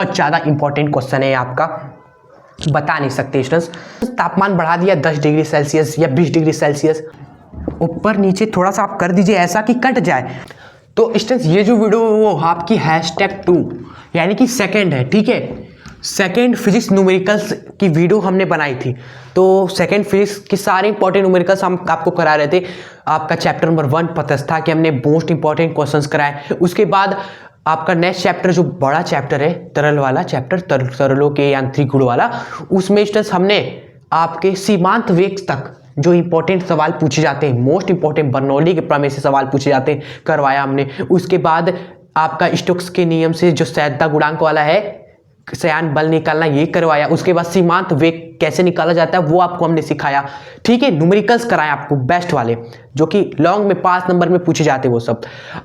बहुत ज़्यादा important question है आपका, बता नहीं सकते स्टूडेंट्स। तापमान बढ़ा दिया 10 डिग्री सेल्सियस या 20 डिग्री सेल्सियस, ऊपर नीचे थोड़ा सा आप कर दीजिए ऐसा कि कट जाए। तो स्टूडेंट्स ये जो वीडियो वो आपकी #2 यानी कि सेकंड है, ठीक है, सेकंड फिजिक्स न्यूमेरिकल्स की वीडियो हमने बनाई थी। तो सेकंड फिजिक्स की सारे इंपॉर्टेंट न्यूमेरिकल्स हम आपको करा रहे थे। आपका चैप्टर नंबर 1 पतस्था कि हमने मोस्ट इंपॉर्टेंट क्वेश्चंस कराए। उसके बाद आपका नेक्स्ट चैप्टर जो बड़ा चैप्टर है तरल वाला चैप्टर, तरलों के यांत्रिक गुण वाला, उसमें स्टूडेंट्स हमने आपके सीमांत वेग तक जो इंपॉर्टेंट सवाल पूछे जाते हैं, मोस्ट इंपॉर्टेंट बर्नौली के प्रमेय से सवाल पूछे जाते हैं, करवाया हमने। उसके बाद आपका स्टोक्स के नियम से जो सैद्धा गुणांक वाला है, सयान बल निकालना, ये करवाया। उसके बाद सीमांत वेग कैसे निकाला जाता है वो आपको हमने सिखाया, ठीक है। न्यूमेरिकल्स कराए आपको बेस्ट वाले, जो कि लॉन्ग में 5 नंबर में पूछे जाते हैं वो सब।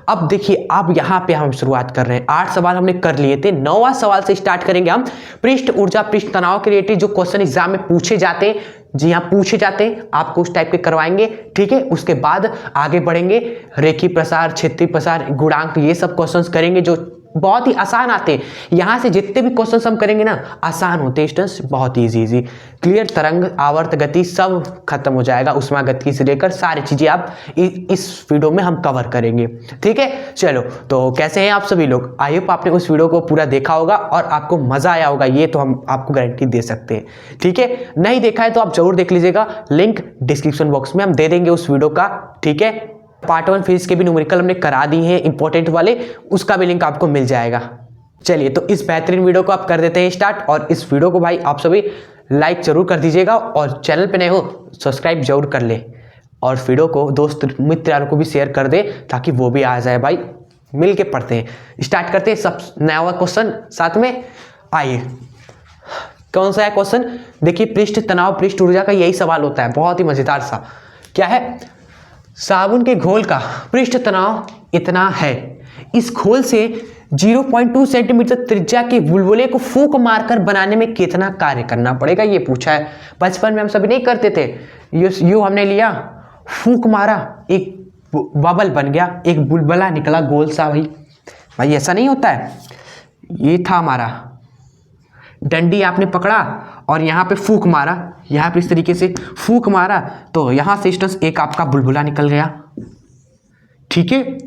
अब देखिए अब यहाँ पे हम शुरुआत कर रहे हैं। 8 सवाल हमने कर लिए थे, 9वां सवाल से स्टार्ट करेंगे हम। पृष्ठ ऊर्जा पृष्ठ तनाव के रिलेटेड जो क्वेश्चन एग्जाम में पूछे जाते हैं, जी हाँ पूछे जाते हैं, आपको उस टाइप के करवाएंगे, ठीक है। उसके बाद आगे बढ़ेंगे, रेखीय प्रसार, क्षेत्रीय प्रसार, गुणांक, ये सब क्वेश्चंस करेंगे जो बहुत ही आसान आते हैं। यहाँ से जितने भी क्वेश्चंस हम करेंगे ना आसान होते हैं स्टूडेंट्स, बहुत इजी। क्लियर, तरंग, आवर्त गति सब खत्म हो जाएगा, उष्मा गति से लेकर सारी चीजें आप इस वीडियो में हम कवर करेंगे, ठीक है। चलो तो कैसे हैं आप सभी लोग? आई होप आपने उस वीडियो को पूरा देखा होगा और आपको मजा आया होगा, ये तो हम आपको गारंटी दे सकते हैं, ठीक है। नहीं देखा है तो आप जरूर देख लीजिएगा, लिंक डिस्क्रिप्शन बॉक्स में हम दे देंगे उस वीडियो का, ठीक है। पार्ट 1 फिजिक्स के भी न्यूमेरिकल हमने करा दी हैं इंपॉर्टेंट वाले, उसका भी लिंक आपको मिल जाएगा। चलिए तो इस बेहतरीन वीडियो को आप कर देते हैं स्टार्ट, और इस वीडियो को भाई आप सभी लाइक जरूर कर दीजिएगा, और चैनल पे नए हो सब्सक्राइब जरूर कर ले, और वीडियो को दोस्त मित्र यारों को भी शेयर कर दे ताकि वो भी आ जाए भाई, मिल के पढ़ते हैं। स्टार्ट करते हैं सब नया क्वेश्चन साथ में। आइए कौन सा है क्वेश्चन, देखिए पृष्ठ तनाव पृष्ठ ऊर्जा का यही सवाल होता है, बहुत ही मजेदार सा। क्या है? साबुन के घोल का पृष्ठ तनाव इतना है, इस घोल से 0.2 सेंटीमीटर त्रिज्या के बुलबुले को फूंक मारकर बनाने में कितना कार्य करना पड़ेगा, ये पूछा है। बचपन में हम सभी नहीं करते थे, यू हमने लिया, फूंक मारा, एक बबल बन गया, एक बुलबुला निकला गोल सा। भाई ऐसा नहीं होता है। ये था हमारा डंडी, आपने पकड़ा और यहाँ पे फूंक मारा, यहाँ पे इस तरीके से फूंक मारा, तो यहाँ से स्टूडेंट्स एक आपका बुलबुला निकल गया, ठीक है।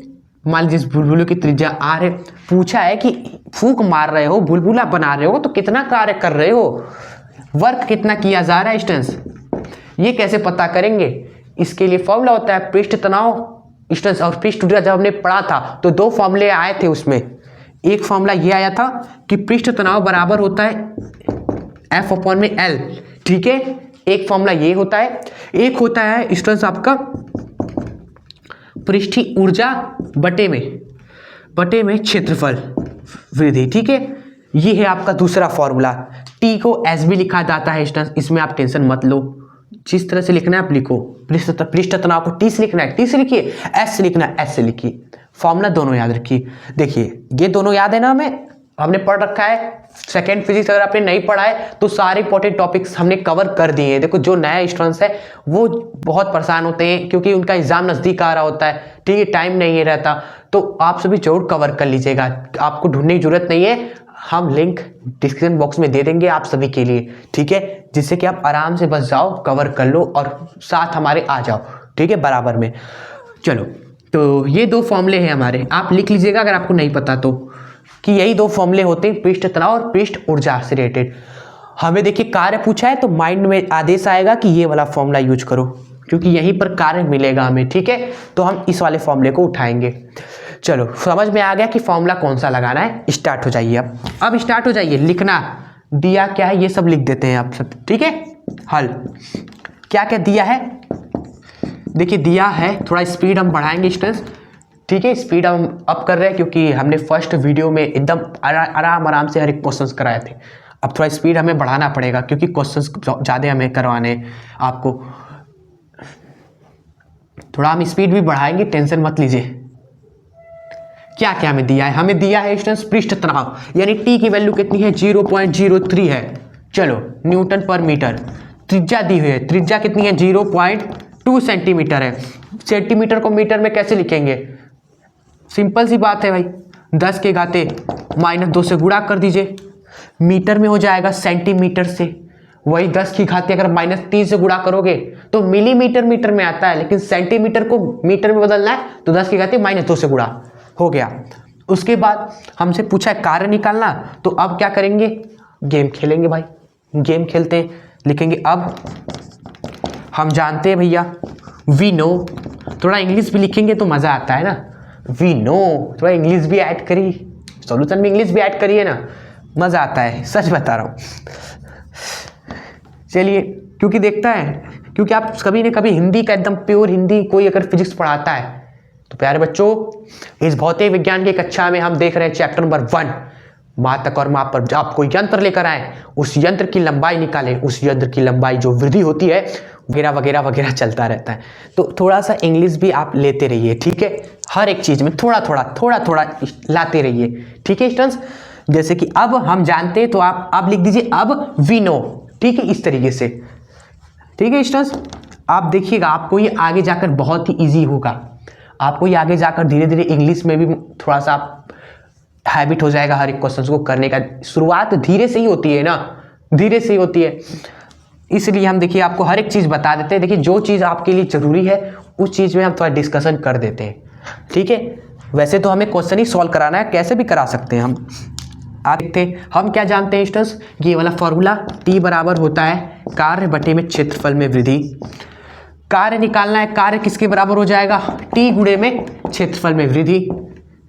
मान लीजिए बुलबुले की त्रिज्या R है, पूछा है कि फूंक मार रहे हो, बुलबुला बना रहे हो, तो कितना कार्य कर रहे हो, वर्क कितना किया जा रहा है स्टूडेंट्स, ये कैसे पता करेंगे? इसके लिए फॉर्मूला होता है पृष्ठ तनाव स्टूडेंट्स और पृष्ठ ऊर्जा। जब हमने पढ़ा था तो 2 फॉर्मूले आए थे उसमें, एक फॉर्मूला ये आया था कि पृष्ठ तनाव बराबर होता है F/L, ठीक है। एक फॉर्मूला ये होता है, एक होता है स्टूडेंट्स आपका पृष्ठीय ऊर्जा बटे में क्षेत्रफल वृद्धि, ठीक है। ये है आपका दूसरा फॉर्मूला। T को S भी लिखा जाता है स्टूडेंट्स, इसमें आप टेंशन मत लो, जिस तरह से लिखना है आप लिखो। पृष्ठ तनाव को T से लिखना है T से लिखिए, S से लिखना है S से लिखिए, फॉर्मूला दोनों याद रखिए। देखिए ये दोनों याद है ना, हमने पढ़ रखा है सेकेंड फिजिक्स। अगर आपने नहीं पढ़ा है तो सारे इंपॉर्टेंट टॉपिक्स हमने कवर कर दिए हैं। देखो जो नया स्टूडेंट्स है वो बहुत परेशान होते हैं क्योंकि उनका एग्जाम नजदीक आ रहा होता है, ठीक है, टाइम नहीं है रहता, तो आप सभी जरूर कवर कर लीजिएगा, आपको ढूंढने की जरूरत नहीं है, हम लिंक डिस्क्रिप्शन बॉक्स में दे देंगे आप सभी के लिए, ठीक है, जिससे कि आप आराम से बस जाओ कवर कर लो और साथ हमारे आ जाओ, ठीक है, बराबर में। चलो तो ये 2 फॉर्मूले हैं हमारे, आप लिख लीजिएगा अगर आपको नहीं पता तो, कि यही 2 फॉर्मूले होते हैं पृष्ठ तनाव और पृष्ठ ऊर्जा से रिलेटेड। हमें देखिए कार्य पूछा है तो माइंड में आदेश आएगा कि ये वाला फॉर्मूला यूज करो, क्योंकि यहीं पर कार्य मिलेगा हमें, ठीक है। तो हम इस वाले फॉर्मूले को उठाएंगे। चलो समझ में आ गया कि फॉर्मूला कौन सा लगाना है, स्टार्ट हो जाइए। अब स्टार्ट हो जाइए, लिखना दिया क्या है ये सब लिख देते हैं आप सब, ठीक है। हल क्या क्या दिया है, देखिए दिया है, थोड़ा स्पीड हम बढ़ाएंगे स्टूडेंट्स, ठीक है, स्पीड हम अप कर रहे हैं क्योंकि हमने फर्स्ट वीडियो में एकदम आराम से हर एक क्वेश्चंस कराए थे। अब थोड़ा स्पीड हमें बढ़ाना पड़ेगा क्योंकि क्वेश्चंस ज़्यादा हमें करवाने आपको, थोड़ा हम स्पीड भी बढ़ाएंगे, टेंशन मत लीजिए। क्या क्या हमें दिया है, हमें दिया है स्टूडेंट्स पृष्ठ तनाव, यानी T की वैल्यू कितनी है 0.03 है, चलो न्यूटन पर मीटर। त्रिज्या दी हुई है, त्रिज्या कितनी है 0.2 सेंटीमीटर है। सेंटीमीटर को मीटर में कैसे लिखेंगे, सिंपल सी बात है भाई, 10 के घाते -2 से गुणा कर दीजिए, मीटर में हो जाएगा सेंटीमीटर से, वही 10 की घात अगर -3 से गुणा करोगे तो मिलीमीटर मीटर में आता है, लेकिन सेंटीमीटर को मीटर में बदलना है तो 10 की घात -2 से गुणा हो गया। उसके बाद हमसे पूछा है कार्य निकालना, तो अब क्या करेंगे, गेम खेलेंगे भाई, गेम खेलते हैं। लिखेंगे अब हम जानते हैं भैया, वी नो, थोड़ा इंग्लिश भी लिखेंगे तो मज़ा आता है ना, वी नो, थोड़ा इंग्लिश भी ऐड करी, सॉल्यूशन में इंग्लिश भी ऐड करिए ना, मज़ा आता है, सच बता रहा हूँ। चलिए, क्योंकि देखता है, क्योंकि आप कभी न कभी हिंदी का एकदम प्योर हिंदी कोई अगर फिजिक्स पढ़ाता है तो प्यारे बच्चों, इस भौतिक विज्ञान की कक्षा में हम देख रहे हैं चैप्टर नंबर 1, मात्रक और माप पर आपको यंत्र लेकर आए, उस यंत्र की लंबाई निकालें, उस यंत्र की लंबाई जो वृद्धि होती है वगैरह वगैरह वगैरह चलता रहता है। तो थोड़ा सा इंग्लिश भी आप लेते रहिए, ठीक है, हर एक चीज़ में थोड़ा थोड़ा लाते रहिए, ठीक है स्टूडेंट्स। जैसे कि अब हम जानते हैं तो आप अब लिख दीजिए अब वी नो, ठीक है, इस तरीके से, ठीक है स्टूडेंट्स। आप देखिएगा आपको ये आगे जाकर बहुत ही ईजी होगा, आपको ये आगे जाकर धीरे धीरे इंग्लिश में भी थोड़ा सा हैबिट हो जाएगा, हर एक क्वेश्चन को करने का। शुरुआत धीरे से ही होती है ना, धीरे से ही होती है, इसलिए हम देखिए आपको हर एक चीज़ बता देते हैं। देखिए जो चीज़ आपके लिए ज़रूरी है उस चीज़ में हम थोड़ा डिस्कशन कर देते हैं, ठीक है। वैसे तो हमें क्वेश्चन ही सॉल्व कराना है, कैसे भी करा सकते हैं हम। आप देखते हैं हम क्या जानते हैं स्टूडेंट्स, ये वाला फॉर्मूला T बराबर होता है कार्य बटे में क्षेत्रफल में वृद्धि। कार्य निकालना है, कार्य किसके बराबर हो जाएगा, T गुणे में क्षेत्रफल में वृद्धि।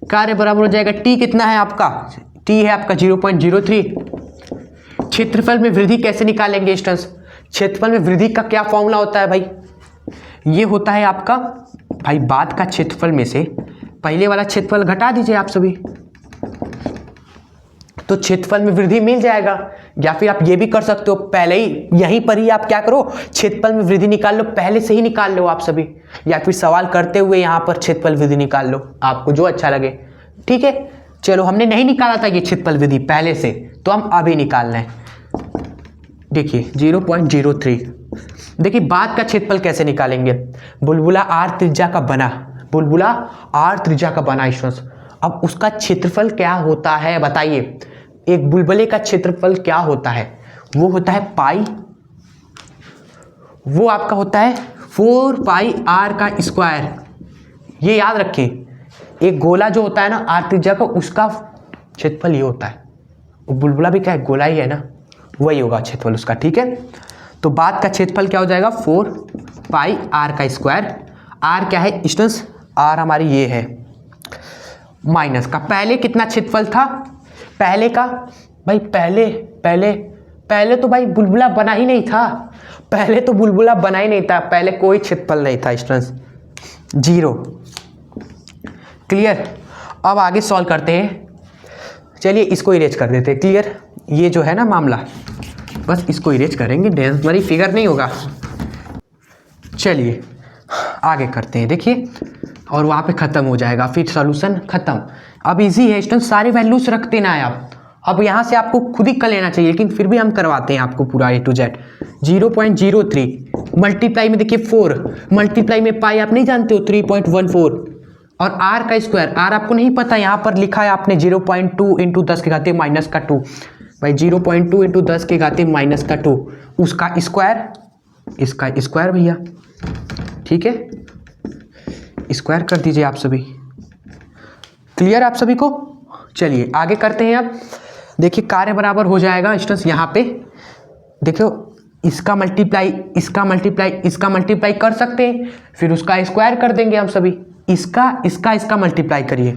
कार्य बराबर हो जाएगा T कितना है आपका, T है आपका 0.03। क्षेत्रफल में वृद्धि कैसे निकालेंगे स्टूडेंट्स, क्षेत्रफल में वृद्धि का क्या फॉर्मूला होता है भाई, ये होता है आपका भाई बाद का क्षेत्रफल में से पहले वाला क्षेत्रफल घटा दीजिए आप सभी, तो क्षेत्रफल में वृद्धि मिल जाएगा। या फिर आप ये भी कर सकते हो, पहले ही यहीं पर ही आप क्या करो, क्षेत्रफल में वृद्धि निकाल लो, पहले से ही निकाल लो आप सभी, या फिर सवाल करते हुए यहाँ पर क्षेत्रफल वृद्धि निकाल लो, आपको जो अच्छा लगे, ठीक है। चलो हमने नहीं निकाला था ये क्षेत्रफल वृद्धि पहले से, तो हम अभी निकाल लें। देखिए 0.03। देखिए बाद का क्षेत्रफल कैसे निकालेंगे, बुलबुला आर त्रिज्या का बना, बुलबुला आर त्रिज्या का बना स्टूडेंट्स। अब उसका क्षेत्रफल क्या होता है बताइए, एक बुलबुले का क्षेत्रफल क्या होता है, वो होता है पाई, वो आपका होता है 4 पाई आर का स्क्वायर। ये याद रखें, एक गोला जो होता है ना आर त्रिज्या का, उसका क्षेत्रफल ये होता है। बुलबुला भी क्या है, गोला ही है ना, वही होगा क्षेत्रफल उसका, ठीक है। तो बाद का क्षेत्रफल क्या हो जाएगा, 4 पाई आर का स्क्वायर। आर क्या है स्टूडेंट्स, आर हमारी ये है माइनस का, पहले कितना क्षेत्रफल था पहले का भाई, पहले तो भाई बुलबुला बना ही नहीं था, पहले तो बुलबुला बना ही नहीं था, पहले कोई क्षेत्रफल नहीं था स्टूडेंट्स, 0। क्लियर। अब आगे सॉल्व करते हैं, चलिए इसको इरेज कर देते हैं। क्लियर, ये जो है ना मामला, बस इसको इरेज करेंगे, डेंस मरी फिगर नहीं होगा। चलिए आगे करते हैं, देखिए, और वहाँ पे ख़त्म हो जाएगा, फिर सॉल्यूशन ख़त्म। अब इजी है स्टूडेंट, सारे वैल्यूज रख देना है आप, अब यहाँ से आपको खुद ही कर लेना चाहिए, लेकिन फिर भी हम करवाते हैं आपको पूरा A to Z। 0.03 मल्टीप्लाई में देखिए 4, मल्टीप्लाई में पाई आप नहीं जानते हो 3.14, और आर का स्क्वायर, आर आपको नहीं पता, यहाँ पर लिखा है आपने 0.2 इंटू 10 के घाते माइनस का 2, भाई 0.2 इंटू 10 के घाते माइनस का 2, उसका स्क्वायर, इसका स्क्वायर भैया, ठीक है, स्क्वायर कर दीजिए आप सभी। क्लियर आप सभी को। चलिए आगे करते हैं। अब देखिए कार्य बराबर हो जाएगा स्टूडेंट्स, यहाँ पे देखो इसका मल्टीप्लाई, इसका मल्टीप्लाई, इसका मल्टीप्लाई कर सकते हैं, फिर उसका स्क्वायर कर देंगे हम सभी, इसका मल्टीप्लाई करिए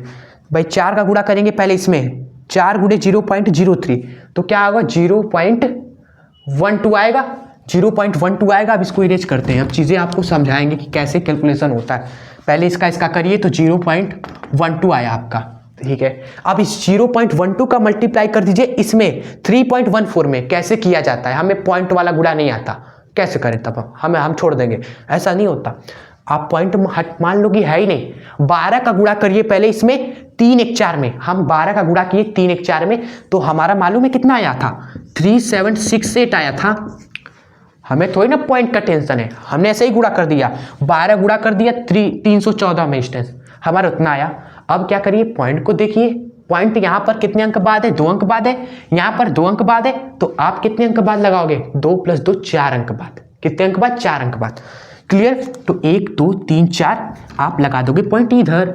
भाई, 4 का गुणा करेंगे पहले इसमें, 4 गुणे 0.03, तो क्या होगा 0.12 आएगा, 0.12 आएगा। अब इसको इरेज करते हैं, अब चीज़ें आपको समझाएंगे कि कैसे कैलकुलेशन होता है। पहले इसका करिए तो 0.12 आया आपका, ठीक है। अब इस 0.12 का मल्टीप्लाई कर दीजिए इसमें 3.14 में, कैसे किया जाता है, हमें पॉइंट वाला गुणा नहीं आता, कैसे करें, तब हम छोड़ देंगे, ऐसा नहीं होता। आप पॉइंट मान लो कि है ही नहीं, 12 का गुणा करिए पहले इसमें 3 1 4 में, हम 12 का गुणा किए 3 1 4 में, तो हमारा मालूम है कितना आया था, 3768 आया था। हमें थोड़ी ना पॉइंट का टेंशन है, हमने ऐसे ही गुणा कर दिया, 12 गुणा कर दिया 314 में स्टेंस, हमारा उतना आया। अब क्या करिए, पॉइंट को देखिए, पॉइंट यहाँ पर कितने अंक बाद है, 2 अंक बाद है, यहाँ पर 2 अंक बाद है, तो आप कितने अंक बाद लगाओगे, 2 + 2 4 अंक बाद। कितने अंक बाद, 4 अंक बाद। क्लियर। तो 1 2 3 4 आप लगा दोगे पॉइंट इधर।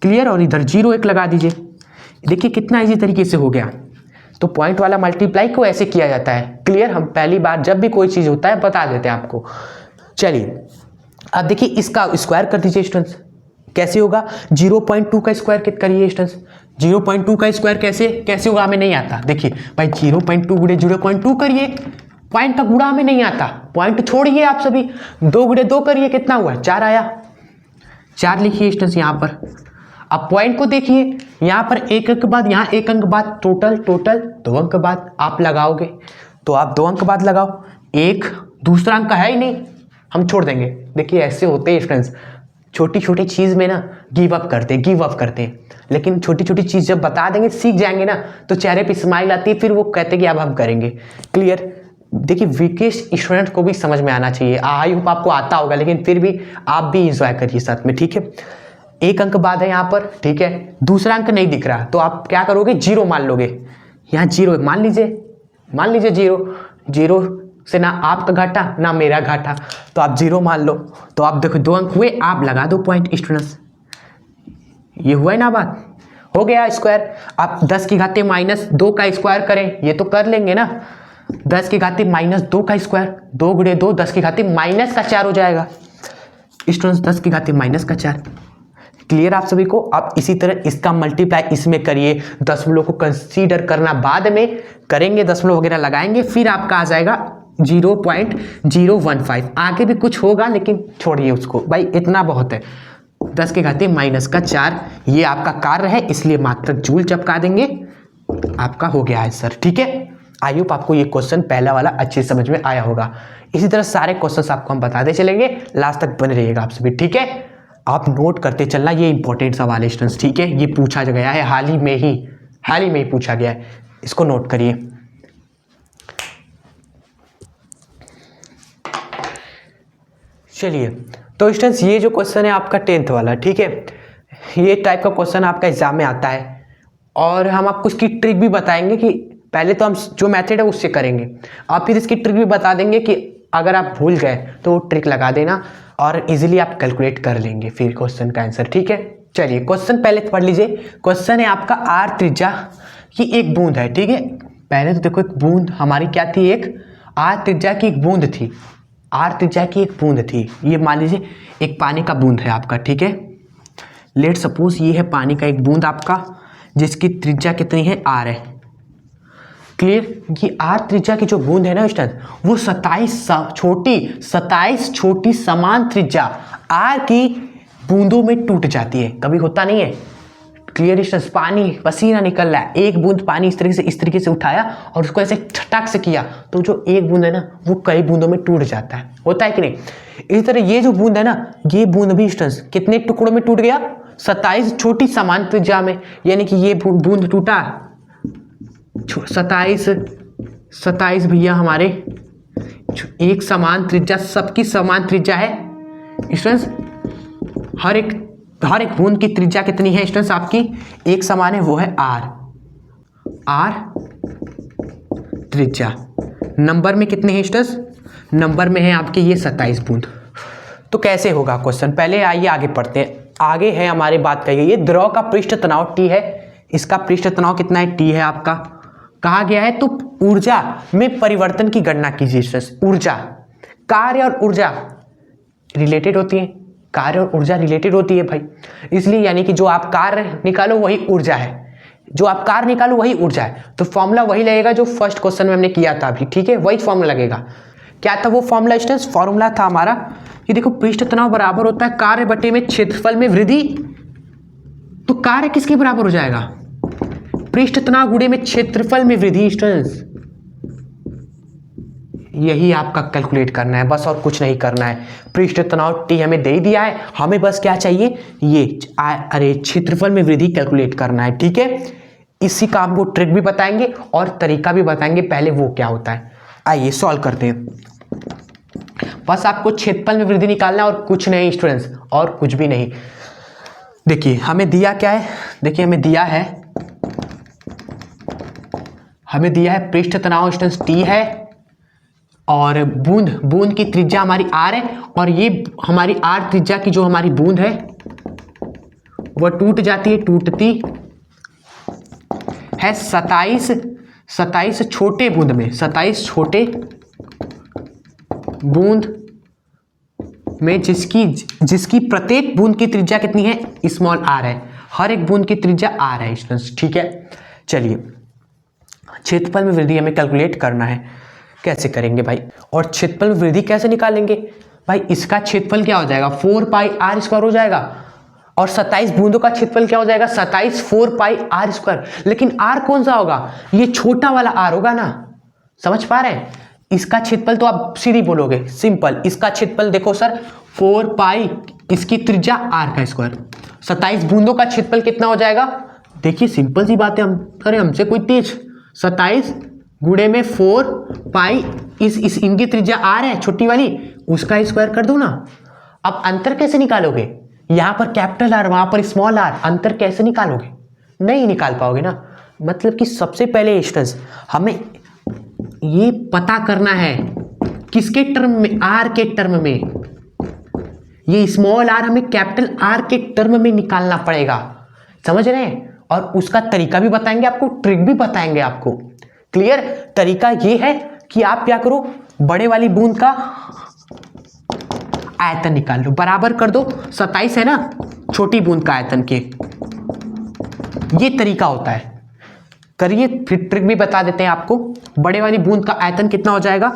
क्लियर। और इधर 0 1 लगा दीजिए। देखिए कितना इजी तरीके से हो गया। तो पॉइंट वाला मल्टीप्लाई को ऐसे किया जाता है। क्लियर। हम पहली बार जब भी कोई चीज़ होता है बता देते हैं आपको। चलिए अब देखिए इसका स्क्वायर कर दीजिए स्टूडेंट्स। कैसे होगा, 0.2 का स्क्वायर करिए स्टूडेंट्स। 0.2 का स्क्वायर कैसे होगा, हमें नहीं आता। देखिए भाई 0.2 गुणे 0.2 करिए, पॉइंट का गुणा हमें नहीं आता। पॉइंट छोड़िए आप सभी, 2 गुणे 2 करिए, कितना हुआ, 4 आया। 4 लिखिए स्टूडेंट्स यहाँ पर। अब पॉइंट को देखिए, यहाँ पर 1 अंक बाद, यहाँ 1 अंक बाद, टोटल 2 अंक बाद आप लगाओगे, तो आप 2 अंक बाद लगाओ। एक दूसरा अंक है ही नहीं, हम छोड़ देंगे। देखिए ऐसे होते हैं स्टूडेंट्स, छोटी छोटी चीज़ में ना गिव अप करते हैं। लेकिन छोटी छोटी चीज़ जब बता देंगे, सीख जाएंगे ना, तो चेहरे पे स्माइल आती है, फिर वो कहते हैं कि अब हम करेंगे। क्लियर। देखिए वीकेस्ट स्टूडेंट को भी समझ में आना चाहिए। आई होप आपको आता होगा, लेकिन फिर भी आप भी इंजॉय करिए साथ में। ठीक है, 1 अंक बाद है यहाँ पर। ठीक है, दूसरा अंक नहीं दिख रहा, तो आप क्या करोगे, 0 मान लोगे। यहाँ 0 मान लीजिए 0 से ना आपका घाटा ना मेरा घाटा, तो आप 0 मान लो। तो आप देखो 2 अंक हुए, आप लगा दो पॉइंट स्टूडेंट्स। ये हुआ है ना बात, हो गया स्क्वायर। आप 10 की घाते -2 का स्क्वायर करें, ये तो कर लेंगे ना। 10 की घाते -2 का स्क्वायर, 2 गुणे 2 10 की घाते -4 हो जाएगा स्टूडेंट्स। 10 की घाते -4। क्लियर आप सभी को। आप इसी तरह इसका मल्टीप्लाई इसमें करिए। दशमलव को कंसीडर करना बाद में करेंगे, दशमलव वगैरह लगाएंगे, फिर आपका आ जाएगा 0.015। आगे भी कुछ होगा लेकिन छोड़िए उसको, भाई इतना बहुत है। 10 की घाते -4 ये आपका कार्य है, इसलिए मात्रक जूल चिपका देंगे, आपका हो गया आंसर। ठीक है, आई होप आपको ये क्वेश्चन पहला वाला अच्छे समझ में आया होगा। इसी तरह सारे क्वेश्चंस आपको हम बताते चलेंगे, लास्ट तक बने रहिएगा आप सभी। ठीक है, आप नोट करते चलना, ये इंपॉर्टेंट सवाल है स्टूडेंट्स। ठीक है, ये पूछा गया है हाल ही में ही पूछा गया है, इसको नोट करिए। चलिए तो स्टूडेंट्स ये जो क्वेश्चन है आपका 10th वाला, ठीक है, ये टाइप का क्वेश्चन आपका एग्जाम में आता है। और हम आपको इसकी ट्रिक भी बताएंगे कि पहले तो हम जो मेथड है उससे करेंगे, और फिर इसकी ट्रिक भी बता देंगे कि अगर आप भूल गए तो वो ट्रिक लगा देना और इजीली आप कैलकुलेट कर लेंगे फिर क्वेश्चन का आंसर। ठीक है, चलिए क्वेश्चन पहले पढ़ लीजिए। क्वेश्चन है आपका आर त्रिज्या की एक बूंद है। ठीक है, पहले तो देखो एक बूंद हमारी क्या थी, एक आर त्रिज्या की एक बूंद थी। आर त्रिज्या की एक बूंद थी, ये मान लीजिए एक पानी का बूंद है आपका। ठीक है, लेट सपोज ये है पानी का एक बूंद आपका, जिसकी त्रिज्या कितनी है, आर है। क्लियर, कि आर त्रिज्या की जो बूंद है ना स्टूडेंट, वो 27 छोटी समान त्रिज्या आर की बूंदों में टूट जाती है। कभी होता नहीं है। क्लियर स्टूडेंट्स, पानी पसीना निकल रहा है, एक बूंद पानी इस तरीके से उठाया और उसको ऐसे छटाक से किया, तो जो एक बूंद है ना वो कई बूंदों में टूट जाता है। होता है कि नहीं? इसी तरह ये जो बूंद है ना, ये बूंद भी स्टूडेंट्स कितने टुकड़ों में टूट गया, 27 छोटी समान त्रिज्या में। यानी कि ये बूंद टूटा 27 भैया हमारे एक समान त्रिज्या, सबकी समान त्रिज्या है स्टूडेंट्स। हर एक बूंद की त्रिज्या कितनी है स्टूडेंट्स, आपकी एक समान है, वो है आर त्रिज्या। नंबर में कितने हैं स्टूडेंट्स, नंबर में है आपके ये 27 बूंद। तो कैसे होगा क्वेश्चन, पहले आइए आगे पढ़ते हैं। आगे है हमारी बात कही गई, ये द्रव का पृष्ठ तनाव T है, इसका पृष्ठ तनाव कितना है, T है आपका। कहा गया है तो ऊर्जा में परिवर्तन की गणना कीजिए। ऊर्जा, कार्य और ऊर्जा रिलेटेड होती है, कार्य और ऊर्जा रिलेटेड होती है भाई, इसलिए यानी कि जो आप कार्य निकालो वही ऊर्जा है, जो आप कार्य निकालो वही ऊर्जा है। तो फॉर्मूला वही लगेगा जो फर्स्ट क्वेश्चन में हमने किया था अभी। ठीक है, वही फॉर्मूला लगेगा। क्या था वो फॉर्मूला स्टूडेंट्स, फॉर्मूला था हमारा कि देखो पृष्ठ तनाव बराबर होता है कार्य बटे में क्षेत्रफल में वृद्धि। तो कार्य किसके बराबर हो जाएगा, पृष्ठ तनाव गुणे में क्षेत्रफल में वृद्धि स्टूडेंट्स। यही आपका कैलकुलेट करना है बस, और कुछ नहीं करना है। पृष्ठ तनाव T हमें दे दिया है, हमें बस क्या चाहिए, ये क्षेत्रफल में वृद्धि कैलकुलेट करना है। ठीक है, इसी का आपको ट्रिक भी बताएंगे और तरीका भी बताएंगे, पहले वो क्या होता है। आइए सॉल्व करते हैं। बस आपको क्षेत्रफल में वृद्धि निकालना है और कुछ नहीं स्टूडेंट्स, और कुछ भी नहीं। देखिए हमें दिया क्या है, देखिए हमें दिया है हमें दिया है पृष्ठ तनाव स्टूडेंट्स T है, और बूंद की त्रिज्या हमारी R है, और ये हमारी R त्रिज्या की जो हमारी बूंद है वह टूट जाती है, टूटती है 27 छोटे बूंद में, 27 छोटे बूंद में, जिसकी प्रत्येक बूंद की त्रिज्या कितनी है, स्मॉल r है। हर एक बूंद की त्रिज्या r है स्टूडेंट्स, ठीक है। चलिए क्षेत्रफल में वृद्धि हमें कैलकुलेट करना है, कैसे करेंगे भाई? और क्षेत्रफल में वृद्धि कैसे निकालेंगे भाई? इसका क्षेत्रफल क्या हो जाएगा, 4 पाई r स्क्वायर हो जाएगा, और 27 बूंदों का क्षेत्रफल क्या हो जाएगा, 27 4 पाई r स्क्वायर। लेकिन r कौन सा होगा, ये छोटा वाला r होगा ना, समझ पा रहे हैं? इसका क्षेत्रफल तो आप सीधी बोलोगे, सिंपल, इसका क्षेत्रफल देखो सर 4 पाई, इसकी त्रिज्या r का स्क्वायर, 27 बूंदों का क्षेत्रफल कितना हो जाएगा, देखिए सिंपल सी बात है, अरे हमसे कोई तेज, 27 गुणे में 4 पाई, इस इनकी त्रिज्या r है छोटी वाली, उसका स्क्वायर कर दो ना। अब अंतर कैसे निकालोगे, यहाँ पर कैपिटल R वहाँ पर स्मॉल r, अंतर कैसे निकालोगे, नहीं निकाल पाओगे ना। मतलब कि सबसे पहले स्टूडेंट्स हमें ये पता करना है किसके टर्म में, r के टर्म में, ये स्मॉल r हमें कैपिटल R के टर्म में निकालना पड़ेगा, समझ रहे हैं? और उसका तरीका भी बताएंगे आपको, ट्रिक भी बताएंगे आपको। क्लियर? तरीका ये है कि आप क्या करो, बड़े वाली बूंद का आयतन निकाल लो, बराबर कर दो 27 है ना छोटी बूंद का आयतन के, ये तरीका होता है। करिए, फिर ट्रिक भी बता देते हैं आपको। बड़े वाली बूंद का आयतन कितना हो जाएगा,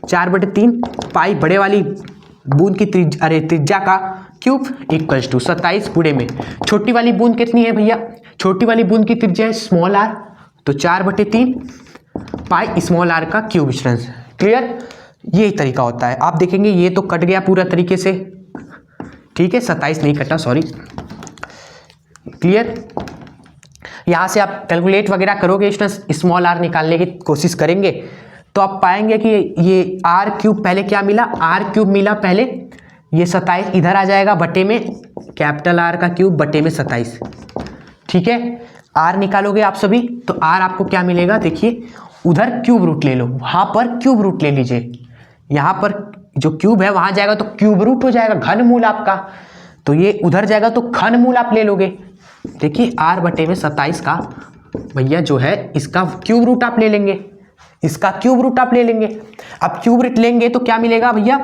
4/3 पाई बड़े वाली बूंद की त्रिज्या का क्यूब इक्वल्स टू 27 गुणे में छोटी वाली बूंद कितनी है भैया, छोटी वाली बूंद की त्रिज्या है स्मॉल r, तो 4/3 पाई स्मॉल r का क्यूब स्टूडेंट्स। क्लियर? यही तरीका होता है। आप देखेंगे ये तो कट गया पूरा तरीके से, ठीक है, 27 नहीं कटा, सॉरी। क्लियर? यहाँ से आप कैलकुलेट वगैरह करोगे स्टूडेंट्स, स्मॉल r निकालने की कोशिश करेंगे तो आप पाएंगे कि ये r क्यूब पहले क्या मिला, r क्यूब मिला पहले, ये 27 इधर आ जाएगा बटे में कैपिटल R का क्यूब बटे में 27, ठीक है। r निकालोगे आप सभी तो r आपको क्या मिलेगा, देखिए उधर क्यूब रूट ले लो, वहाँ पर क्यूब रूट ले लीजिए, यहाँ पर जो क्यूब है वहाँ जाएगा तो क्यूब रूट हो जाएगा, घनमूल आपका, तो ये उधर जाएगा तो घनमूल आप ले लोगे। देखिए r बटे में 27 का भैया जो है इसका क्यूब रूट आप ले लेंगे, इसका क्यूब रूट आप ले लेंगे। अब क्यूब रूट लेंगे तो क्या मिलेगा भैया,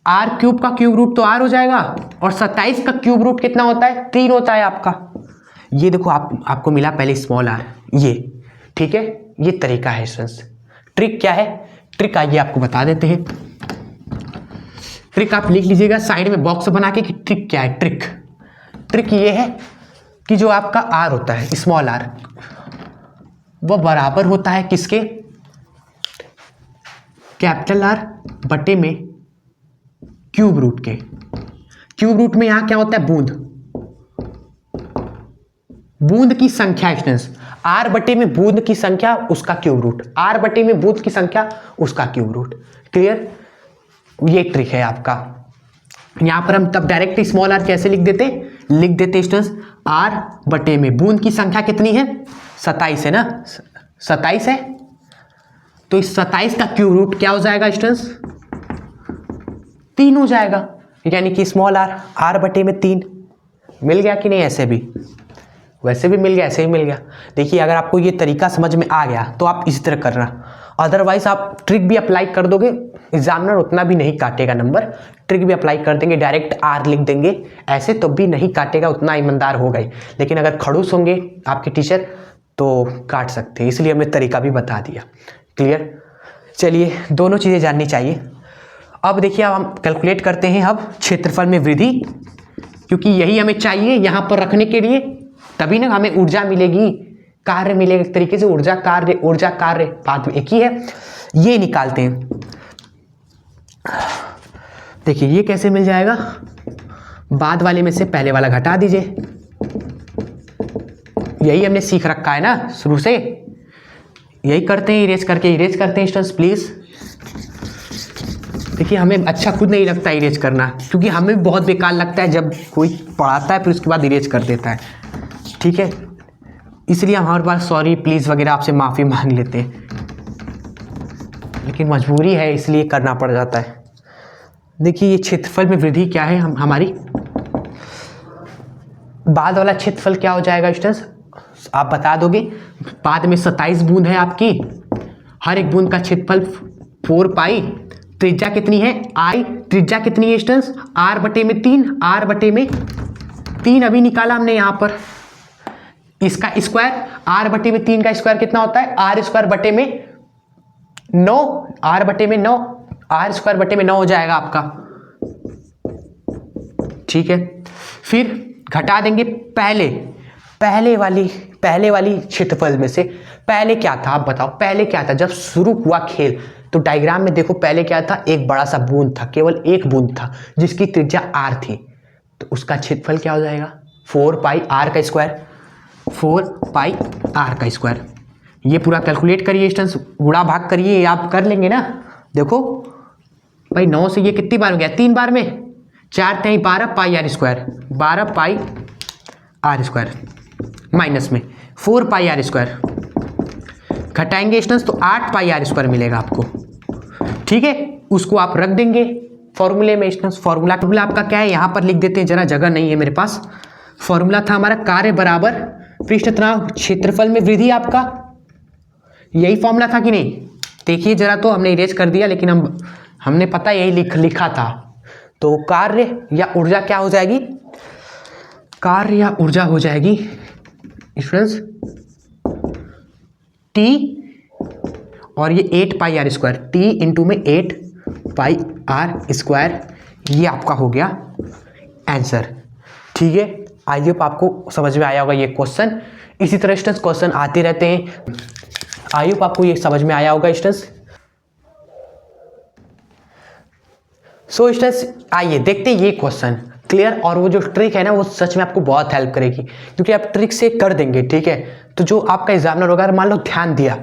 r क्यूब का क्यूब रूट तो r हो जाएगा, और 27 का क्यूब रूट कितना होता है, 3 होता है आपका। ये देखो आपको मिला पहले स्मॉल r, ये ठीक है, ये तरीका है स्टूडेंट्स। ट्रिक क्या है, ट्रिक आइए आपको बता देते हैं। ट्रिक आप लिख लीजिएगा साइड में बॉक्स बना के कि ट्रिक क्या है। ट्रिक ये है कि जो आपका r होता है स्मॉल r, वो बराबर होता है किसके, कैपिटल R बटे में क्यूब रूट के। क्यूब रूट में यहां क्या होता है, बूंद की संख्या स्टूडेंट्स, r बटे में बूंद की संख्या उसका क्यूब रूट, r बटे में बूंद की संख्या उसका क्यूब रूट। क्लियर? ये ट्रिक है आपका। यहां पर हम तब डायरेक्ट स्मॉल r कैसे लिख देते स्टूडेंट्स, r बटे में बूंद की संख्या कितनी है, 27 है ना, 27 है, तो इस 27 का क्यूब रूट क्या हो जाएगा स्टूडेंट्स, 3 हो जाएगा, यानी कि स्मॉल r बटे में 3। मिल गया कि नहीं, ऐसे भी वैसे भी मिल गया, ऐसे ही मिल गया। देखिए अगर आपको ये तरीका समझ में आ गया तो आप इसी तरह करना, अदरवाइज आप ट्रिक भी अप्लाई कर दोगे, एग्जामिनर उतना भी नहीं काटेगा नंबर। ट्रिक भी अप्लाई कर देंगे, डायरेक्ट r लिख देंगे, ऐसे तो भी नहीं काटेगा, उतना ईमानदार हो गए। लेकिन अगर खड़ूस होंगे आपके टीचर तो काट सकते हैं, इसलिए हमने तरीका भी बता दिया। क्लियर? चलिए, दोनों चीज़ें जाननी चाहिए। अब देखिए अब हम कैलकुलेट करते हैं अब क्षेत्रफल में वृद्धि, क्योंकि यही हमें चाहिए यहाँ पर रखने के लिए, तभी ना हमें ऊर्जा मिलेगी, कार्य मिलेगा एक तरीके से, ऊर्जा कार्य बात में एक ही है। ये निकालते हैं, देखिए ये कैसे मिल जाएगा, बाद वाले में से पहले वाला घटा दीजिए, यही हमने सीख रखा है ना शुरू से, यही करते हैं, इरेज करते हैं स्टूडेंट्स प्लीज। देखिए हमें अच्छा खुद नहीं लगता इरेज करना, क्योंकि हमें भी बहुत बेकार लगता है जब कोई पढ़ाता है फिर उसके बाद इरेज कर देता है, ठीक है। इसलिए हम हर बार सॉरी प्लीज़ वगैरह आपसे माफ़ी मांग लेते हैं, लेकिन मजबूरी है इसलिए करना पड़ जाता है। देखिए ये क्षेत्रफल में वृद्धि क्या है, हम हमारी बाद वाला क्षेत्रफल क्या हो जाएगा स्टूडेंट्स, आप बता दोगे। बाद में 27 बूंद है आपकी, हर एक बूंद का क्षेत्रफल 4 पाई, त्रिज्या कितनी है आई, त्रिज्या कितनी है स्टूडेंट्स r बटे में 3, r बटे में 3 अभी निकाला हमने यहाँ पर। इसका स्क्वायर r बटे में 3 का स्क्वायर कितना होता है, r स्क्वायर बटे में 9, r बटे में 9, r स्क्वायर बटे में 9 हो जाएगा आपका। ठीक है, फिर घटा देंगे पहले वाली क्षेत्रफल में से। पहले क्या था आप बताओ, पहले क्या था जब शुरू हुआ खेल, तो डायग्राम में देखो पहले क्या था, एक बड़ा सा बूंद था, केवल एक बूंद था जिसकी त्रिज्या r थी, तो उसका क्षेत्रफल क्या हो जाएगा 4 पाई r का स्क्वायर, 4 पाई r का स्क्वायर। ये पूरा कैलकुलेट करिए स्टूडेंट्स, गुणा भाग करिए, आप कर लेंगे ना। देखो भाई 9 से ये कितनी बार हो गया, 3 बार में, 4 3 12 पाई r स्क्वायर, 12 पाई r स्क्वायर माइनस में 4 पाई r स्क्वायर, घटाएंगे स्टूडेंट्स तो 8 पाई r स्क्वायर मिलेगा आपको। ठीक है, उसको आप रख देंगे फॉर्मूले में स्टूडेंट्स। फॉर्मूला आपका क्या है, यहाँ पर लिख देते हैं, जरा जगह नहीं है मेरे पास। फॉर्मूला था हमारा कार्य बराबर पृष्ठ तनाव क्षेत्रफल में वृद्धि, आपका यही फॉर्मूला था कि नहीं, देखिए जरा, तो हमने इरेज कर दिया, लेकिन हमने पता यही लिखा था। तो कार्य या ऊर्जा क्या हो जाएगी, कार्य या ऊर्जा हो जाएगी स्टूडेंट्स T, और ये 8 पाई r स्क्वायर, T इंटू में 8 पाई r स्क्वायर, ये आपका हो गया आंसर। ठीक है, आई होप आपको समझ में आया होगा ये क्वेश्चन। इसी तरह स्टूडेंट्स क्वेश्चन आते रहते हैं, आई होप आपको ये समझ में आया होगा स्टूडेंट्स। सो स्टूडेंट्स आइए देखते हैं ये क्वेश्चन क्लियर, और वो जो ट्रिक है ना वो सच में आपको बहुत हेल्प करेगी, क्योंकि आप ट्रिक से कर देंगे। ठीक है, तो जो आपका एग्जामिनर होगा, मान लो ध्यान दिया,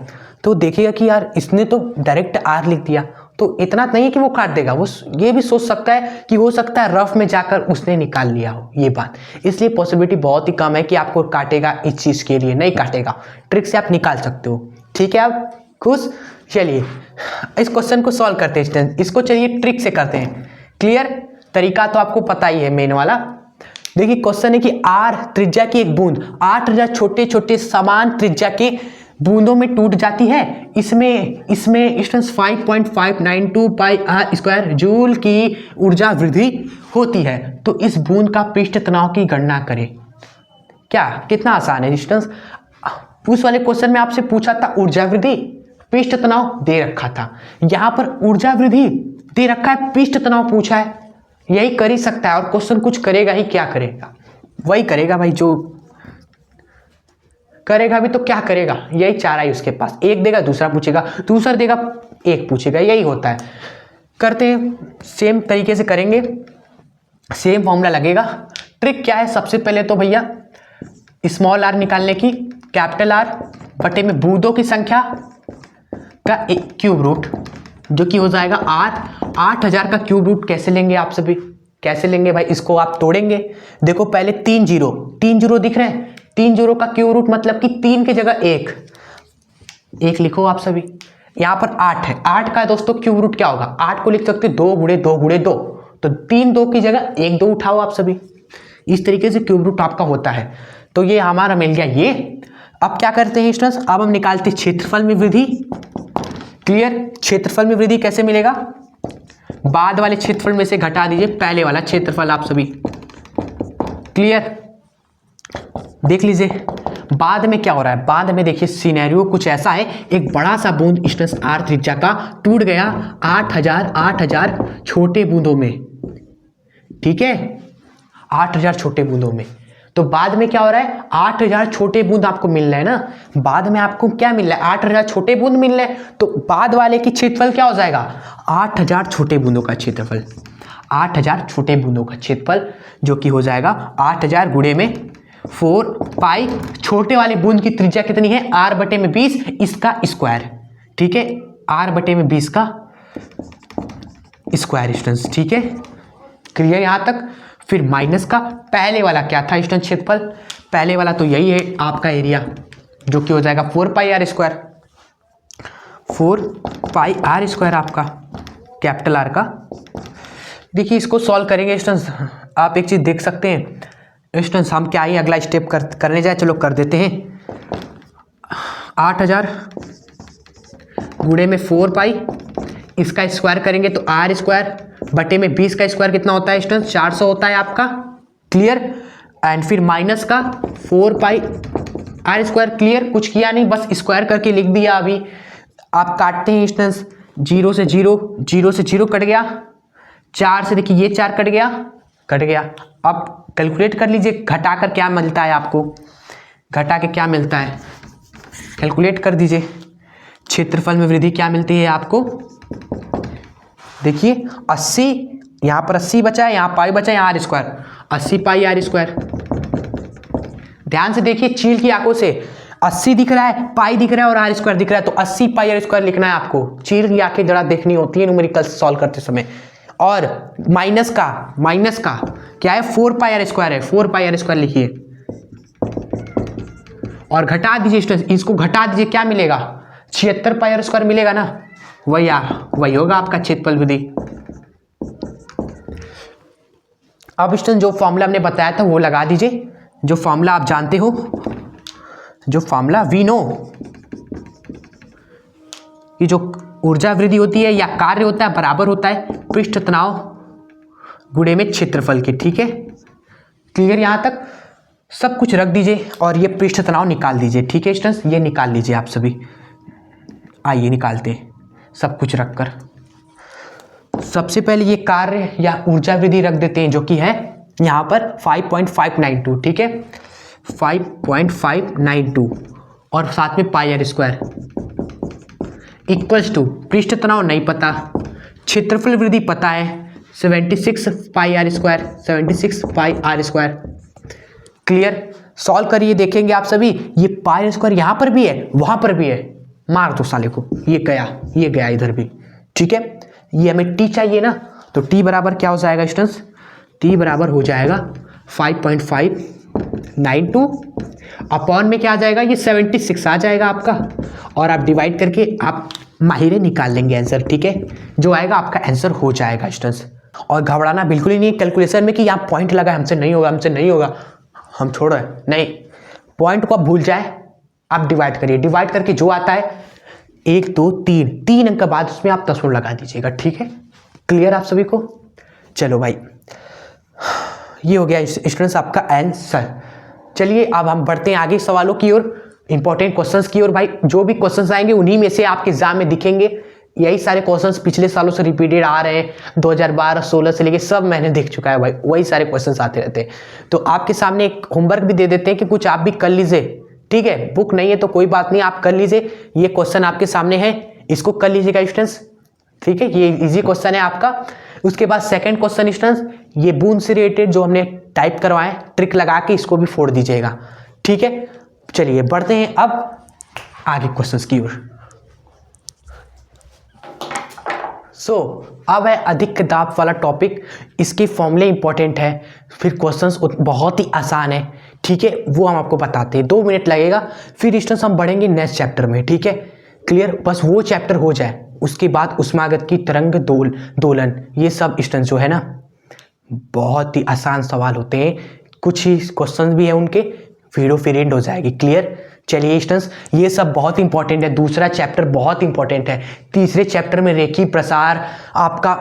तो देखिएगा कि यार इसने तो डायरेक्ट r लिख दिया, तो इतना नहीं है कि वो काट देगा, वो ये भी सोच सकता है कि हो सकता है रफ में जाकर उसने निकाल लिया हो ये बात, इसलिए पॉसिबिलिटी बहुत ही कम है कि आपको काटेगा इस चीज़ के लिए, नहीं काटेगा, ट्रिक से आप निकाल सकते हो। ठीक है, आप खुश। चलिए इस क्वेश्चन को सॉल्व करते हैं, इसको चलिए ट्रिक से करते हैं। क्लियर, तरीका तो आपको पता ही है मेन वाला। देखिए क्वेश्चन है कि r त्रिज्या की एक बूंद 8000 छोटे छोटे समान त्रिज्या के बूंदों में टूट जाती है, इसमें स्टूडेंट्स 5.592 पाई r स्क्वायर जूल की ऊर्जा वृद्धि होती है, तो इस बूंद का पृष्ठ तनाव की गणना करें। क्या, कितना आसान है स्टूडेंट्स। उस वाले क्वेश्चन में आपसे पूछा था ऊर्जा वृद्धि, पृष्ठ तनाव दे रखा था, यहाँ पर ऊर्जा वृद्धि दे रखा है, पृष्ठ तनाव पूछा है, यही कर ही सकता है, और क्वेश्चन कुछ करेगा ही, क्या करेगा, वही करेगा भाई, जो करेगा भी तो क्या करेगा, यही चाह रहा है उसके पास, एक देगा दूसरा पूछेगा, दूसरा देगा एक पूछेगा, यही होता है। करते हैं सेम तरीके से करेंगे, सेम फॉर्मूला लगेगा। ट्रिक क्या है, सबसे पहले तो भैया स्मॉल r निकालने की, कैपिटल R बटे में बूंदों की संख्या का क्यूब रूट, जो कि हो जाएगा r। 8000 का क्यूब रूट कैसे लेंगे आप सभी, कैसे लेंगे भाई, इसको आप तोड़ेंगे। देखो पहले 3 जीरो दिख रहे हैं, 3 जीरो का क्यूब रूट मतलब कि 3 की जगह 1 लिखो आप सभी। यहाँ पर 8 है, 8 का दोस्तों क्यूब रूट क्या होगा, 8 को लिख सकते 2 गुणे 2 गुणे 2, तो 3 2 की जगह 1 2 उठाओ आप सभी, इस तरीके से क्यूब रूट आपका होता है। तो ये हमारा मिल गया ये। अब क्या करते हैं स्टूडेंट्स, अब हम निकालते हैं क्षेत्रफल में वृद्धि। क्लियर, क्षेत्रफल में वृद्धि कैसे मिलेगा, बाद वाले क्षेत्रफल में से घटा दीजिए पहले वाला क्षेत्रफल आप सभी। क्लियर, देख लीजिए बाद में क्या हो रहा है, बाद में देखिए सिनेरियो कुछ ऐसा है, एक बड़ा सा बूंद स्टूडेंट्स r त्रिज्या का टूट गया 8000 छोटे बूंदों में। ठीक है, 8000 छोटे बूंदों में, तो बाद में क्या हो रहा है, 8000 छोटे बूंद आपको मिल रहे हैं ना, बाद में आपको क्या मिल रहा है, 8000 छोटे बूंद मिल रहे हैं, तो बाद वाले की क्षेत्रफल क्या हो जाएगा, 8000 छोटे बूंदों का क्षेत्रफल, 8000 छोटे बूंदों का क्षेत्रफल, जो कि हो जाएगा 8000 गुणे में 4 पाई, छोटे वाले बूंद की त्रिज्या कितनी है, r बटे में 20, इसका स्क्वायर। ठीक है, r बटे में 20 का स्क्वायर स्टूडेंट्स। ठीक है, क्लियर यहां तक। फिर माइनस का पहले वाला क्या था स्टूडेंट क्षेत्रफल, पहले वाला तो यही है आपका एरिया, जो कि हो जाएगा 4 pi are square, 4 pi are square आपका कैपिटल आर का। देखिए इसको सॉल्व करेंगे स्टूडेंट्स, आप एक चीज़ देख सकते हैं स्टूडेंट्स, हम क्या ही अगला स्टेप करने जाए, चलो कर देते हैं। 8000 गुणे में 4 पाई, इसका स्क्वायर करेंगे तो आर स्क्वायर बटे में 20 का स्क्वायर कितना होता है स्टूडेंट्स, 400 होता है आपका, क्लियर। एंड फिर माइनस का 4 पाई आर स्क्वायर, क्लियर, कुछ किया नहीं, बस स्क्वायर करके लिख दिया। अभी आप काटते हैं स्टूडेंट्स, 0 से 0, 0 से 0 कट गया, 4 से देखिए ये 4 कट गया। अब कैलकुलेट कर लीजिए घटा कर क्या मिलता है आपको, घटा के क्या मिलता है, कैलकुलेट कर दीजिए। क्षेत्रफल में वृद्धि क्या मिलती है आपको, देखिए 80, यहाँ पर 80 बचा है, यहाँ पाई बचा है, यहाँ r square, 80 pi are square. ध्यान से देखिए चील की आंखों से, 80 दिख रहा है, पाई दिख रहा है और आर स्क्वायर दिख रहा है, तो 80 पाई आर स्क्वायर लिखना है आपको। चील की आंखें जरा देखनी होती है न्यूमेरिकल सॉल्व करते समय। और माइनस का क्या है, 4 पाई आर स्क्वायर है, 4 पाई आर स्क्वायर लिखिए और घटा दीजिए स्टूडेंट्स, इसको घटा दीजिए, क्या मिलेगा, 76 पाई आर स्क्वायर मिलेगा ना, वही होगा आपका क्षेत्रफल वृद्धि। अब स्टूडेंट जो फॉर्मूला हमने बताया था वो लगा दीजिए, जो फॉर्मूला आप जानते हो, जो फॉर्मूला वी नो कि जो ऊर्जा वृद्धि होती है या कार्य होता है बराबर होता है पृष्ठ तनाव गुणे में क्षेत्रफल के, ठीक है, क्लियर। यहां तक सब कुछ रख दीजिए और ये पृष्ठ तनाव निकाल दीजिए, ठीक है स्टूडेंट्स, ये निकाल लीजिए आप सभी। आइए निकालते हैं सब कुछ रखकर। सबसे पहले ये कार्य या ऊर्जा वृद्धि रख देते हैं, जो कि है यहाँ पर 5.592, ठीक है, 5.592 और साथ में pi are square equals to, पृष्ठ तनाव नहीं पता, क्षेत्रफल वृद्धि पता है 76 pi are square, 76 pi are square, clear. Solve करिए, देखेंगे आप सभी, ये पाई आर स्क्वायर यहाँ पर भी है वहाँ पर भी है, मार दो साले को, ये गया इधर भी, ठीक है। ये हमें टी चाहिए ना, तो टी बराबर क्या हो जाएगा स्टूडेंट्स, टी बराबर हो जाएगा 5.592 अपॉन में क्या आ जाएगा, ये 76 आ जाएगा आपका, और आप डिवाइड करके आप माहिरे निकाल लेंगे आंसर, ठीक है, जो आएगा आपका आंसर हो जाएगा स्टूडेंट्स। और घबराना बिल्कुल ही नहीं कैलकुलेशन में कि यहाँ पॉइंट लगा हमसे नहीं होगा, हम छोड़ रहे नहीं, पॉइंट को आप भूल जाए, आप डिवाइड करिए, डिवाइड करके जो आता है 1 2 3 अंक के बाद उसमें आप दशमलव लगा दीजिएगा, ठीक है, क्लियर आप सभी को। चलो भाई, ये हो गया स्टूडेंट्स आपका आंसर। चलिए अब हम बढ़ते हैं आगे सवालों की ओर, इंपॉर्टेंट क्वेश्चंस की ओर। भाई जो भी क्वेश्चंस आएंगे उन्हीं में से आपके एग्जाम में दिखेंगे, यही सारे क्वेश्चंस पिछले सालों से रिपीटेड आ रहे हैं, 2012-16 से लेके सब मैंने देख चुका है भाई, वही सारे क्वेश्चंस आते रहते हैं। तो आपके सामने एक होमवर्क भी दे देते हैं कि कुछ आप भी कर लीजिए, ठीक है, बुक नहीं है तो कोई बात नहीं, आप कर लीजिए, ये क्वेश्चन आपके सामने है, इसको कर लीजिएगा स्टूडेंट्स, ठीक है, ये इजी क्वेश्चन है आपका। उसके बाद सेकंड क्वेश्चन स्टूडेंट्स, ये बूंद से रिलेटेड जो हमने टाइप करवाए ट्रिक लगा के इसको भी फोड़ दीजिएगा, ठीक है। चलिए बढ़ते हैं अब आगे क्वेश्चंस की ओर। अब है अधिक दाब वाला टॉपिक, इसके फॉर्मूले इंपॉर्टेंट है, फिर क्वेश्चंस बहुत ही आसान है, ठीक है, वो हम आपको बताते हैं, 2 मिनट लगेगा, फिर स्टूडेंट्स हम बढ़ेंगे नेक्स्ट चैप्टर में, ठीक है, क्लियर। बस वो चैप्टर हो जाए, उसके बाद उष्मागत की तरंग दोलन, ये सब स्टूडेंट्स जो है ना बहुत ही आसान सवाल होते हैं, कुछ ही क्वेश्चंस भी है उनके, वीडियो फिर एंड हो जाएगी, क्लियर। चलिए स्टूडेंट्स ये सब बहुत इंपॉर्टेंट है, दूसरा चैप्टर बहुत इंपॉर्टेंट है, तीसरे चैप्टर में रेखीय प्रसार, आपका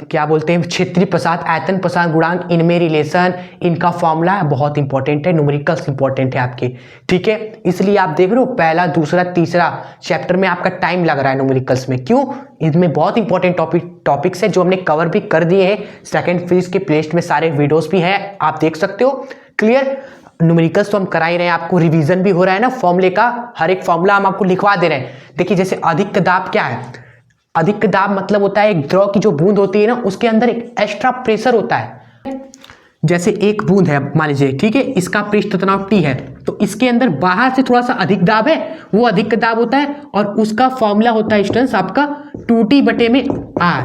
क्या बोलते हैं क्षेत्रीय प्रसार, आयतन प्रसार गुणांक, इनमें रिलेशन, इनका फॉर्मूला बहुत इंपॉर्टेंट है, न्यूमेरिकल्स इंपॉर्टेंट है आपके, ठीक है। इसलिए आप देख रहे हो पहला दूसरा तीसरा चैप्टर में आपका टाइम लग रहा है न्यूमेरिकल्स में, क्यों, इनमें बहुत इंपॉर्टेंट टॉपिक्स है जो हमने कवर भी कर दिए हैं, सेकेंड फेज के प्लेलिस्ट में सारे वीडियोस भी हैं, आप देख सकते हो, क्लियर। न्यूमेरिकल्स तो हम करा ही रहे हैं, आपको रिवीजन भी हो रहा है ना फॉर्मूले का, हर एक फॉर्मूला हम आपको लिखवा दे रहे हैं। देखिए जैसे अधिक दाब क्या है, अधिक दाब मतलब होता है एक द्रव की जो बूंद होती है ना उसके अंदर एक एक्स्ट्रा प्रेशर होता है, जैसे एक बूंद है मान लीजिए, ठीक है, इसका पृष्ठ तनाव T है, तो इसके अंदर बाहर से थोड़ा सा अधिक दाब है, वो अधिक दाब होता है, और उसका फॉर्मूला होता है स्टूडेंट्स आपका 2T बटे में R,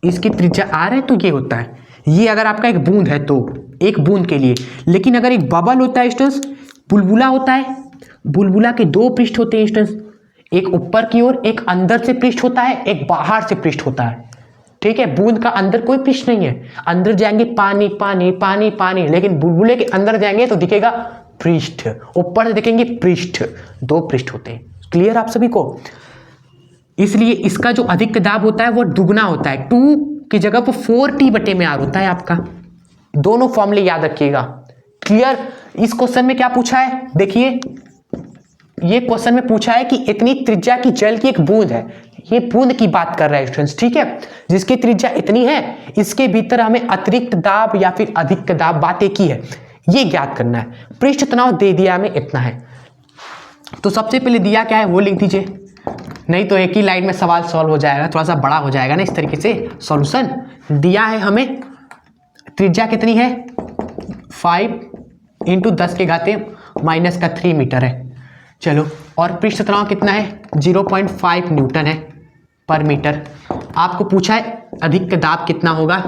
इसकी त्रिज्या R है, तो ये होता है, ये अगर आपका एक बूंद है तो एक बूंद के लिए। लेकिन अगर एक बबल होता है स्टूडेंट्स, बुलबुला होता है, बुलबुला के दो पृष्ठ होते हैं स्टूडेंट्स, एक ऊपर की ओर, एक अंदर से पृष्ठ होता है, एक बाहर से पृष्ठ होता है। ठीक है, बूंद का अंदर कोई पृष्ठ नहीं है, अंदर जाएंगे पानी पानी पानी पानी, लेकिन बुलबुले के अंदर जाएंगे तो दिखेगा पृष्ठ, ऊपर से देखेंगे पृष्ठ, दो पृष्ठ होते हैं। क्लियर आप सभी को? इसलिए इसका जो अधिक दाब होता है वो दुगना होता है, 2 की जगह पर 4T/r होता है आपका। दोनों फॉर्मूले याद रखिएगा। क्लियर? इस क्वेश्चन में क्या पूछा है, देखिए ये क्वेश्चन में पूछा है कि इतनी त्रिज्या की जल की एक बूंद है, ये बूंद की बात कर रहा है स्टूडेंट्स, ठीक है, जिसकी त्रिज्या इतनी है, इसके भीतर हमें अतिरिक्त दाब या फिर अधिक दाब बातें की है, ये ज्ञात करना है। पृष्ठ तनाव दे दिया हमें इतना है, तो सबसे पहले दिया क्या है वो लिख दीजिए, नहीं तो एक ही लाइन में सवाल सॉल्व हो जाएगा, थोड़ा सा बड़ा हो जाएगा ना इस तरीके से सॉल्यूशन। दिया है हमें त्रिज्या कितनी है 5 × 10⁻³ मीटर है। चलो, और पृष्ठ तनाव कितना है 0.5 न्यूटन है पर मीटर। आपको पूछा है अधिक दाब कितना होगा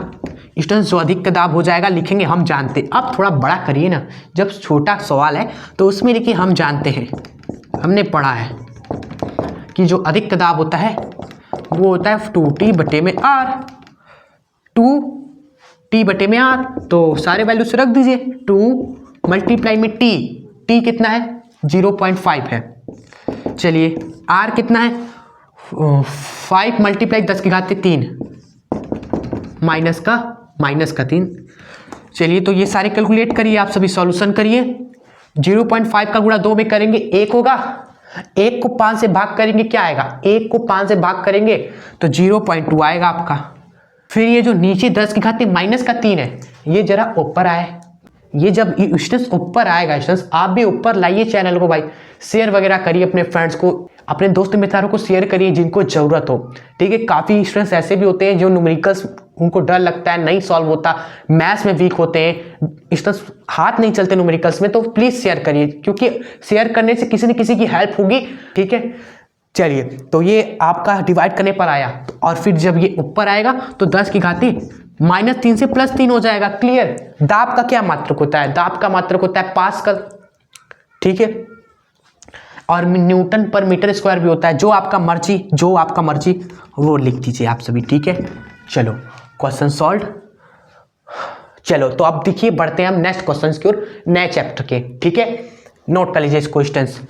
स्टूडेंट्स, जो अधिक दाब हो जाएगा लिखेंगे हम जानते। अब थोड़ा बड़ा करिए ना, जब छोटा सवाल है तो उसमें लिखिए हम जानते हैं, हमने पढ़ा है कि जो अधिक दाब होता है वो होता है 2T/r, 2T/r, तो सारे वैल्यू से रख दीजिए, 2 मल्टीप्लाई में T कितना है 0.5 है। चलिए R कितना है 5 × 10⁻³ माइनस का 3। चलिए तो ये सारे कैलकुलेट करिए, आप सभी सॉल्यूशन करिए। 0.5 का गुणा 2 में करेंगे 1 होगा, 1 को 5 से भाग करेंगे क्या आएगा, 1 को 5 से भाग करेंगे तो 0.2 आएगा आपका। फिर ये जो नीचे 10⁻³ है ये जरा ऊपर आए, ये जब स्टूडेंट्स ऊपर आएगा, स्टूडेंट्स आप भी ऊपर लाइए चैनल को भाई, शेयर वगैरह करिए अपने फ्रेंड्स को, अपने दोस्त मित्रों को शेयर करिए जिनको ज़रूरत हो। ठीक है, काफ़ी स्टूडेंट्स ऐसे भी होते हैं जो न्यूमेरिकल्स उनको डर लगता है, नहीं सॉल्व होता, मैथ्स में वीक होते हैं, स्टूडेंट्स हाथ नहीं चलते न्यूमेरिकल्स में, तो प्लीज़ शेयर करिए, क्योंकि शेयर करने से किसी न किसी की हेल्प होगी। ठीक है, चलिए तो ये आपका डिवाइड करने पर आया, और फिर जब ये ऊपर आएगा तो 10⁻³ से +3 हो जाएगा। क्लियर? दाब का क्या मात्रक होता है, दाब का मात्रक होता है पास्कल। ठीक है, और न्यूटन पर मीटर स्क्वायर भी होता है, जो आपका मर्जी वो लिख दीजिए आप सभी। ठीक है, चलो क्वेश्चन सॉल्व। चलो तो अब देखिए बढ़ते हैं हम नेक्स्ट क्वेश्चन की ओर, नए चैप्टर के। ठीक है, नोट कर लीजिए इस क्वेश्चंस।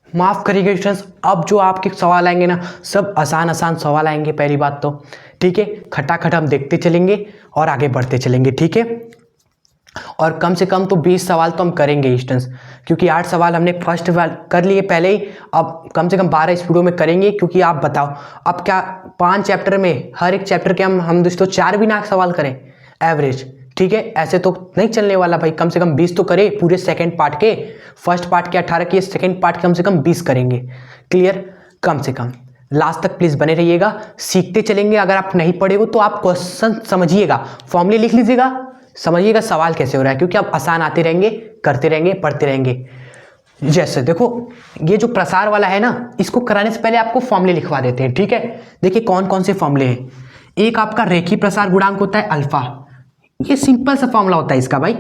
माफ करिएगा स्टूडेंट्स, अब जो आपके सवाल आएंगे ना सब आसान सवाल आएंगे पहली बात तो। ठीक है, खटाखट हम देखते चलेंगे और आगे बढ़ते चलेंगे। ठीक है, और कम से कम तो 20 सवाल तो हम करेंगे स्टूडेंट्स, क्योंकि 8 सवाल हमने फर्स्ट कर लिए पहले ही, अब कम से कम 12 इस वीडियो में करेंगे। क्योंकि आप बताओ अब क्या 5 चैप्टर में, हर एक चैप्टर के हम दोस्तों 4 भी ना सवाल करें एवरेज। ठीक है, ऐसे तो नहीं चलने वाला भाई, कम से कम 20 तो करें पूरे सेकंड पार्ट के, फर्स्ट पार्ट के 18 के, सेकंड पार्ट के कम से कम 20 करेंगे। क्लियर? कम से कम लास्ट तक प्लीज़ बने रहिएगा, सीखते चलेंगे। अगर आप नहीं पढ़े हो तो आप क्वेश्चन समझिएगा, फॉर्मूले लिख लीजिएगा, समझिएगा सवाल कैसे हो रहा है, क्योंकि आप आसान आते रहेंगे, करते रहेंगे, पढ़ते रहेंगे। जैसे देखो ये जो प्रसार वाला है ना, इसको कराने से पहले आपको फॉर्मूले लिखवा देते हैं। ठीक है, देखिए कौन कौन से फॉर्मूले हैं। एक आपका रेखीय प्रसार गुणांक होता है अल्फा, ये सिंपल सा फॉर्मूला होता है इसका भाई,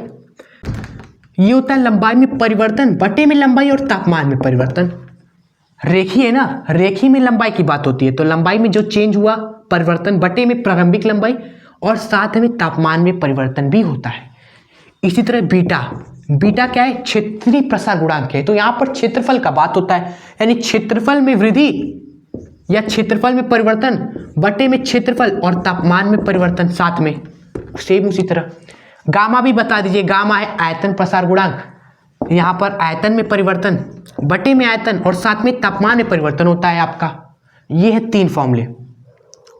ये होता है लंबाई में परिवर्तन बटे में लंबाई और तापमान में परिवर्तन। रेखीय है ना, रेखीय में लंबाई की बात होती है, तो लंबाई में जो चेंज हुआ परिवर्तन बटे में प्रारंभिक लंबाई और साथ में तापमान में परिवर्तन भी होता है। इसी तरह बीटा क्या है, क्षेत्रीय प्रसार गुणांक है, तो यहाँ पर क्षेत्रफल का बात होता है, यानी क्षेत्रफल में वृद्धि या क्षेत्रफल में परिवर्तन बटे में क्षेत्रफल और तापमान में परिवर्तन साथ में, सेम उसी तरह। गामा भी बता दीजिए, गामा है आयतन प्रसार गुणांक, यहाँ पर आयतन में परिवर्तन बटे में आयतन और साथ में तापमान में परिवर्तन होता है आपका। ये है 3 फॉर्मूले।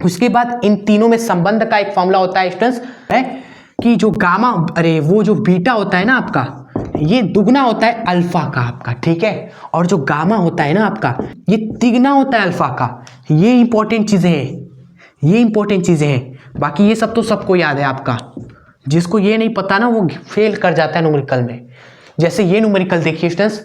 उसके बाद इन तीनों में संबंध का एक फॉर्मूला होता है स्टूडेंट्स, है कि जो गामा, अरे वो जो बीटा होता है ना आपका, ये दुगना होता है अल्फा का आपका। ठीक है, और जो गामा होता है ना आपका, ये तिगना होता है अल्फा का। ये इंपॉर्टेंट चीजें हैं, ये इंपॉर्टेंट चीजें हैं। बाकी ये सब तो सबको याद है आपका, जिसको ये नहीं पता ना वो फेल कर जाता है न्यूमेरिकल में। जैसे ये न्यूमेरिकल देखिए स्टूडेंट्स,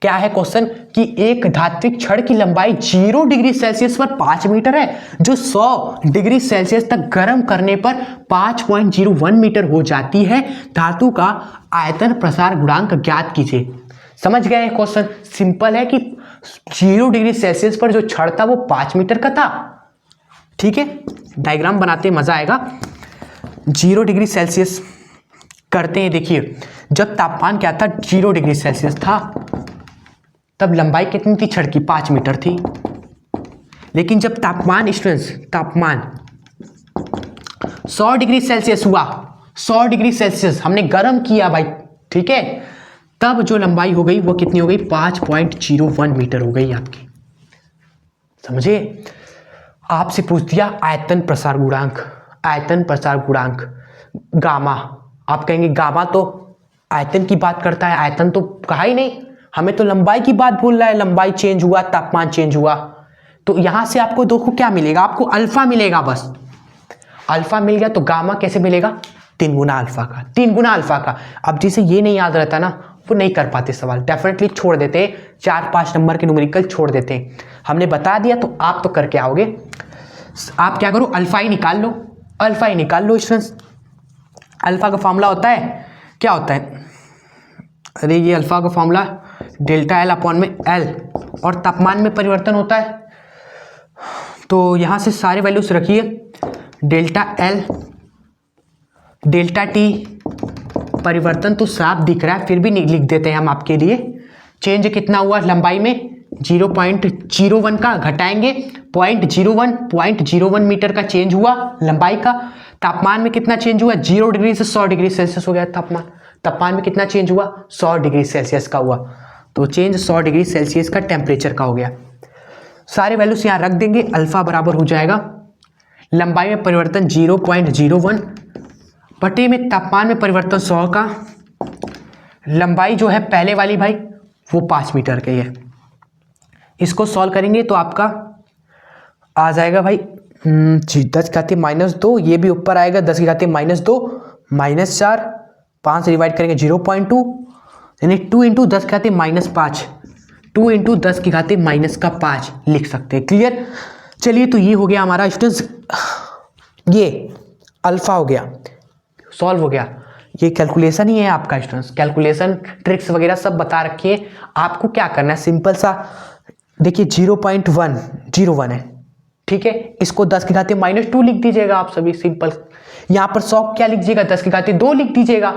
क्या है क्वेश्चन कि एक धात्विक छड़ की लंबाई 0 डिग्री सेल्सियस पर 5 मीटर है, जो 100 डिग्री सेल्सियस तक गर्म करने पर 5.01 मीटर हो जाती है। धातु का आयतन प्रसार गुणांक ज्ञात कीजिए। समझ गए क्वेश्चन? सिंपल है कि 0 डिग्री सेल्सियस पर जो छड़ था वो 5 मीटर का था। ठीक है, डायग्राम बनाते मजा आएगा। 0 डिग्री सेल्सियस करते हैं। देखिए, जब तापमान क्या था 0 डिग्री सेल्सियस था, तब लंबाई कितनी थी छड़ की? 5 मीटर थी। लेकिन जब तापमान स्टूडेंट्स तापमान 100 डिग्री सेल्सियस हुआ, 100 डिग्री सेल्सियस हमने गर्म किया भाई, ठीक है, तब जो लंबाई हो गई वो कितनी हो गई? 5.01 मीटर हो गई आपकी। समझे? आपसे पूछ दिया आयतन प्रसार गुणांक, आयतन प्रसार गुणांक गामा। आप कहेंगे गामा तो आयतन की बात करता है, आयतन तो कहा ही नहीं, हमें तो लंबाई की बात बोल रहा है। लंबाई चेंज हुआ, तापमान चेंज हुआ, तो यहां से आपको देखो क्या मिलेगा? आपको अल्फा मिलेगा। बस अल्फा मिल गया तो गामा कैसे मिलेगा? 3 गुना अल्फा का, 3 गुना अल्फा का। अब जिसे ये नहीं याद रहता ना, वो नहीं कर पाते सवाल, डेफिनेटली छोड़ देते, 4-5 नंबर के न्यूमेरिकल छोड़ देते हैं। हमने बता दिया तो आप तो करके आओगे। आप क्या करो, अल्फा ही निकाल लो, अल्फा ही निकाल लो स्टूडेंट्स। अल्फा का फॉर्मूला होता है, क्या होता है? अरे ये अल्फा का फॉर्मूला डेल्टा एल अपॉन में एल, और तापमान में परिवर्तन होता है। तो यहां से सारे वैल्यूज रखिए, डेल्टा एल, डेल्टा टी, परिवर्तन तो साफ दिख रहा है, फिर भी लिख देते हैं हम आपके लिए। चेंज कितना हुआ लंबाई में? 0.01 का, घटाएंगे 0.01 मीटर का चेंज हुआ लंबाई का। तापमान में कितना चेंज हुआ? 0 डिग्री से 100 डिग्री सेल्सियस हो गया तापमान। तापमान में कितना चेंज हुआ? 100 डिग्री सेल्सियस का हुआ। तो चेंज 100 डिग्री सेल्सियस का टेम्परेचर का हो गया। सारे वैल्यूज यहाँ रख देंगे, अल्फा बराबर हो जाएगा लंबाई में परिवर्तन 0.01 बटे में तापमान में परिवर्तन 100 का। लंबाई जो है पहले वाली भाई वो 5 मीटर की है। इसको सॉल्व करेंगे तो आपका आ जाएगा भाई 10⁻², ये भी ऊपर आएगा 10⁻², -4, 5 से डिवाइड करेंगे 0.2, यानी 2 × 10⁻5, 2 × 10⁻5 लिख सकते हैं। क्लियर? चलिए, तो ये हो गया हमारा स्टूडेंट्स, ये अल्फा हो गया, सॉल्व हो गया। ये कैलकुलेशन ही है आपका स्टूडेंट्स, कैलकुलेशन ट्रिक्स वगैरह सब बता रखिए। आपको क्या करना है, सिंपल सा देखिए 0.101 है, ठीक है, इसको 10⁻² लिख दीजिएगा आप सभी, सिंपल। यहाँ पर 100 क्या लिख दीजिएगा? 10⁻² लिख दीजिएगा।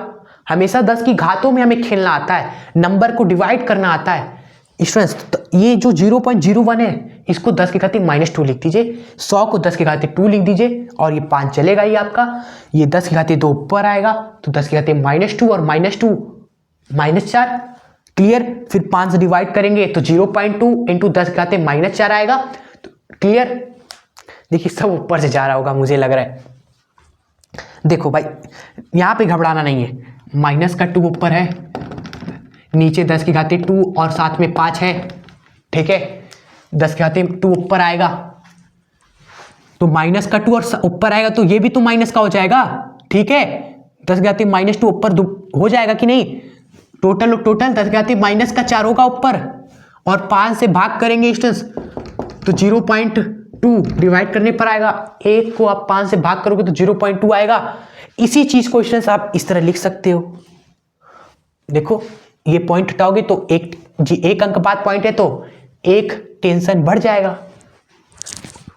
हमेशा 10 की घातों में हमें खेलना आता है, नंबर को डिवाइड करना आता है स्टूडेंट्स। तो ये जो 0.01 है इसको 10⁻² लिख दीजिए, 100 को 10⁻² लिख दीजिए, और ये 5 चलेगा ही आपका। ये 10⁻² ऊपर आएगा तो 10⁻² और -2 -4। क्लियर? फिर 5 से डिवाइड करेंगे तो 0.2 × 10⁻4 आएगा। तो क्लियर? देखिए सब ऊपर से जा रहा होगा मुझे लग रहा है। देखो भाई यहाँ पे घबराना नहीं है, -2 ऊपर है, नीचे 10⁻² और साथ में 5 है, ठीक है। 10⁻² ऊपर आएगा तो -2 और ऊपर आएगा तो ये भी तो माइनस का हो जाएगा, ठीक है। 10⁻² ऊपर हो जाएगा कि नहीं? टोटल 10⁻4 होगा ऊपर, और 5 से भाग करेंगे स्टूडेंट्स तो 0.2 डिवाइड करने पर आएगा। 1 को आप 5 से भाग करोगे तो 0.2 आएगा। इसी चीज को स्टूडेंट्स आप इस तरह लिख सकते हो। देखो ये पॉइंट हटाओगे तो एक अंक बाद पॉइंट है तो एक टेंशन बढ़ जाएगा,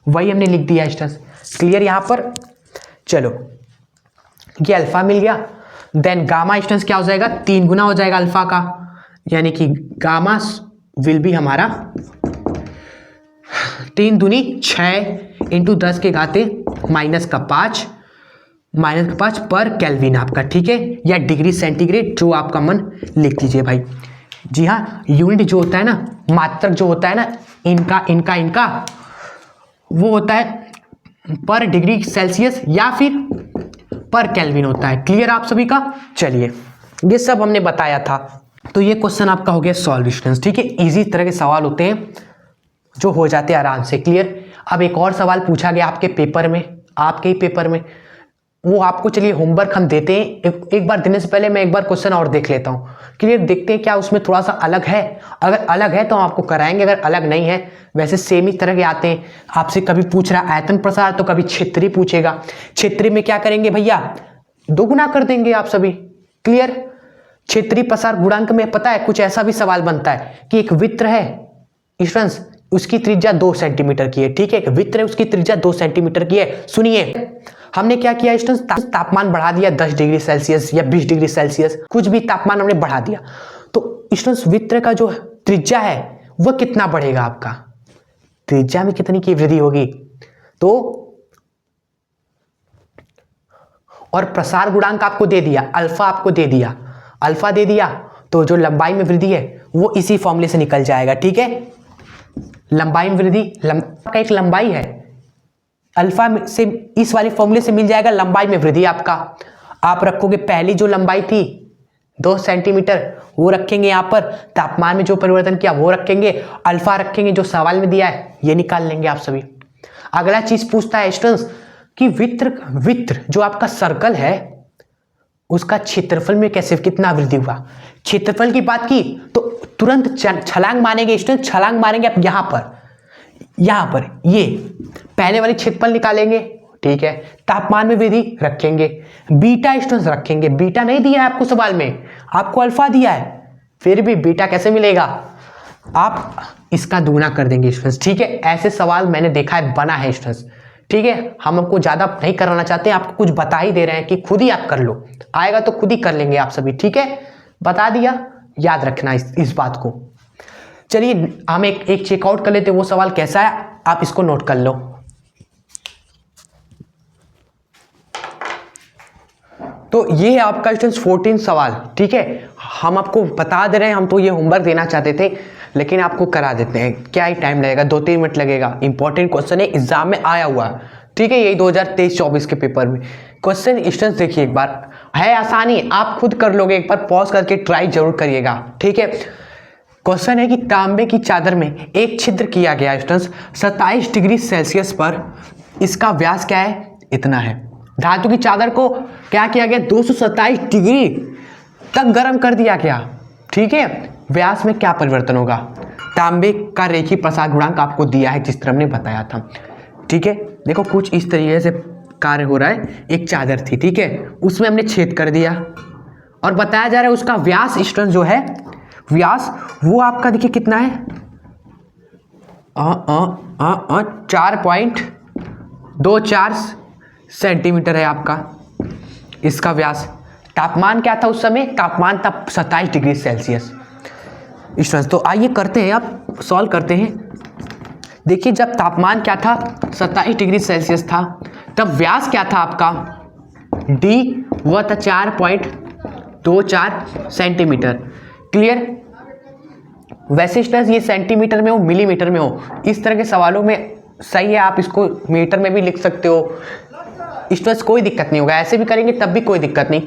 वही हमने लिख दिया स्टूडेंट्स। क्लियर यहां पर? चलो ये अल्फा मिल गया। देन गामा स्टूडेंट्स क्या हो जाएगा? 3 गुना हो जाएगा अल्फा का, यानी कि गामा विल बी हमारा 3 दूनी 6 × 10⁻5 पर केल्विन आपका, ठीक है, या डिग्री सेंटीग्रेड, जो आपका मन लिख दीजिए भाई। जी हाँ, यूनिट जो होता है ना, मात्रक जो होता है ना, इनका वो होता है पर डिग्री सेल्सियस या फिर पर केल्विन होता है। क्लियर आप सभी का? चलिए ये सब हमने बताया था, तो ये क्वेश्चन आपका हो गया सॉल्व स्टूडेंट्स, ठीक है। इजी तरह के सवाल होते हैं जो हो जाते हैं आराम से। क्लियर? अब एक और सवाल पूछा गया आपके पेपर में, आपके ही पेपर में, वो आपको चलिए होमवर्क हम देते हैं। एक बार देने से पहले मैं एक बार क्वेश्चन और देख लेता हूँ, क्लियर, देखते हैं क्या उसमें थोड़ा सा अलग है। अगर अलग है तो हम आपको कराएंगे, अगर अलग नहीं है वैसे सेम ही तरह के आते हैं। आपसे कभी पूछ रहा आयतन प्रसार तो कभी क्षेत्रीय पूछेगा। क्षेत्रीय में क्या करेंगे भैया, दोगुना कर देंगे आप सभी, क्लियर। क्षेत्रीय प्रसार गुणांक में पता है कुछ ऐसा भी सवाल बनता है कि एक वृत्त है स्टूडेंट्स, उसकी त्रिज्या 2 सेंटीमीटर की है, ठीक है, एक वृत्त है उसकी त्रिज्या 2 सेंटीमीटर की है। सुनिए हमने क्या किया स्टूडेंट्स, तापमान बढ़ा दिया 10 डिग्री सेल्सियस या 20 डिग्री सेल्सियस, कुछ भी तापमान हमने बढ़ा दिया। तो स्टूडेंट्स वृत्त का जो त्रिज्या है वह कितना बढ़ेगा, आपका त्रिज्या में कितनी की वृद्धि होगी। तो और प्रसार गुणांक आपको दे दिया, अल्फा आपको दे दिया, अल्फा दे दिया, तो जो लंबाई में वृद्धि है वो इसी फॉर्मूले से निकल जाएगा, ठीक है। लंबाई में वृद्धि का एक लंबाई है, अल्फा से इस वाले फॉर्मूले से मिल जाएगा लंबाई में वृद्धि आपका। आप रखोगे पहली जो लंबाई थी 2 सेंटीमीटर वो रखेंगे, यहाँ पर तापमान में जो परिवर्तन किया वो रखेंगे, अल्फा रखेंगे जो सवाल में दिया है, ये निकाल लेंगे आप सभी। अगला चीज पूछता है स्टूडेंट्स कि वृत्त जो आपका सर्कल है उसका क्षेत्रफल में कैसे कितना वृद्धि हुआ। क्षेत्रफल की बात की तो तुरंत छलांग मारेंगे स्टूडेंट, छलांग मारेंगे आप यहाँ पर ये पहले वाली क्षेत्रफल निकालेंगे, ठीक है। तापमान में वृद्धि रखेंगे, बीटा स्टूडेंट्स रखेंगे, बीटा नहीं दिया है आपको सवाल में, आपको अल्फा दिया है, फिर भी बीटा कैसे मिलेगा, आप इसका दुगुना कर देंगे स्टूडेंट्स, ठीक है। ऐसे सवाल मैंने देखा है, बना है स्टूडेंट्स, ठीक है। हम आपको ज्यादा नहीं कराना चाहते, आपको कुछ बता ही दे रहे हैं कि खुद ही आप कर लो, आएगा तो खुद ही कर लेंगे आप सभी, ठीक है। बता दिया, याद रखना इस बात को। चलिए हम एक चेकआउट कर लेते, वो सवाल कैसा है आप इसको नोट कर लो। तो ये है आपका स्टूडेंट्स 14 सवाल, ठीक है। हम आपको बता दे रहे हैं, हम तो ये होमवर्क देना चाहते थे लेकिन आपको करा देते हैं, क्या ही टाइम लगेगा, 2-3 मिनट लगेगा। इंपॉर्टेंट क्वेश्चन है, एग्जाम में आया हुआ है, ठीक है, यही 2023-24 के पेपर में क्वेश्चन। स्टूडेंट्स देखिए एक बार, है आसानी, आप खुद कर लोगे, एक बार पॉज करके ट्राई जरूर करिएगा, ठीक है। क्वेश्चन है कि तांबे की चादर में एक छिद्र किया गया स्टूडेंट्स 27 डिग्री सेल्सियस पर, इसका व्यास क्या है, इतना है। धातु की चादर को क्या किया गया, 227 डिग्री तक गर्म कर दिया गया, ठीक है। व्यास में क्या परिवर्तन होगा, तांबे का रेखीय प्रसार गुणांक आपको दिया है जिस तरह हमने बताया था, ठीक है। देखो कुछ इस तरीके से कार्य हो रहा है, एक चादर थी, ठीक है, उसमें हमने छेद कर दिया और बताया जा रहा है उसका व्यास स्टूडेंट जो है, व्यास वो आपका देखिए कितना है, 4.24 सेंटीमीटर है आपका इसका व्यास। तापमान क्या था उस समय, तापमान था 27 डिग्री सेल्सियस स्टूडेंट्स। तो आइए करते हैं, आप सॉल्व करते हैं। देखिए जब तापमान क्या था 27 डिग्री सेल्सियस था, तब व्यास क्या था आपका, डी वह था 4.24 सेंटीमीटर, क्लियर। वैसे स्टूडेंट्स ये सेंटीमीटर में हो मिलीमीटर में हो, इस तरह के सवालों में सही है, आप इसको मीटर में भी लिख सकते हो स्टूडेंट्स, कोई दिक्कत नहीं होगा, ऐसे भी करेंगे तब भी कोई दिक्कत नहीं।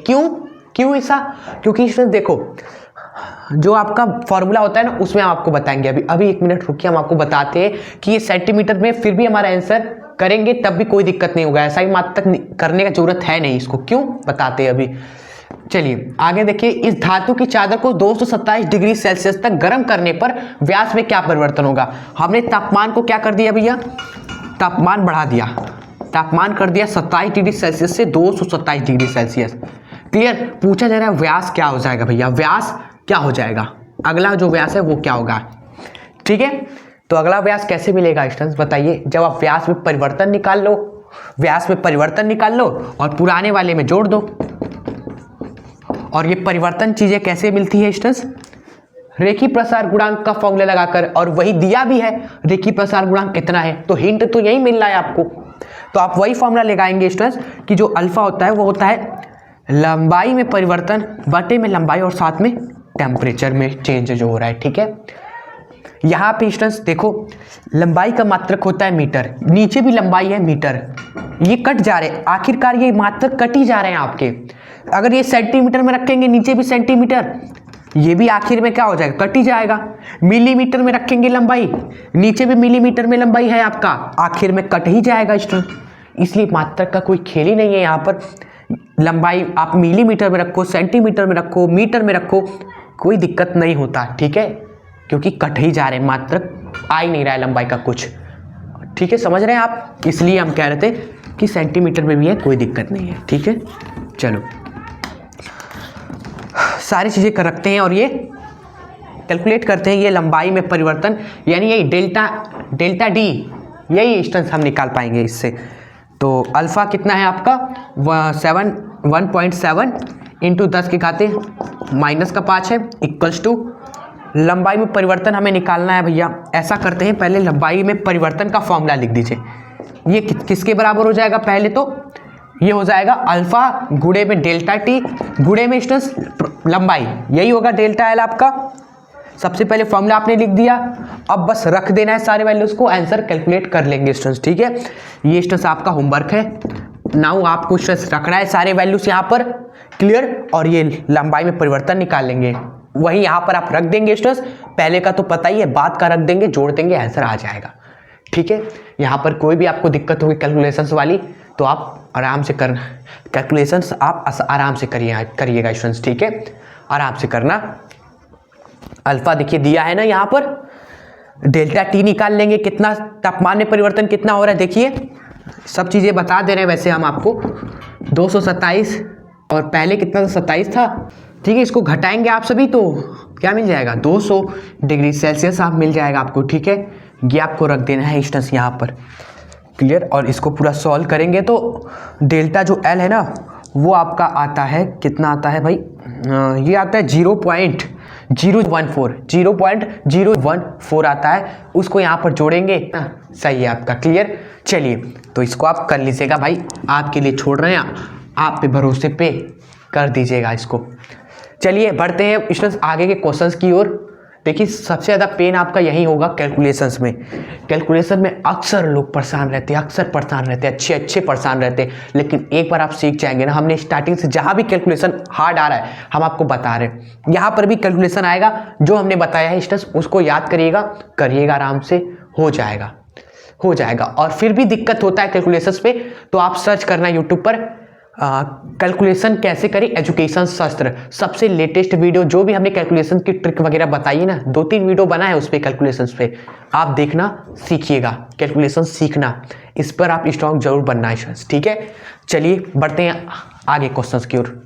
क्यों ऐसा, क्योंकि स्टूडेंट्स देखो जो आपका फॉर्मूला होता है ना, उसमें हम आपको बताएंगे, अभी 1 मिनट रुकिए, हम आपको बताते हैं कि ये सेंटीमीटर में फिर भी हमारा आंसर करेंगे तब भी कोई दिक्कत नहीं होगा, ऐसा ही मात्र तक करने का जरूरत है नहीं, इसको क्यों बताते हैं अभी। चलिए आगे देखिए, इस धातु की चादर को 227 डिग्री सेल्सियस तक गर्म करने पर व्यास में क्या परिवर्तन होगा। हमने तापमान को क्या कर दिया भैया, तापमान बढ़ा दिया, तापमान कर दिया 27 डिग्री सेल्सियस से 227 डिग्री सेल्सियस, क्लियर। पूछा जा रहा है व्यास क्या हो जाएगा भैया, व्यास क्या हो जाएगा, अगला जो व्यास है वो क्या होगा, ठीक है। तो अगला व्यास कैसे मिलेगा स्टूडेंट्स बताइए, जब आप व्यास में परिवर्तन निकाल लो, व्यास में परिवर्तन निकाल लो और पुराने वाले में जोड़ दो। और ये परिवर्तन चीजें कैसे मिलती है स्टूडेंट्स, रेखीय प्रसार गुणांक का फॉर्मूला लगाकर, और वही दिया भी है रेखीय प्रसार गुणांक कितना है, तो हिंट तो यही मिल रहा है आपको। तो आप वही फॉर्मूला लगाएंगे स्टूडेंट्स कि जो अल्फा होता है वो होता है लंबाई में परिवर्तन बटे में लंबाई और साथ में टेम्परेचर में चेंज जो हो रहा है, ठीक है। यहाँ पे स्टूडेंट्स देखो लंबाई का मात्रक होता है मीटर, नीचे भी लंबाई है मीटर, ये कट जा रहे हैं, आखिरकार ये मात्रक कट ही जा रहे हैं आपके। अगर ये सेंटीमीटर में रखेंगे नीचे भी सेंटीमीटर, ये भी आखिर में क्या हो जाएगा, कट ही जाएगा। मिलीमीटर में रखेंगे लंबाई, नीचे भी मिलीमीटर में लंबाई है आपका, आखिर में कट ही जाएगा स्टूडेंट। इसलिए मात्रक का कोई खेल ही नहीं है यहाँ पर, लंबाई आप मिलीमीटर में रखो, सेंटीमीटर में रखो, मीटर में रखो, कोई दिक्कत नहीं होता, ठीक है, क्योंकि कट ही जा रहे हैं, मात्र आ ही नहीं रहा है लंबाई का कुछ, ठीक है, समझ रहे हैं आप, इसलिए हम कह रहे थे कि सेंटीमीटर में भी है, कोई दिक्कत नहीं है, ठीक है। चलो सारी चीज़ें कर रखते हैं और ये कैलकुलेट करते हैं, ये लंबाई में परिवर्तन यानी यही डेल्टा डी, यही डिस्टेंस हम निकाल पाएंगे इससे। तो अल्फ़ा कितना है आपका 1.7 इंटू 10 के घाते -5 है, इक्वल्स टू लंबाई में परिवर्तन हमें निकालना है भैया। ऐसा करते हैं, पहले लंबाई में परिवर्तन का फॉर्मूला लिख दीजिए। ये किसके बराबर हो जाएगा, पहले तो ये हो जाएगा अल्फ़ा गुणे में डेल्टा टी गुणे में डिस्टेंस लंबाई, यही होगा डेल्टा एल आपका। सबसे पहले फॉर्मूला आपने लिख दिया, अब बस रख देना है सारे वैल्यूज को, आंसर कैलकुलेट कर लेंगे डिस्टेंस, ठीक है। ये डिस्टेंस आपका होमवर्क है, नाउ आपको डिस्टेंस रखना है सारे वैल्यूज यहाँ पर, क्लियर, और ये लंबाई में परिवर्तन निकाल लेंगे, वही यहाँ पर आप रख देंगे डिस्टेंस, पहले का तो पता ही है, बाद का रख देंगे, जोड़ देंगे, आंसर आ जाएगा, ठीक है। यहाँ पर कोई भी आपको दिक्कत होगी कैलकुलेशंस वाली तो आप आराम से कर, कैलकुलेशंस आप आराम से करिएगा स्टूडेंट्स, ठीक है, आराम से करना। अल्फा देखिए दिया है ना यहाँ पर, डेल्टा टी निकाल लेंगे, कितना तापमान में परिवर्तन कितना हो रहा है, देखिए सब चीज़ें बता दे रहे हैं वैसे हम आपको, 227 और पहले कितना था 27 था, ठीक है। इसको घटाएंगे आप सभी तो क्या मिल जाएगा 200 डिग्री सेल्सियस आप मिल जाएगा आपको, ठीक है। ये आपको रख देना है डिस्टेंस यहाँ पर, क्लियर। और इसको पूरा सॉल्व करेंगे तो डेल्टा जो एल है ना वो आपका आता है, कितना आता है भाई, ये आता है 0.014 आता है, उसको यहाँ पर जोड़ेंगे, सही है आपका, क्लियर। चलिए तो इसको आप कर लीजिएगा भाई, आपके लिए छोड़ रहे हैं, आप पे भरोसे पे कर दीजिएगा इसको। चलिए बढ़ते हैं स्टूडेंट्स आगे के क्वेश्चंस की ओर। देखिए सबसे ज़्यादा पेन आपका यही होगा कैलकुलेशंस में। कैलकुलेशन में अक्सर लोग परेशान रहते हैं, अच्छे परेशान रहते हैं, लेकिन एक बार आप सीख जाएंगे ना, हमने स्टार्टिंग से जहाँ भी कैलकुलेशन हार्ड आ रहा है हम आपको बता रहे हैं, यहाँ पर भी कैलकुलेशन आएगा, जो हमने बताया है स्टेप्स उसको याद करिएगा आराम से, हो जाएगा। और फिर भी दिक्कत होता है कैलकुलेशंस पे तो आप सर्च करना यूट्यूब पर कैलकुलेशन कैसे करें एजुकेशन शास्त्र, सबसे लेटेस्ट वीडियो जो भी हमने कैलकुलेशन की ट्रिक वगैरह बताई है ना, 2-3 वीडियो बना है उस पर कैलकुलेशंस पे, आप देखना सीखिएगा, कैलकुलेशन सीखना, इस पर आप स्ट्रॉन्ग जरूर बनना है, ठीक है। चलिए बढ़ते हैं आगे क्वेश्चंस की ओर।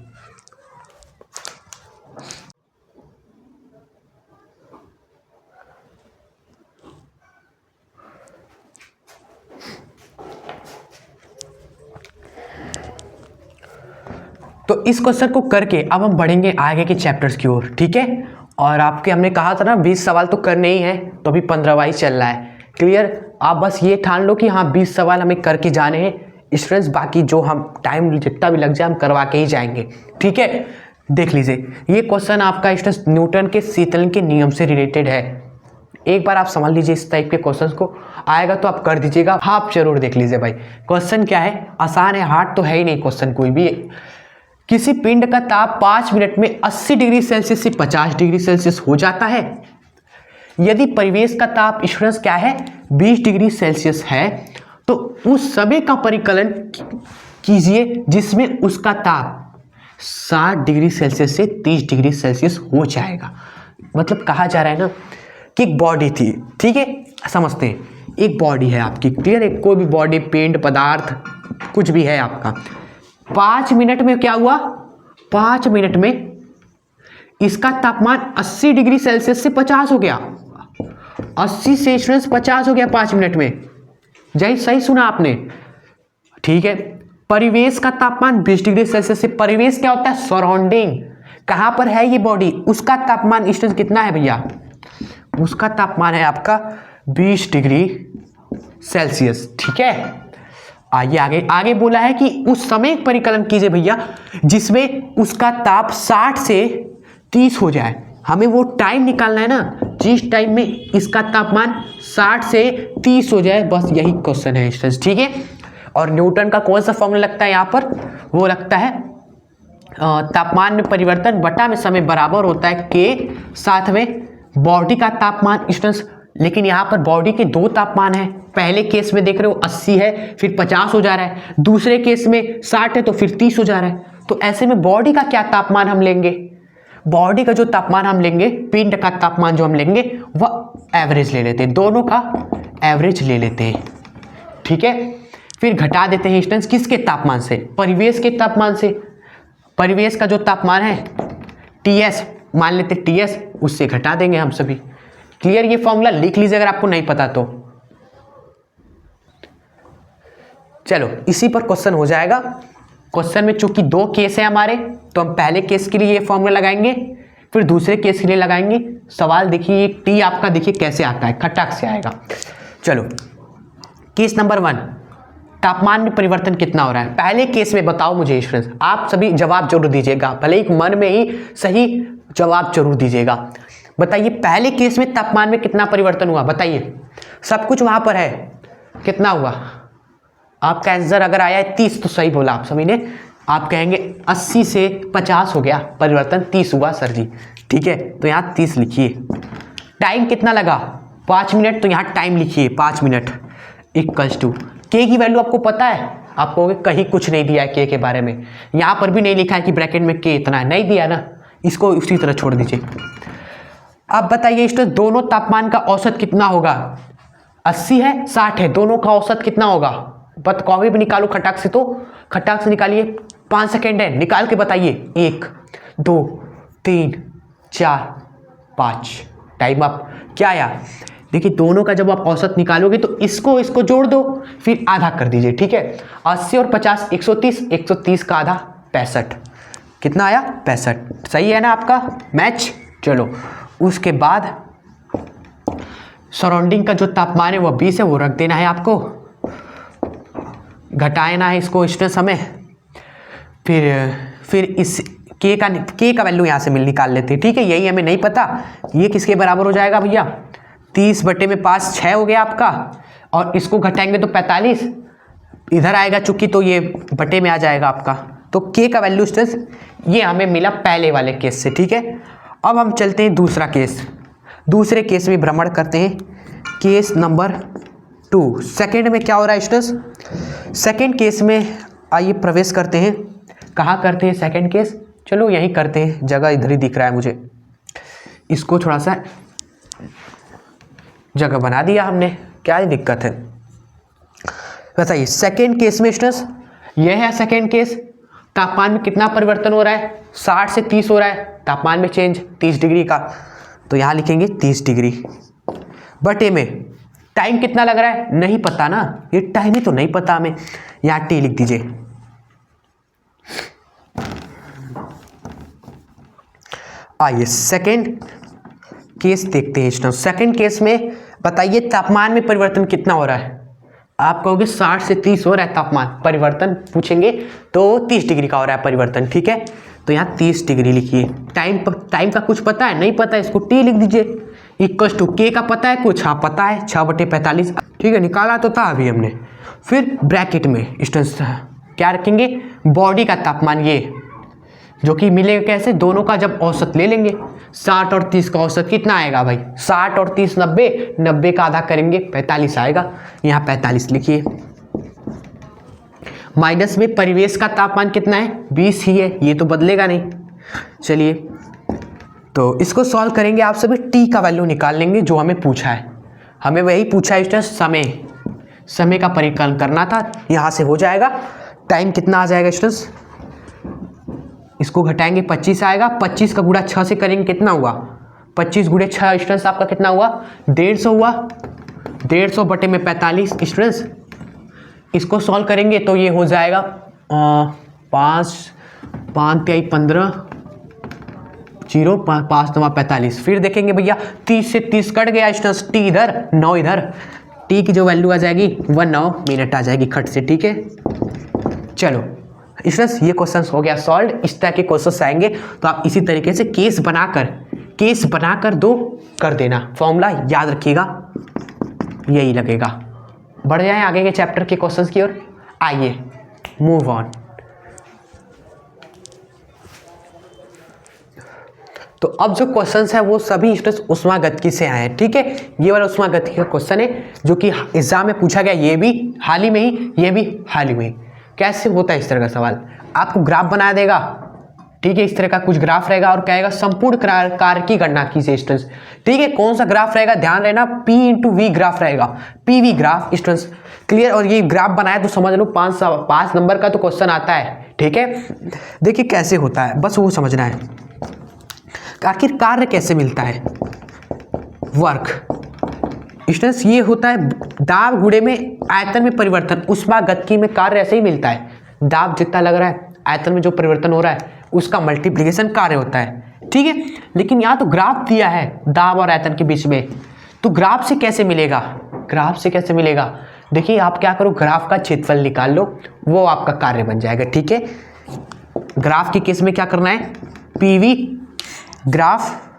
तो इस क्वेश्चन को करके अब हम बढ़ेंगे आगे के चैप्टर्स की ओर, ठीक है। और आपके हमने कहा था ना 20 सवाल तो करने ही हैं, तो अभी 15वां ही चल रहा है, क्लियर। आप बस ये ठान लो कि हाँ 20 सवाल हमें करके जाने हैं स्टूडेंट्स, बाकी जो हम टाइम जितना भी लग जाए हम करवा के ही जाएंगे, ठीक है। देख लीजिए ये क्वेश्चन आपका स्टूडेंट्स न्यूटन के शीतलन के नियम से रिलेटेड है। एक बार आप समझ लीजिए इस टाइप के क्वेश्चन को, आएगा तो आप कर दीजिएगा, हाँ आप जरूर देख लीजिए भाई। क्वेश्चन क्या है, आसान है, हार्ड तो है ही नहीं क्वेश्चन कोई भी। किसी पिंड का ताप 5 मिनट में 80 डिग्री सेल्सियस से 50 डिग्री सेल्सियस हो जाता है। यदि परिवेश का ताप स्टूडेंट्स क्या है 20 डिग्री सेल्सियस है, तो उस समय का परिकलन कीजिए जिसमें उसका ताप 60 डिग्री सेल्सियस से 30 डिग्री सेल्सियस हो जाएगा। मतलब कहा जा रहा है ना कि एक बॉडी थी, ठीक है, समझते हैं, एक बॉडी है आपकी, क्लियर, एक कोई भी बॉडी, पिंड, पदार्थ कुछ भी है आपका, 5 मिनट में क्या हुआ, 5 मिनट में इसका तापमान 80 डिग्री सेल्सियस से 50 हो गया, 80 से 50 हो गया 5 मिनट में, जय सही सुना आपने, ठीक है। परिवेश का तापमान 20 डिग्री सेल्सियस से, परिवेश क्या होता है, सराउंडिंग, कहां पर है ये बॉडी, उसका तापमान स्टूडेंट कितना है भैया, उसका तापमान है आपका 20 डिग्री सेल्सियस, ठीक है। आइए आगे बोला है कि उस समय परिकलन कीजिए भैया जिसमें उसका ताप 60 से 30 हो जाए। हमें वो टाइम निकालना है ना जिस टाइम में इसका तापमान 60 से 30 हो जाए, बस यही क्वेश्चन है स्टूडेंट्स, ठीक है। और न्यूटन का कौन सा फॉर्मूला लगता है यहाँ पर, वो लगता है तापमान में परिवर्तन बटा में समय बराबर होता है के, साथ में बॉडी का तापमान स्टूडेंट्स, लेकिन यहाँ पर बॉडी के 2 तापमान है, पहले केस में देख रहे हो 80 है फिर 50 हो जा रहा है, दूसरे केस में 60 है तो फिर 30 हो जा रहा है, तो ऐसे में बॉडी का क्या तापमान हम लेंगे? बॉडी का जो तापमान हम लेंगे, पिंड का तापमान जो हम लेंगे वह एवरेज ले लेते हैं, दोनों का एवरेज ले लेते हैं। ठीक है, फिर घटा देते हैं स्टूडेंट्स किसके तापमान से? परिवेश के तापमान से। परिवेश का जो तापमान है टीएस, मान लेते टीएस, उससे घटा देंगे हम सभी। क्लियर? ये फॉर्मूला लिख लीजिए अगर आपको नहीं पता तो। चलो इसी पर क्वेश्चन हो जाएगा। क्वेश्चन में चूंकि दो केस है हमारे, तो हम पहले केस के लिए ये फॉर्मूला लगाएंगे, फिर दूसरे केस के लिए लगाएंगे। सवाल देखिए टी आपका देखिए कैसे आता है, खटाक से आएगा। चलो केस नंबर 1, तापमान में परिवर्तन कितना हो रहा है? पहले केस में बताओ मुझे स्टूडेंट्स, आप सभी जवाब जरूर दीजिएगा, भले ही मन में ही सही जवाब जरूर दीजिएगा। बताइए पहले केस में तापमान में कितना परिवर्तन हुआ? बताइए, सब कुछ वहां पर है, कितना हुआ? आपका आंसर अगर आया है 30 तो सही बोला आप सभी ने। आप कहेंगे 80 से 50 हो गया परिवर्तन, 30 हुआ सर जी। ठीक है, तो यहाँ 30 लिखिए। टाइम कितना लगा? 5 मिनट, तो यहाँ टाइम लिखिए 5 मिनट इक्वल्स टू के की वैल्यू आपको पता है? आप कहोगे कहीं कुछ नहीं दिया है के के बारे में, यहाँ पर भी नहीं लिखा है कि ब्रैकेट में के इतना है, नहीं दिया ना, इसको उसी तरह छोड़ दीजिए। अब बताइए स्टूडेंट दोनों तापमान का औसत कितना होगा? 80 है 60 है, दोनों का औसत कितना होगा? बट कॉपी भी निकालो खटाक से, तो खटाक से निकालिए। 5 सेकेंड है, निकाल के बताइए। 1 2 3 4 5, टाइम अप। क्या आया? देखिए दोनों का जब आप औसत निकालोगे तो इसको जोड़ दो, फिर आधा कर दीजिए। ठीक है, 80 और 50 130, 130 का आधा 65। कितना आया? 65। सही है ना आपका मैच? चलो उसके बाद सराउंडिंग का जो तापमान है वह 20 है, वो रख देना है आपको, घटाना है इसको स्ट्रेस हमें। फिर इस के का वैल्यू यहाँ से निकाल लेते हैं। ठीक है, यही हमें नहीं पता, ये किसके बराबर हो जाएगा भैया? 30/5 6 हो गया आपका, और इसको घटाएंगे तो 45 इधर आएगा चूंकि, तो ये बटे में आ जाएगा आपका। तो के का वैल्यू स्ट्रेस ये हमें मिला पहले वाले केस से। ठीक है, अब हम चलते हैं दूसरा केस। दूसरे केस में भ्रमण करते हैं, केस नंबर 2। सेकेंड में क्या हो रहा है स्ट्रेस? सेकेंड केस में आइए प्रवेश करते हैं। कहाँ करते हैं सेकेंड केस? चलो यहीं करते हैं, जगह इधर ही दिख रहा है मुझे, इसको थोड़ा सा जगह बना दिया हमने, क्या ही दिक्कत है? बताइए सेकेंड केस में स्टूडेंट्स यह है सेकेंड केस। तापमान में कितना परिवर्तन हो रहा है? 60 से 30 हो रहा है तापमान में चेंज, 30 डिग्री का, तो यहाँ लिखेंगे 30 डिग्री। बटे में टाइम कितना लग रहा है? नहीं पता ना, ये टाइम ही तो नहीं पता हमें, यहाँ टी लिख दीजिए। आइए सेकेंड केस देखते हैं स्टूडेंट। सेकेंड केस में बताइए तापमान में परिवर्तन कितना हो रहा है? आप कहोगे 60 से 30 हो रहा है तापमान परिवर्तन, पूछेंगे तो 30 डिग्री का हो रहा है परिवर्तन। ठीक है, तो यहाँ 30 डिग्री लिखिए। टाइम का कुछ पता है? नहीं पता, इसको टी लिख दीजिए। इक्वल टू के का पता है कुछ? हाँ पता है, 6/45। ठीक है, निकाला तो था अभी हमने। फिर ब्रैकेट में स्टूडेंट्स क्या रखेंगे? बॉडी का तापमान, ये जो कि मिलेगा कैसे? दोनों का जब औसत ले लेंगे, 60 और 30 का औसत कितना आएगा भाई? 60 और 30 90, 90 का आधा करेंगे 45 आएगा, यहाँ 45 लिखिए। माइनस में परिवेश का तापमान कितना है? 20 ही है, ये तो बदलेगा नहीं। चलिए तो इसको सॉल्व करेंगे, आप सभी टी का वैल्यू निकाल लेंगे जो हमें पूछा है। हमें वही पूछा है स्टूडेंट्स, समय का परिकलन करना था, यहाँ से हो जाएगा। टाइम कितना आ जाएगा स्टूडेंट्स? इसको घटाएंगे 25 आएगा, 25 का गुणा 6 से करेंगे कितना हुआ? 25 गुणे 6 स्टूडेंट्स आपका कितना हुआ? 150 हुआ। 150 बटे में 45 स्टूडेंट्स, इसको सॉल्व करेंगे तो ये हो जाएगा 5 5 15 0 5 9 45। फिर देखेंगे भैया 30 से 30 कट गया स्टूडेंट्स, टी इधर 9 इधर, टी की जो वैल्यू आ जाएगी 19 मिनट आ जाएगी खट से। ठीक है, चलो स्टूडेंट्स ये क्वेश्चन हो गया सॉल्व। इस तरह के क्वेश्चन आएंगे तो आप इसी तरीके से केस बनाकर दो कर देना। फॉर्मूला याद रखिएगा, यही लगेगा। बढ़ जाए आगे के चैप्टर के क्वेश्चंस की ओर। आइए मूव ऑन। तो अब जो क्वेश्चंस है वो सभी स्टूडेंट्स ऊष्मागतिकी से आए हैं। ठीक है, ये वाला ऊष्मागतिकी का क्वेश्चन है जो कि एग्जाम में पूछा गया, ये भी हाल ही में ही, ये भी हाल ही में ही। कैसे होता है इस तरह का सवाल? आपको ग्राफ बना देगा, ठीक है, इस तरह का कुछ ग्राफ रहेगा और कहेगा संपूर्ण कार्य की गणना कीजिए स्टूडेंट्स। ठीक है, कौन सा ग्राफ रहेगा, ध्यान रहना, P इंटू वी ग्राफ रहेगा, PV ग्राफ स्टूडेंट्स, क्लियर। और ये ग्राफ बनाया तो समझ लो 5 नंबर का तो क्वेश्चन आता है। ठीक है, देखिए कैसे होता है, बस वो समझना है। आखिर कार्य कैसे मिलता है, वर्क स्टूडेंट्स, ये होता है दाब गुणे में आयतन में परिवर्तन, ऊष्मागतिकी में कार्य ऐसे ही मिलता है। दाब जितना लग रहा है, आयतन में जो परिवर्तन हो रहा है उसका मल्टीप्लिकेशन कार्य होता है। ठीक है, लेकिन यहाँ तो ग्राफ दिया है दाब और आयतन के बीच में, तो ग्राफ से कैसे मिलेगा, ग्राफ से कैसे मिलेगा? देखिए आप क्या करो, ग्राफ का क्षेत्रफल निकाल लो, वो आपका कार्य बन जाएगा। ठीक है, ग्राफ के केस में क्या करना है, PV ग्राफ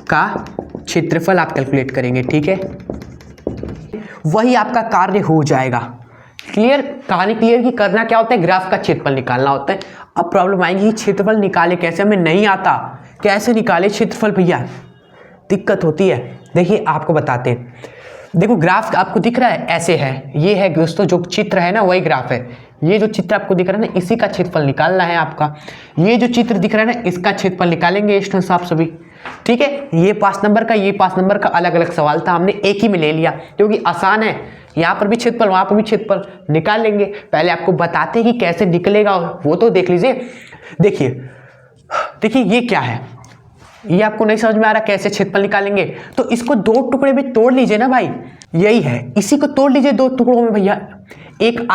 का क्षेत्रफल आप कैलकुलेट करेंगे। ठीक है, वही आपका कार्य हो जाएगा। क्लियर, कहानी क्लियर की करना क्या होता है, ग्राफ का क्षेत्रफल निकालना होता है। अब प्रॉब्लम आएगी क्षेत्रफल निकाले कैसे, हमें नहीं आता, कैसे निकाले क्षेत्रफल भैया, दिक्कत होती है। देखिए आपको बताते हैं, देखो ग्राफ आपको दिख रहा है ऐसे है, ये है दोस्तों जो चित्र है ना वही ग्राफ है। ये जो चित्र आपको दिख रहा है ना इसी का क्षेत्रफल निकालना है आपका। ये जो चित्र दिख रहा है ना इसका क्षेत्रफल निकालेंगे स्टूडेंट्स आप सभी। ठीक है, ये 5 नंबर का, ये 5 नंबर का अलग अलग सवाल था, हमने एक ही में ले लिया क्योंकि आसान है। यहाँ पर भी क्षेत्रफल, वहाँ पर भी क्षेत्रफल निकाल लेंगे। पहले आपको बताते हैं कि कैसे निकलेगा, वो तो देख लीजिए। देखिए देखिए ये क्या है, ये आपको नहीं समझ में आ रहा कैसे क्षेत्रफल निकालेंगे, तो इसको 2 टुकड़े में तोड़ लीजिए ना भाई, यही है, इसी को तोड़ लीजिए 2 टुकड़ों में भैया। एक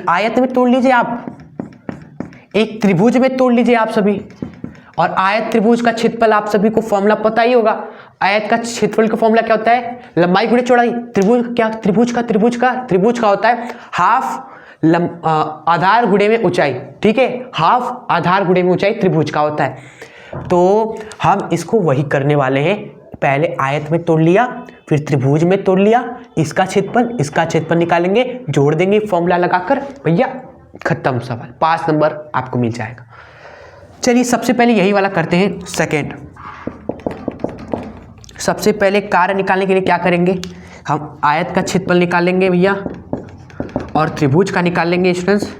आयत में तोड़ लीजिए आप, एक त्रिभुज में तोड़ लीजिए आप सभी। और आयत त्रिभुज का क्षेत्रफल आप सभी को फॉर्मूला पता ही होगा। आयत का क्षेत्रफल का फॉर्मूला क्या होता है, लंबाई गुणे चौड़ाई। त्रिभुज का होता है हाफ आधार गुणे में ऊंचाई। ठीक है, हाफ आधार गुणे में ऊंचाई त्रिभुज का होता है। तो हम इसको वही करने वाले हैं, पहले आयत में तोड़ लिया, फिर त्रिभुज में तोड़ लिया, इसका क्षेत्रफल निकालेंगे, जोड़ देंगे फॉर्मूला लगाकर, भैया खत्म सवाल, 5 नंबर आपको मिल जाएगा। चलिए सबसे पहले यही वाला करते हैं सेकेंड। सबसे पहले कार्य निकालने के लिए क्या करेंगे, हम आयत का क्षेत्रफल निकालेंगे भैया और त्रिभुज का निकाल लेंगे स्टूडेंट्स।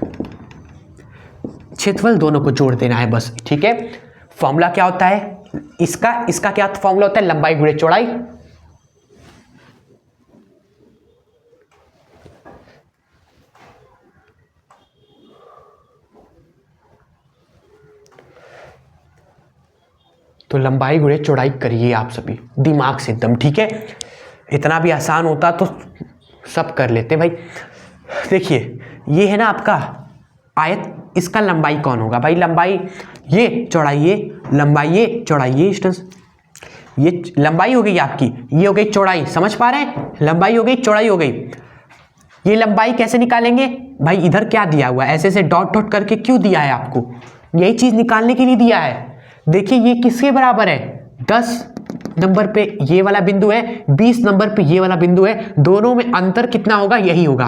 क्षेत्रफल दोनों को जोड़ देना है बस। ठीक है, फॉर्मूला क्या होता है इसका क्या फॉर्मूला होता है, लंबाई गुणे चौड़ाई। तो लंबाई गुणे चौड़ाई करिए आप सभी दिमाग से एकदम। ठीक है, इतना भी आसान होता तो सब कर लेते भाई। देखिए ये है ना आपका आयत, इसका लंबाई कौन होगा भाई, लंबाई ये, चौड़ाई ये, लंबाई ये, चौड़ाई ये स्टूडेंट्स। ये लंबाई हो गई आपकी, ये हो गई चौड़ाई, समझ पा रहे हैं, लंबाई हो गई चौड़ाई हो गई। ये लंबाई कैसे निकालेंगे भाई, इधर क्या दिया हुआ है, ऐसे ऐसे डॉट डॉट करके क्यों दिया है आपको, यही चीज निकालने के लिए दिया है। देखिए ये किसके बराबर है, 10 नंबर पे ये वाला बिंदु है, 20 नंबर पे ये वाला बिंदु है, दोनों में अंतर कितना होगा, यही होगा,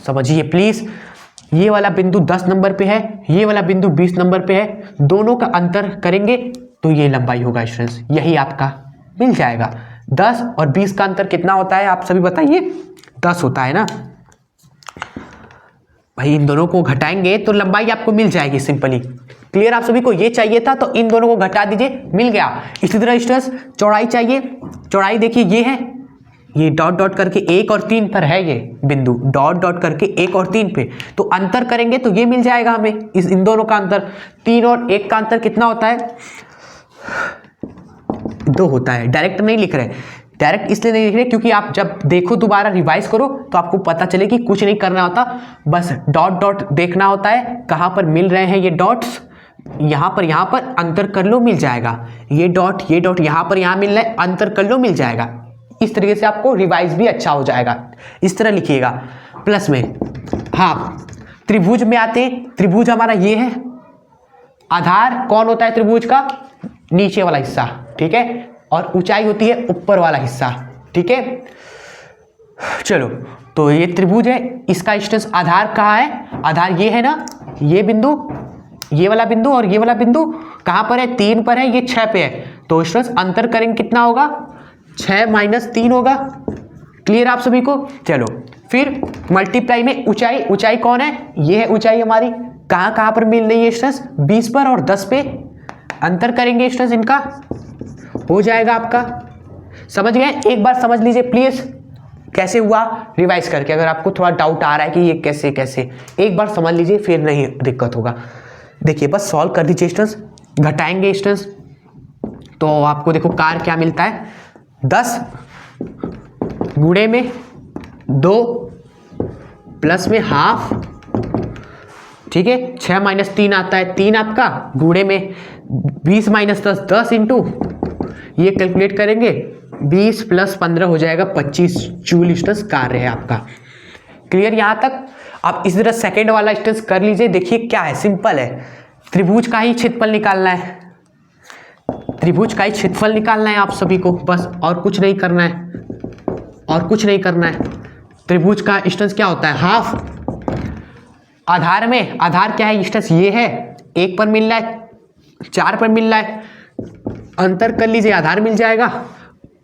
समझिए प्लीज। ये वाला बिंदु 10 नंबर पे है, ये वाला बिंदु 20 नंबर पे है, दोनों का अंतर करेंगे तो ये लंबाई होगा स्टूडेंट्स, यही आपका मिल जाएगा। 10 और 20 का अंतर कितना होता है आप सभी बताइए, 10 होता है ना भाई। इन दोनों को घटाएंगे तो लंबाई आपको मिल जाएगी सिंपली। क्लियर, आप सभी को ये चाहिए था तो इन दोनों को घटा दीजिए, मिल गया। इसी तरह स्टूडेंट्स चौड़ाई चाहिए, चौड़ाई देखिए ये है, ये डॉट डॉट करके 1 और 3 पर है, ये बिंदु डॉट डॉट करके 1 और 3 पे, तो अंतर करेंगे तो ये मिल जाएगा हमें, इन दोनों का अंतर। 3 और 1 का अंतर कितना होता है, 2 होता है। डायरेक्ट नहीं लिख रहे, डायरेक्ट इसलिए नहीं लिख रहे क्योंकि आप जब देखो दोबारा रिवाइज करो तो आपको पता चले कि कुछ नहीं करना होता, बस डॉट डॉट देखना होता है कहाँ पर मिल रहे हैं ये डॉट्स, यहाँ पर अंतर कर लो मिल जाएगा। ये डॉट यहाँ पर यहाँ मिल रहा है, अंतर कर लो मिल जाएगा। इस तरीके से आपको रिवाइज भी अच्छा हो जाएगा। इस तरह लिखिएगा प्लस में। हाँ, त्रिभुज में आते हैं, त्रिभुज हमारा ये है, आधार कौन होता है त्रिभुज का, नीचे वाला हिस्सा, ठीक है, और ऊंचाई होती है ऊपर वाला हिस्सा, ठीक है। चलो तो ये त्रिभुज है, इसका स्टेंस आधार कहाँ है, आधार ये है ना, ये बिंदु, ये वाला बिंदु और ये वाला बिंदु कहाँ पर है, 3 पर है, ये 6 पे है, तो स्टेंस अंतर करेंगे कितना होगा, 6 - 3 होगा, क्लियर आप सभी को। चलो फिर मल्टीप्लाई में ऊंचाई, ऊंचाई कौन है, ये है ऊंचाई हमारी। कहाँ कहाँ पर मिल रही है स्टूडेंट्स, 20 पर और 10 पे अंतर करेंगे स्टूडेंट्स, इनका हो जाएगा आपका। समझ गए, एक बार समझ लीजिए प्लीज कैसे हुआ रिवाइज करके। अगर आपको थोड़ा डाउट आ रहा है कि ये कैसे कैसे, एक बार समझ लीजिए, फिर नहीं दिक्कत होगा। देखिए बस सॉल्व कर दीजिए स्टूडेंट्स, घटाएंगे स्टूडेंट्स तो आपको देखो कार क्या मिलता है, 10 गुणे में 2 प्लस में हाफ, ठीक है। 6 माइनस 3 आता है 3 आपका, गुणे में 20 माइनस 10 10 इंटू ये कैलकुलेट करेंगे 20 प्लस 15 हो जाएगा 25 जूल स्टूडेंट्स कार्य है आपका। क्लियर यहाँ तक। आप इस तरह सेकेंड वाला स्टूडेंट्स कर लीजिए। देखिए क्या है, सिंपल है, त्रिभुज का ही क्षेत्रफल निकालना है, त्रिभुज का ही क्षेत्रफल निकालना है आप सभी को बस, और कुछ नहीं करना है, और कुछ नहीं करना है। त्रिभुज का स्टूडेंट्स क्या होता है, हाफ। आधार में, आधार क्या है स्टूडेंट्स, ये है, 1 पर मिल रहा है, 4 पर मिल रहा है, अंतर कर लीजिए आधार मिल जाएगा।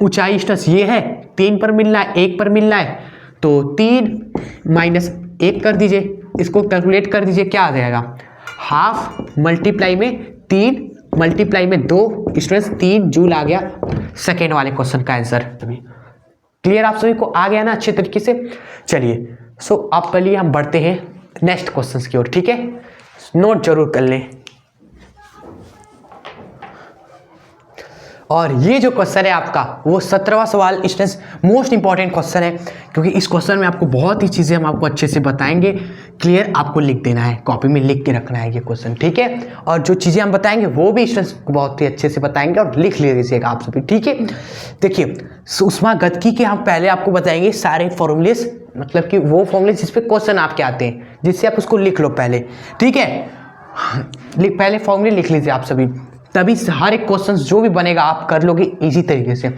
ऊंचाई स्टूडेंट्स ये है, 3 पर मिल रहा है, 1 पर मिल रहा है, तो 3 माइनस 1 कर दीजिए, इसको कैलकुलेट कर दीजिए, क्या आ जाएगा, हाफ मल्टीप्लाई में 3 मल्टीप्लाई में 2 स्टूडेंट्स 3 जूल आ गया सेकेंड वाले क्वेश्चन का आंसर। क्लियर आप सभी को आ गया ना अच्छे तरीके से। चलिए सो अब पहले हम बढ़ते हैं नेक्स्ट क्वेश्चंस की ओर, ठीक है, नोट जरूर कर लें। और ये जो क्वेश्चन है आपका वो 17वां सवाल स्टूडेंट्स मोस्ट इंपॉर्टेंट क्वेश्चन है, क्योंकि इस क्वेश्चन में आपको बहुत ही चीज़ें हम आपको अच्छे से बताएंगे। क्लियर, आपको लिख देना है, कॉपी में लिख के रखना है ये क्वेश्चन, ठीक है। और जो चीज़ें हम बताएंगे वो भी स्टूडेंट्स बहुत ही अच्छे से बताएंगे, और लिख लीजिएगा आप सभी, ठीक है। देखिए ऊष्मागतिकी के हम पहले आपको बताएंगे सारे फॉर्मूलेस, मतलब कि वो फॉर्मूले जिस पे क्वेश्चन आपके आते हैं, जिससे आप उसको लिख लो पहले, ठीक है। पहले फॉर्मूले लिख लीजिए आप सभी, तभी हर एक क्वेश्चन जो भी बनेगा आप कर लोगे इजी तरीके से।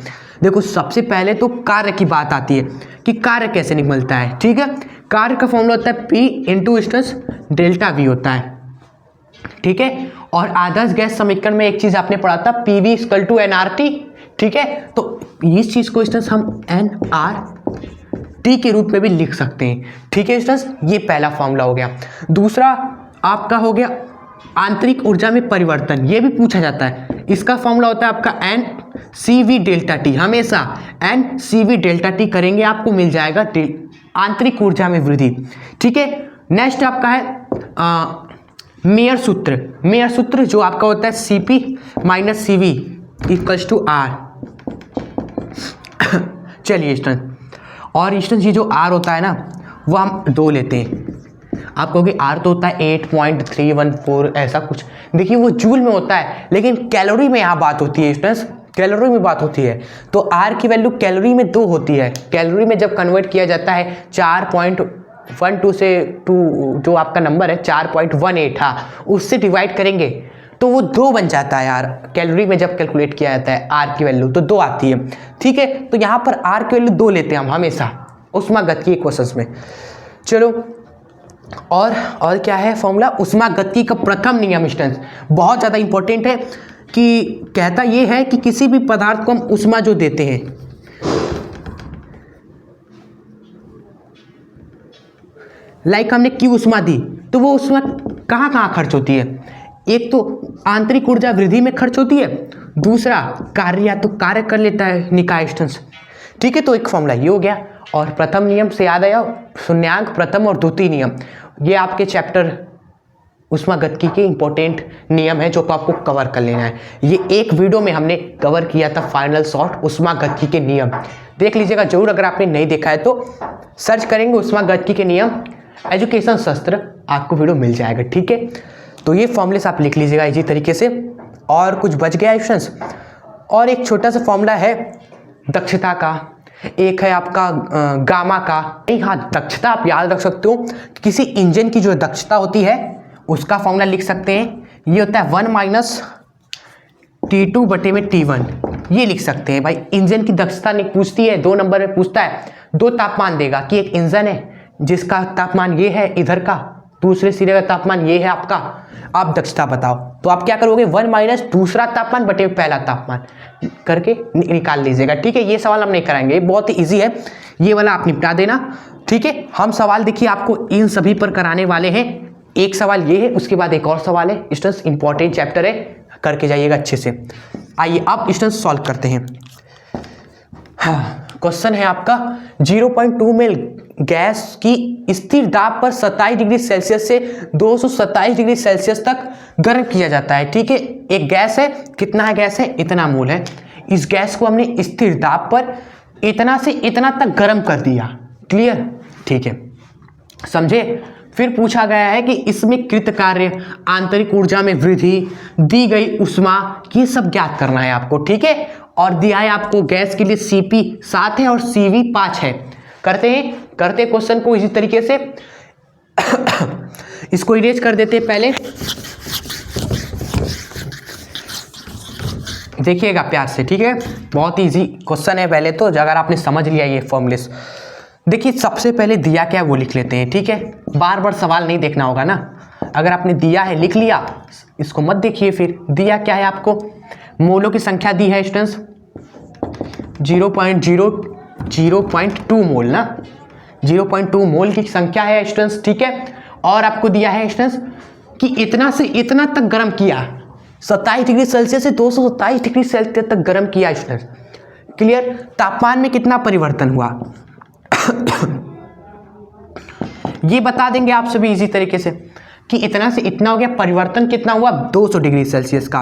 देखो सबसे पहले तो कार्य की बात आती है कि कार्य कैसे निकलता है, ठीक है। कार्य का फॉर्मूला होता है P into students delta V होता है, ठीक है। और आदर्श गैस समीकरण में एक चीज आपने पढ़ा था, PV इक्वल टू nRT, ठीक है। तो इस चीज को स्टूडेंट्स हम nRT के रूप में भी लिख सकते हैं, ठीक है स्टूडेंट्स। ये पहला फॉर्मूला हो गया। दूसरा आपका हो गया आंतरिक ऊर्जा में परिवर्तन, ये भी पूछा जाता है। इसका फॉर्मूला होता है आपका NCV डेल्टा T, हमेशा NCV डेल्टा T करेंगे आपको मिल जाएगा आंतरिक ऊर्जा में वृद्धि, ठीक है। नेक्स्ट आपका है मेयर सूत्र, मेयर सूत्र जो आपका होता है CP minus CV equals to R। चलिए स्टूडेंट, और स्टूडेंट ये जो R होता है ना वो हम 2 लेते हैं। आप कहोगे R तो होता है 8.314 ऐसा कुछ, देखिए वो जूल में होता है, लेकिन कैलोरी में यहाँ बात होती है स्टूडेंट्स, कैलोरी में बात होती है। तो R की वैल्यू कैलोरी में 2 होती है। कैलोरी में जब कन्वर्ट किया जाता है 4.12 से 2 जो आपका नंबर है 4.18, हाँ उससे डिवाइड करेंगे तो वो 2 बन जाता है यार। कैलोरी में जब कैलकुलेट किया जाता है R की वैल्यू तो 2 आती है, ठीक है। तो यहाँ पर R की वैल्यू 2 लेते हैं हम हमेशा ऊष्मागतिकी क्वेश्चंस में। चलो और क्या है फॉर्मूला, ऊष्मागतिकी का प्रथम नियम स्टूडेंट्स बहुत ज़्यादा इंपॉर्टेंट है, कि कहता ये है कि किसी भी पदार्थ को हम ऊष्मा जो देते हैं, लाइक हमने Q ऊष्मा दी तो वो ऊष्मा कहाँ कहाँ खर्च होती है, एक तो आंतरिक ऊर्जा वृद्धि में खर्च होती है, दूसरा कार्य या तो कार्य कर लेता है निकाय स्टूडेंट्स, ठीक है। तो एक फॉर्मूला ये हो गया। और प्रथम नियम से याद आया शून्यांक प्रथम और द्वितीय नियम, ये आपके चैप्टर ऊष्मागतिकी के इंपॉर्टेंट नियम है जो आपको कवर कर लेना है। ये एक वीडियो में हमने कवर किया था फाइनल शॉर्ट ऊष्मागतिकी के नियम, देख लीजिएगा जरूर। अगर आपने नहीं देखा है तो सर्च करेंगे ऊष्मागतिकी के नियम एजुकेशन शास्त्र, आपको वीडियो मिल जाएगा, ठीक है। तो ये फॉर्मूले आप लिख लीजिएगा इसी तरीके से। और कुछ बच गया स्टूडेंट्स, और एक छोटा सा फॉर्मूला है दक्षता का, एक है आपका गामा का। नहीं हाँ, दक्षता आप याद रख सकते हो, किसी इंजन की जो दक्षता होती है उसका फॉर्मूला लिख सकते हैं, ये होता है 1 माइनस T2 बटे में T1, ये लिख सकते हैं भाई। इंजन की दक्षता नहीं पूछती है, 2 नंबर में पूछता है, 2 तापमान देगा कि एक इंजन है जिसका तापमान ये है इधर का, दूसरे सिरे का तापमान ये है आपका। आप दक्षता बताओ, तो आप क्या करोगे 1 माइनस दूसरा तापमान बटे पहला तापमान करके निकाल लीजिएगा। ठीक है, ये सवाल हम नहीं कराएंगे, ये बहुत ही ईजी है, ये वाला आप निपटा देना। ठीक है, हम सवाल देखिए आपको इन सभी पर कराने वाले हैं। एक सवाल ये है, उसके बाद एक और सवाल है। स्टूडेंट्स इंपॉर्टेंट चैप्टर है, करके जाइएगा अच्छे से। आइए अब स्टूडेंट्स सॉल्व करते हैं। हाँ, क्वेश्चन है आपका 0.2 मेल गैस की स्थिर दाब पर 27 डिग्री सेल्सियस से 227 डिग्री सेल्सियस तक गर्म किया जाता है। ठीक है, एक गैस है, कितना है गैस है, इतना मोल है। इस गैस को हमने स्थिर दाब पर इतना से इतना तक गर्म कर दिया। क्लियर? ठीक है, समझे। फिर पूछा गया है कि इसमें कृत कार्य, आंतरिक ऊर्जा में वृद्धि, दी गई उष्मा, ये सब ज्ञात करना है आपको। ठीक है, और दिया है आपको गैस के लिए Cp 7 है और Cv 5 है। करते क्वेश्चन को इसी तरीके से इसको इरेज कर देते हैं। पहले देखिएगा प्यार से, ठीक है, बहुत इजी क्वेश्चन है। पहले तो अगर आपने समझ लिया ये फॉर्मूलेस, देखिए सबसे पहले दिया क्या है वो लिख लेते हैं। ठीक है, बार बार सवाल नहीं देखना होगा ना। अगर आपने दिया है लिख लिया, इसको मत देखिए। फिर दिया क्या है आपको, मोलों की संख्या दी है स्टूडेंट्स 0.2 मोल ना, 0.2 मोल की संख्या है स्टूडेंट्स। ठीक है, और आपको दिया है स्टूडेंट्स कि इतना से इतना तक गर्म किया, 27 डिग्री सेल्सियस से 227 डिग्री सेल्सियस तक गर्म किया स्टूडेंट्स। क्लियर? तापमान में कितना परिवर्तन हुआ ये बता देंगे आप सभी इसी तरीके से कि इतना से इतना हो गया, परिवर्तन कितना हुआ 200 डिग्री सेल्सियस का।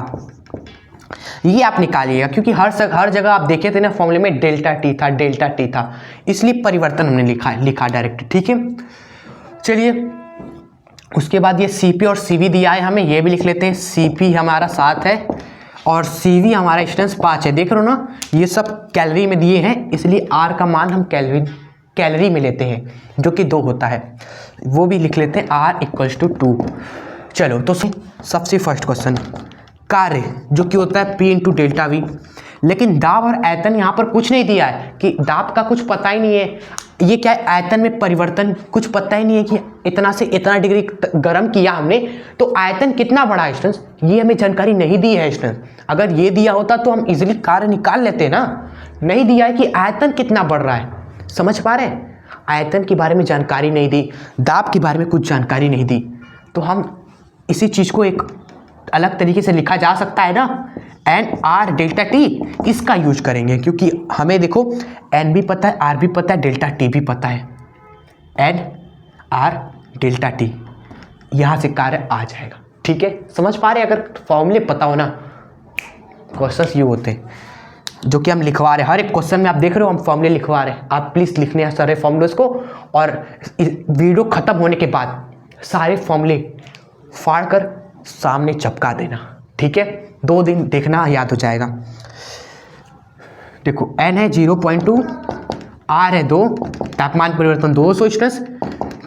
ये आप निकालिएगा, क्योंकि हर जगह आप देखे थे ना फॉर्मूले में डेल्टा टी था, इसलिए परिवर्तन हमने लिखा डायरेक्ट। ठीक है, चलिए उसके बाद ये Cp और Cv दिया है हमें, ये भी लिख लेते हैं। Cp हमारा 7 है और Cv हमारा स्टूडेंट्स 5 है। देख रहे हो ना, ये सब कैलोरी में दिए हैं, इसलिए R का मान हम कैलोरी में लेते हैं, जो कि 2 होता है, वो भी लिख लेते हैं R = 2। चलो तो सबसे फर्स्ट क्वेश्चन, कार्य जो कि होता है P × डेल्टा V, लेकिन दाब और आयतन यहाँ पर कुछ नहीं दिया है कि दाब का कुछ पता ही नहीं है। ये क्या है, आयतन में परिवर्तन कुछ पता ही नहीं है कि इतना से इतना डिग्री गर्म किया हमने, तो आयतन कितना बढ़ा है स्टूडेंट्स, ये हमें जानकारी नहीं दी है स्टूडेंट्स। अगर ये दिया होता तो हम इजीली कार्य निकाल लेते ना। नहीं दिया है कि आयतन कितना बढ़ रहा है, समझ पा रहे हैं? आयतन के बारे में जानकारी नहीं दी, दाब के बारे में कुछ जानकारी नहीं दी, तो हम इसी चीज़ को एक अलग तरीके से लिखा जा सकता है ना, NR डेल्टा टी, इसका यूज करेंगे। क्योंकि हमें देखो N भी पता है, R भी पता है, डेल्टा टी भी पता है। NR डेल्टा टी, यहाँ से कार्य आ जाएगा। ठीक है, समझ पा रहे हैं? अगर फॉर्मूले पता हो ना, क्वेश्चन ये होते हैं जो कि हम लिखवा रहे हैं। हर एक क्वेश्चन में आप देख रहे हो हम फॉर्मूले लिखवा रहे हैं। आप प्लीज़ लिखने हैं सारे फॉर्मूलेस को, और वीडियो ख़त्म होने के बाद सारे फॉर्मूले फाड़ कर सामने चिपका देना। ठीक है, 2 दिन देखना, याद हो जाएगा। देखो N है 0.2, R है 2, तापमान परिवर्तन 200 स्टूडेंट्स।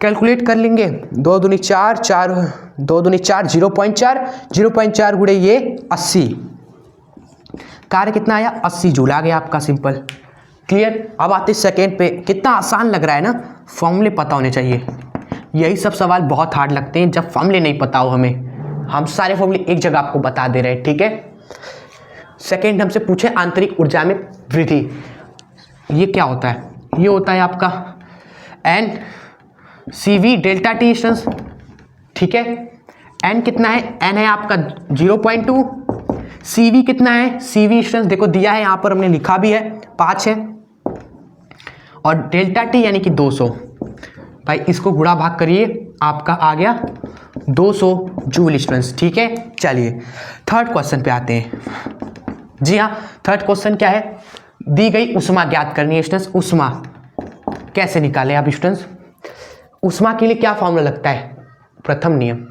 कैलकुलेट कर लेंगे, 2 दूनी 4, 2 दूनी 4, 0.4 गुणे ये 80, कार्य कितना आया 80 जूल आ गया आपका, सिंपल। क्लियर? अब आते सेकेंड पे, कितना आसान लग रहा है ना, फॉर्मूले पता होने चाहिए। यही सब सवाल बहुत हार्ड लगते हैं जब फॉर्मूले नहीं पता हो हमें। हम सारे फॉर्मूले एक जगह आपको बता दे रहे हैं। ठीक है, सेकेंड हमसे पूछे आंतरिक ऊर्जा में वृद्धि, ये क्या होता है? ये होता है आपका N Cv delta T students. ठीक है, N कितना है, N है आपका 0.2, Cv कितना है, Cv स्टूडेंट्स देखो दिया है यहाँ पर, हमने लिखा भी है 5 है, और डेल्टा टी यानी कि 200। भाई इसको गुणा भाग करिए, आपका आ गया 200 जूल स्टूडेंट्स। ठीक है, चलिए थर्ड क्वेश्चन पे आते हैं। जी हाँ, थर्ड क्वेश्चन क्या है, दी गई उष्मा ज्ञात करनी है स्टूडेंट्स। उष्मा कैसे निकालें आप स्टूडेंट्स? उष्मा के लिए क्या फॉर्मूला लगता है? प्रथम नियम,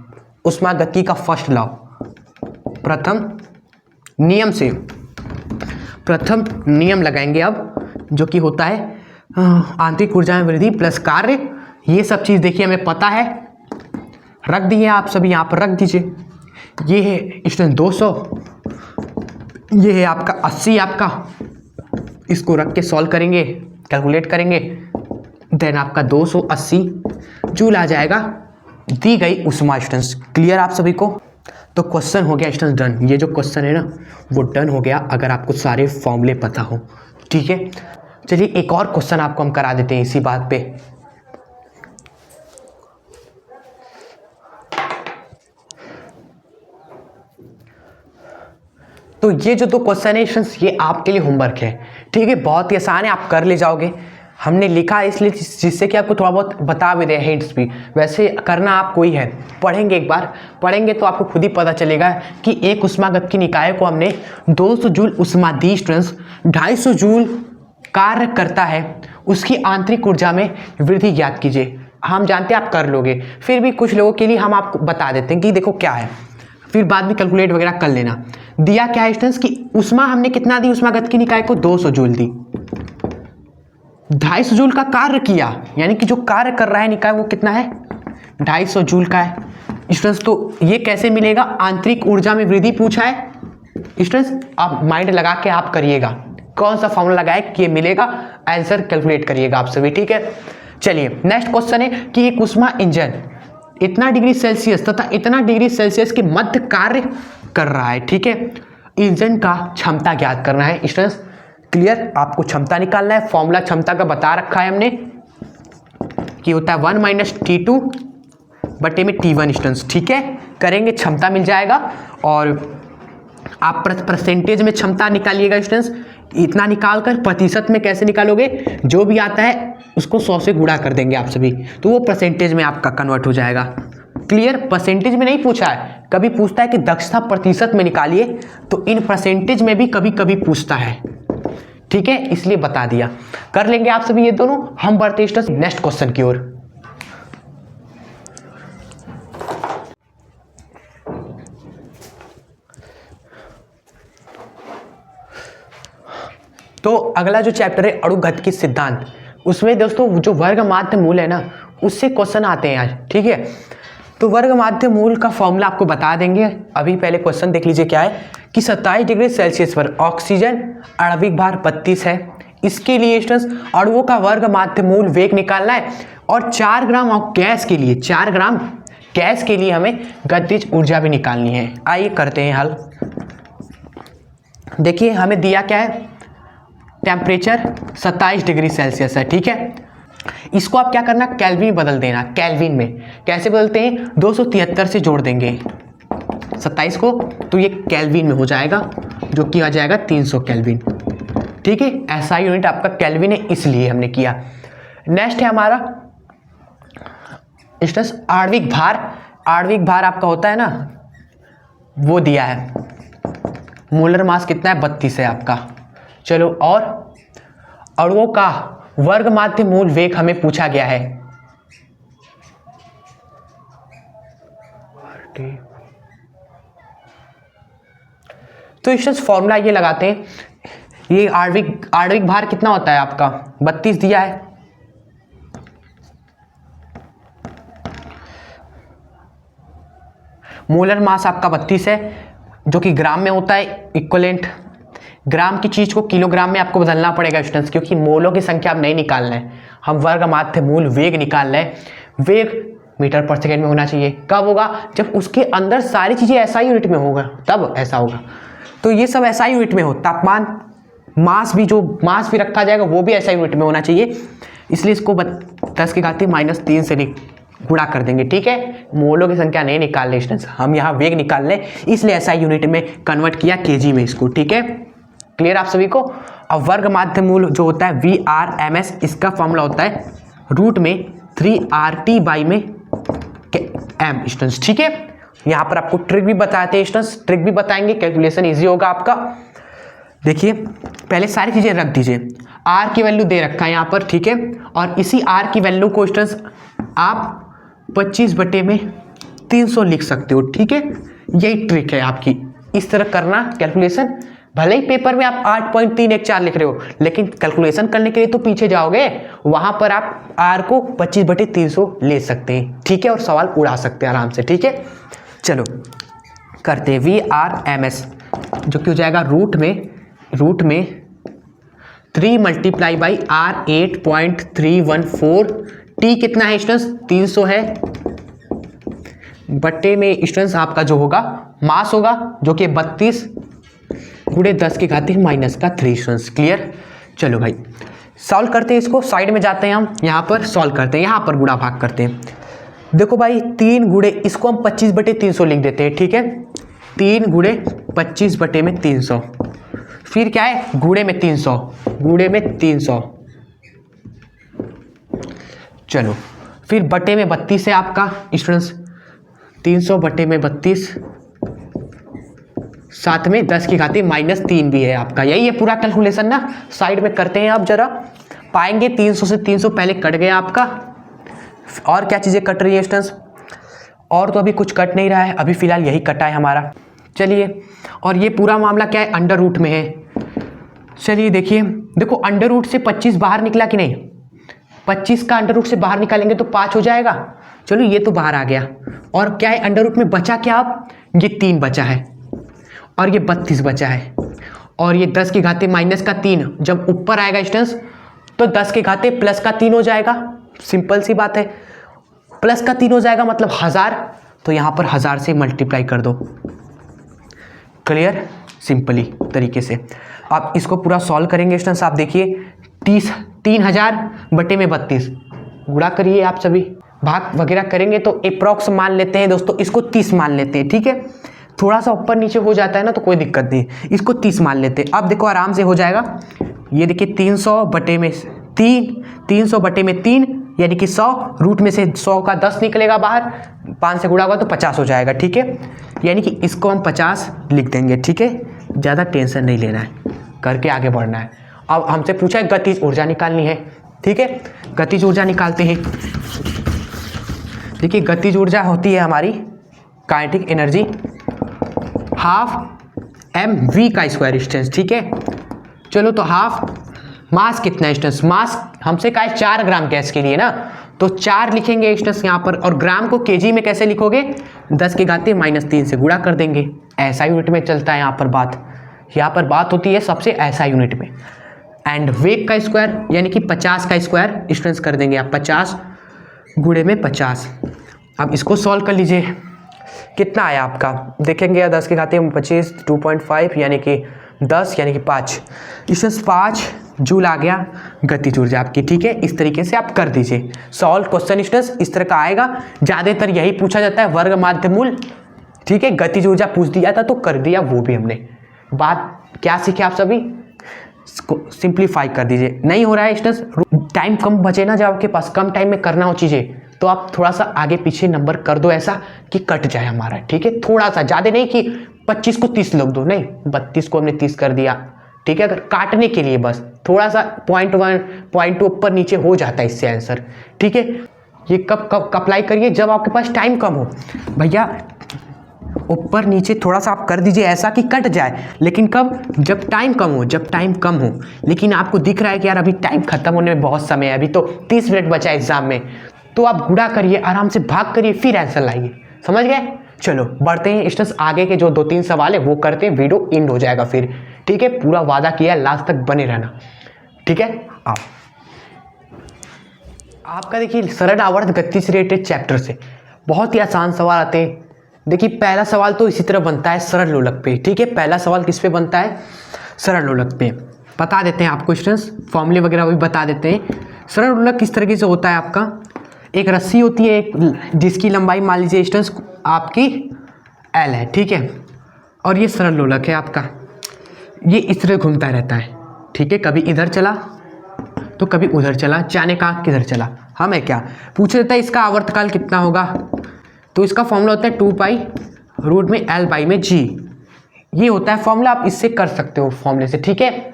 उष्मा गति का फर्स्ट लॉ, प्रथम नियम से प्रथम नियम लगाएंगे अब, जो कि होता है आंतरिक ऊर्जा में वृद्धि प्लस कार्य। ये सब चीज़ देखिए हमें पता है, रख दिए आप सभी यहाँ पर, रख दीजिए। ये है स्टूडेंट 200, ये है आपका 80 आपका, इसको रख के सॉल्व करेंगे, कैलकुलेट करेंगे, देन आपका 280 जूल आ जाएगा। दी गई उष्मा स्टूडेंट्स। क्लियर आप सभी को? तो क्वेश्चन हो गया स्टूडेंट्स डन। ये जो क्वेश्चन है ना वो डन हो गया अगर आपको सारे फॉर्मूले पता हो। ठीक है, चलिए एक और क्वेश्चन आपको हम करा देते हैं इसी बात पे। तो ये जो दो क्वेश्चन है स्टूडेंट्स ये आपके लिए होमवर्क है। ठीक है, बहुत ही आसान है, आप कर ले जाओगे। हमने लिखा है इसलिए जिससे कि आपको थोड़ा बहुत बता भी दे, हिंट्स भी। वैसे करना आपको ही है, पढ़ेंगे एक बार, पढ़ेंगे तो आपको खुद ही पता चलेगा कि एक उष्मागत की निकाय को हमने 200 जूल उष्मा दी स्टूडेंट्स, 250 जूल कार्य करता है, उसकी आंतरिक ऊर्जा में वृद्धि ज्ञात कीजिए। हम जानते हैं आप कर लोगे, फिर भी कुछ लोगों के लिए हम आपको बता देते हैं कि देखो क्या है, फिर बाद में कैलकुलेट वगैरह कर लेना। दिया क्या है स्टूडेंट्स कि उष्मा हमने कितना दी, उष्मागत की निकाय को 200 जूल दी, 250 जूल का कार्य किया, यानी कि जो कार्य कर रहा है निकाय वो कितना है, 250 जूल का है स्टूडेंट्स। तो ये कैसे मिलेगा, आंतरिक ऊर्जा में वृद्धि पूछा है स्टूडेंट्स। आप माइंड लगा के आप करिएगा, कौन सा फॉर्मूला लगाए कि ये मिलेगा, आंसर कैलकुलेट करिएगा आप सभी। ठीक है, चलिए नेक्स्ट क्वेश्चन है कि एक उष्मा इंजन इतना डिग्री सेल्सियस तथा इतना डिग्री सेल्सियस के मध्य कार्य कर रहा है। ठीक है, इंजन का क्षमता ज्ञात करना है स्टूडेंट्स। क्लियर, आपको क्षमता निकालना है। फॉर्मूला क्षमता का बता रखा है हमने कि होता है 1 माइनस T2 बटे में T1 स्टूडेंट्स। ठीक है, करेंगे क्षमता मिल जाएगा। और आप परसेंटेज में क्षमता निकालिएगा स्टूडेंट्स। इतना निकालकर प्रतिशत में कैसे निकालोगे, जो भी आता है उसको 100 से गुणा कर देंगे आप सभी, तो वो परसेंटेज में आपका कन्वर्ट हो जाएगा। क्लियर, परसेंटेज में नहीं पूछा है, कभी पूछता है कि दक्षता प्रतिशत में निकालिए, तो इन परसेंटेज में भी कभी कभी पूछता है। ठीक है, इसलिए बता दिया, कर लेंगे आप सभी ये दोनों। हम बढ़ते हैं नेक्स्ट क्वेश्चन की ओर। तो अगला जो चैप्टर है अणुगतिकी सिद्धांत, उसमें दोस्तों जो वर्ग माध्य मूल है ना उससे क्वेश्चन आते हैं आज। ठीक है, तो वर्ग माध्य मूल का फॉर्मूला आपको बता देंगे। अभी पहले क्वेश्चन देख लीजिए क्या है कि 27 डिग्री सेल्सियस पर ऑक्सीजन आणविक भार 32 है। इसके लिए स्टूडेंट्स अणुओं का वर्ग माध्य मूल वेग निकालना है, और 4 ग्राम गैस के लिए, 4 ग्राम गैस के लिए हमें गतिज ऊर्जा भी निकालनी है। आइए करते हैं हल। देखिए हमें दिया क्या है, टेम्परेचर 27 डिग्री सेल्सियस है। ठीक है, इसको आप क्या करना, केल्विन में बदल देना। केल्विन में कैसे बदलते हैं, 273 से जोड़ देंगे 27 को, तो ये केल्विन में हो जाएगा, जो कि आ जाएगा 300 केल्विन। ठीक है, ऐसा यूनिट आपका केल्विन है, इसलिए हमने किया। नेक्स्ट है हमारा स्टूडेंट्स आणविक भार। आणविक भार आपका होता है ना, वो दिया है, मोलर मास कितना है, 32 है आपका। चलो, और अणुओं का वर्ग माध्य मूल वेग हमें पूछा गया है। तो इस फॉर्मूला ये लगाते हैं, ये आणविक भार कितना होता है आपका, 32 दिया है। मोलर मास आपका 32 है, जो कि ग्राम में होता है इक्विवेलेंट। ग्राम की चीज को किलोग्राम में आपको बदलना पड़ेगा स्टूडेंट्स, क्योंकि मोलों की संख्या अब नहीं निकालना है, हम वर्ग माध्य मूल वेग निकालना है। वेग मीटर पर सेकेंड में होना चाहिए। कब होगा, जब उसके अंदर सारी चीजें एसआई यूनिट में होगा, तब ऐसा होगा। तो ये सब एसआई यूनिट में हो, तापमान, मास भी, जो मास भी रखा जाएगा वो भी एसआई यूनिट में होना चाहिए। इसलिए इसको 10 की घाती -3 से गुणा कर देंगे। ठीक है, मोलों की संख्या नहीं निकाल रहे स्टूडेंट्स, हम यहाँ वेग निकाल लें, इसलिए एसआई यूनिट में कन्वर्ट किया केजी में इसको। ठीक है, क्लियर आप सभी को। अब वर्ग माध्य मूल जो होता है VRMS, इसका फॉर्मूला होता है रूट में 3RT बाई में M स्टूडेंट्स। ठीक है, यहाँ पर आपको ट्रिक भी बताते हैं स्टूडेंट्स, ट्रिक भी बताएंगे, कैलकुलेशन इजी होगा आपका। देखिए पहले सारी चीजें रख दीजिए, R की वैल्यू दे रखा है यहाँ पर। ठीक है, और इसी R की वैल्यू को स्टूडेंट्स आप 25 बटे में 300 लिख सकते हो। ठीक है, यही ट्रिक है आपकी, इस तरह करना कैलकुलेशन। भले ही पेपर में आप 8.314 लिख रहे हो, लेकिन कैलकुलेशन करने के लिए तो पीछे जाओगे, वहां पर आप R को 25 बटे 300 ले सकते हैं। ठीक है, और सवाल उड़ा सकते हैं आराम से। ठीक है, चलो करते हैं VRMS, जो कि हो जाएगा रूट में 3 मल्टीप्लाई बाई R 8.314। T कितना है स्टूडेंट्स, 300 है, बट्टे में स्टूडेंट्स आपका जो होगा मास होगा जो कि 32 गुणे 10 की घात -3 स्टूडेंट्स। क्लियर। चलो भाई सॉल्व करते हैं इसको, साइड में जाते हैं हम, यहाँ पर सॉल्व करते हैं, यहाँ पर गुणा भाग करते हैं। देखो भाई 3 गुणे, इसको हम 25/300 लिख देते हैं, ठीक है। 3 गुणे 25/300, फिर क्या है गुणे में 300, गुणे में 300। चलो फिर बटे में 32 है आपका स्टूडेंट्स, 300 बटे में 32, साथ में 10 की घात -3 भी है आपका। यही है पूरा कैलकुलेशन ना। साइड में करते हैं आप जरा, पाएंगे 300 से 300 पहले कट गया आपका। और क्या चीज़ें कट रही है स्टूडेंट्स? और तो अभी कुछ कट नहीं रहा है, अभी फिलहाल यही कटा है हमारा। चलिए, और ये पूरा मामला क्या है, अंडर रूट में है। चलिए देखिए, देखो अंडर रूट से 25 बाहर निकला कि नहीं, 25 का अंडर रूट से बाहर निकालेंगे तो 5 हो जाएगा। चलो ये तो बाहर आ गया। और क्या है अंडर रूट में बचा क्या, आप ये 3 बचा है और ये 32 बचा है, और ये 10 की घाते -3 जब ऊपर आएगा स्टूडेंट्स तो 10 के घाते +3 हो जाएगा। सिंपल सी बात है, +3 हो जाएगा मतलब 1000, तो यहाँ पर 1000 से मल्टीप्लाई कर दो। क्लियर, सिंपली तरीके से आप इसको पूरा सॉल्व करेंगे स्टूडेंट्स। आप देखिए 3000 बटे में 32 गुणा करिए, आप सभी भाग वगैरह करेंगे तो अप्रॉक्स मान लेते हैं दोस्तों, इसको 30 मान लेते हैं, ठीक है। थोड़ा सा ऊपर नीचे हो जाता है ना तो कोई दिक्कत नहीं, इसको 30 मान लेते हैं। अब देखो आराम से हो जाएगा। ये देखिए 300 बटे में 3 यानी कि 100, रूट में से 100 का 10 निकलेगा बाहर, 5 से गुणा होगा तो 50 हो जाएगा, ठीक है। यानी कि इसको हम 50 लिख देंगे, ठीक है। ज़्यादा टेंशन नहीं लेना है, करके आगे बढ़ना है। अब हमसे पूछा है गतिज ऊर्जा निकालनी है, ठीक है। गतिज ऊर्जा निकालते हैं। देखिए गतिज ऊर्जा होती है हमारी काइनेटिक एनर्जी ½ mv², डिस्टेंस, ठीक है। चलो तो हाफ मास कितना है स्टूडेंट्स, मास हमसे का है 4 ग्राम गैस के लिए ना, तो 4 लिखेंगे स्टूडेंट्स यहाँ पर। और ग्राम को केजी में कैसे लिखोगे, 10 की घाते -3 से गुणा कर देंगे। ऐसा यूनिट में चलता है यहाँ पर बात, यहाँ पर बात होती है सबसे ऐसा यूनिट में। एंड वेग का स्क्वायर यानी कि 50 का स्क्वायर स्टूडेंट्स कर देंगे आप, 50 गुणे में 50। अब इसको सॉल्व कर लीजिए, कितना आया आपका देखेंगे, 10 की घाते 25 2.5 यानी कि 10 यानी कि 5 स्टूडेंट्स, 5 जूल आ गया गतिज ऊर्जा आपकी, ठीक है। इस तरीके से आप कर दीजिए सॉल्व क्वेश्चन स्टूडेंट्स, इस तरह का आएगा। ज़्यादातर यही पूछा जाता है, वर्ग माध्य मूल, ठीक है। गतिज ऊर्जा पूछ दिया था तो कर दिया वो भी हमने। बात क्या सीखे आप सभी, सिंप्लीफाई कर दीजिए। नहीं हो रहा है स्टूडेंट्स, टाइम कम बचे ना, जब आपके पास कम टाइम में करना हो चीज़ें तो आप थोड़ा सा आगे पीछे नंबर कर दो ऐसा कि कट जाए हमारा, ठीक है। थोड़ा सा, ज़्यादा नहीं कि 25 को 30 लग दो, नहीं 32 को हमने 30 कर दिया, ठीक है। अगर काटने के लिए बस थोड़ा सा 0.1 0.2 ऊपर नीचे हो जाता है इससे आंसर, ठीक है। ये कब अप्लाई करिए, जब आपके पास टाइम कम हो भैया। ऊपर नीचे थोड़ा सा आप कर दीजिए ऐसा कि कट जाए, लेकिन कब, जब टाइम कम हो, जब टाइम कम हो। लेकिन आपको दिख रहा है कि यार अभी टाइम खत्म होने में बहुत समय है, अभी तो 30 मिनट बचा है एग्जाम में, तो आप गुणा करिए, आराम से भाग करिए, फिर आंसर लाइए। समझ गए? चलो बढ़ते हैं स्टूडेंट्स, आगे के जो 2-3 सवाल है वो करते हैं, वीडियो एंड हो जाएगा फिर, ठीक है। पूरा वादा किया, लास्ट तक बने रहना, ठीक है। आओ, आपका देखिए सरल आवर्त गति से रिलेटेड चैप्टर से बहुत ही आसान सवाल आते हैं। देखिए पहला सवाल तो इसी तरह बनता है सरल लोलक पे, ठीक है। पहला सवाल किस पे बनता है, सरल लोलक पे। बता देते हैं आपको स्टूडेंट्स, फॉर्मूले वगैरह भी बता देते हैं। सरल लोलक किस तरीके से होता है आपका, एक रस्सी होती है एक, जिसकी लंबाई मान लीजिए स्टूडेंट्स आपकी L है, ठीक है। और ये सरल लोलक है आपका, ये इस तरह घूमता रहता है, ठीक है। कभी इधर चला तो कभी उधर चला, जाने का किधर चला। हमें क्या पूछ देता है, इसका आवर्तकाल कितना होगा, तो इसका फॉर्मूला होता है 2π√L/g। ये होता है फॉर्मूला, आप इससे कर सकते हो फॉर्मूले से, ठीक है।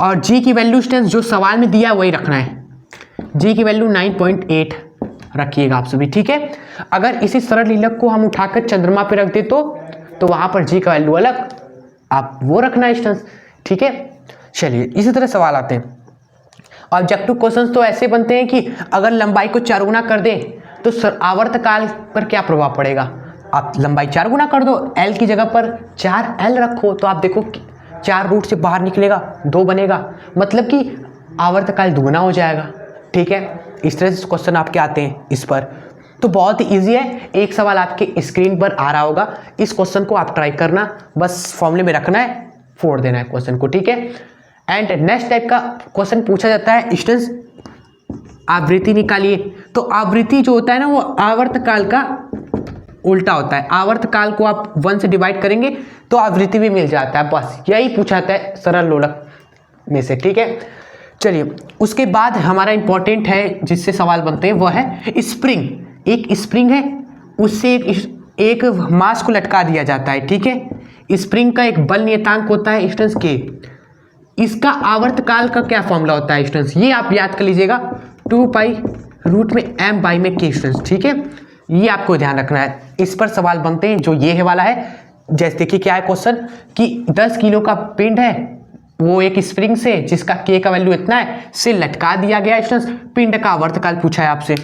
और g की वैल्यू स्टूडेंट्स जो सवाल में दिया है वही रखना है, g की वैल्यू 9.8 रखिएगा आप सभी, ठीक है। अगर इसी सरल लीलक को हम उठाकर चंद्रमा पे रख दे तो वहां पर g का वैल्यू अलग, आप वो रखना है स्टूडेंट्स, ठीक है। चलिए इसी तरह सवाल आते हैं। ऑब्जेक्टिव क्वेश्चंस तो ऐसे बनते हैं कि अगर लंबाई को 4 गुना कर दें तो आवर्तकाल पर क्या प्रभाव पड़ेगा। आप लंबाई 4 गुना कर दो, L की जगह पर 4L रखो, तो आप देखो 4 रूट से बाहर निकलेगा, 2 बनेगा, मतलब कि आवर्तकाल दुगना हो जाएगा, ठीक है। इस तरह से क्वेश्चन आपके आते हैं इस पर। तो बहुत ही ईजी है, एक सवाल आपके स्क्रीन पर आ रहा होगा, इस क्वेश्चन को आप ट्राई करना, बस फॉर्मूले में रखना है, फोड़ देना है क्वेश्चन को, ठीक है। एंड नेक्स्ट टाइप का क्वेश्चन पूछा जाता है स्टूडेंट्स, आवृत्ति निकालिए। तो आवृत्ति जो होता है ना वो आवर्तकाल का उल्टा होता है, आवर्तकाल को आप 1 से डिवाइड करेंगे तो आवृत्ति भी मिल जाता है, बस यही पूछा जाता है सरल लोलक में से, ठीक है। चलिए उसके बाद हमारा इंपॉर्टेंट है जिससे सवाल बनते हैं वो है स्प्रिंग। एक स्प्रिंग है, उससे एक मास को लटका दिया जाता है, ठीक है। स्प्रिंग का एक बल नियतांक होता है स्टूडेंट्स के, इसका आवर्तकाल का क्या फॉर्मूला होता है स्टूडेंट्स, ये आप याद कर लीजिएगा, 2 पाई रूट में m बाई में k स्टूडेंट्स, ठीक है। ये आपको ध्यान रखना है, इस पर सवाल बनते हैं जो ये है वाला है। जैसे देखिए क्या है क्वेश्चन कि 10 किलो का पिंड है, वो एक स्प्रिंग से जिसका k का वैल्यू इतना है से लटका दिया गया स्टूडेंट्स, पिंड का आवर्तकाल पूछा है आपसे।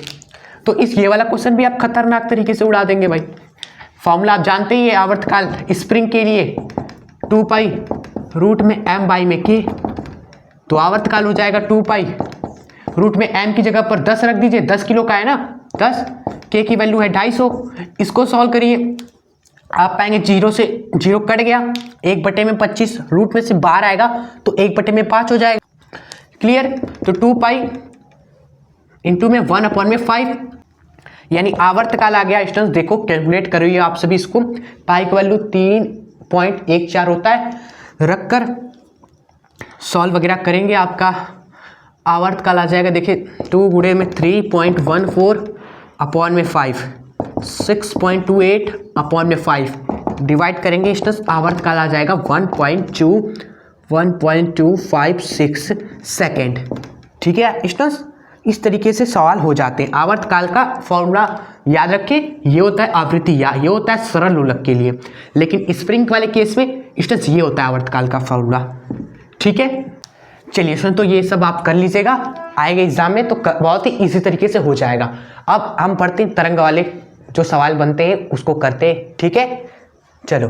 तो इस ये वाला क्वेश्चन भी आप खतरनाक तरीके से उड़ा देंगे भाई। फॉर्मूला आप जानते ही है आवर्तकाल स्प्रिंग के लिए, 2 पाई रूट में m बाई में k, तो आवर्तकाल हो जाएगा 2 पाई रूट में m की जगह पर 10 रख दीजिए, 10 किलो का है ना 10, k की वैल्यू है 250। इसको सॉल्व करिए, आप पाएंगे 0 से 0 कट गया, 1/25 रूट में से बाहर आएगा तो 1/5 हो जाएगा, क्लियर। तो 2 पाई इंटू में 1/5, यानी आवर्तकाल आ गया स्टूडेंट्स, देखो कैलकुलेट करिए आप सभी इसको, पाई की वैल्यू 3.14 होता है, रखकर सॉल्व वगैरह करेंगे, आपका आवर्तकाल आ जाएगा, देखिए 2 गुणे में 3.14/5, 6.28/5 डिवाइड करेंगे स्टूडेंट्स, आवर्तकाल आ जाएगा 1.256 सेकेंड, ठीक है स्टूडेंट्स। इस तरीके से सवाल हो जाते हैं। आवर्तकाल का फॉर्मूला याद रखें, ये होता है आवृत्ति या ये होता है सरल लोलक के लिए, लेकिन स्प्रिंग वाले केस में स्टूडेंट्स ये होता है आवर्तकाल का फॉर्मूला, ठीक है। चलिए सुन, तो ये सब आप कर लीजिएगा, आएगा एग्जाम में तो बहुत ही इजी तरीके से हो जाएगा। अब हम पढ़ते हैं तरंग वाले जो सवाल बनते हैं उसको करते हैं, ठीक है। चलो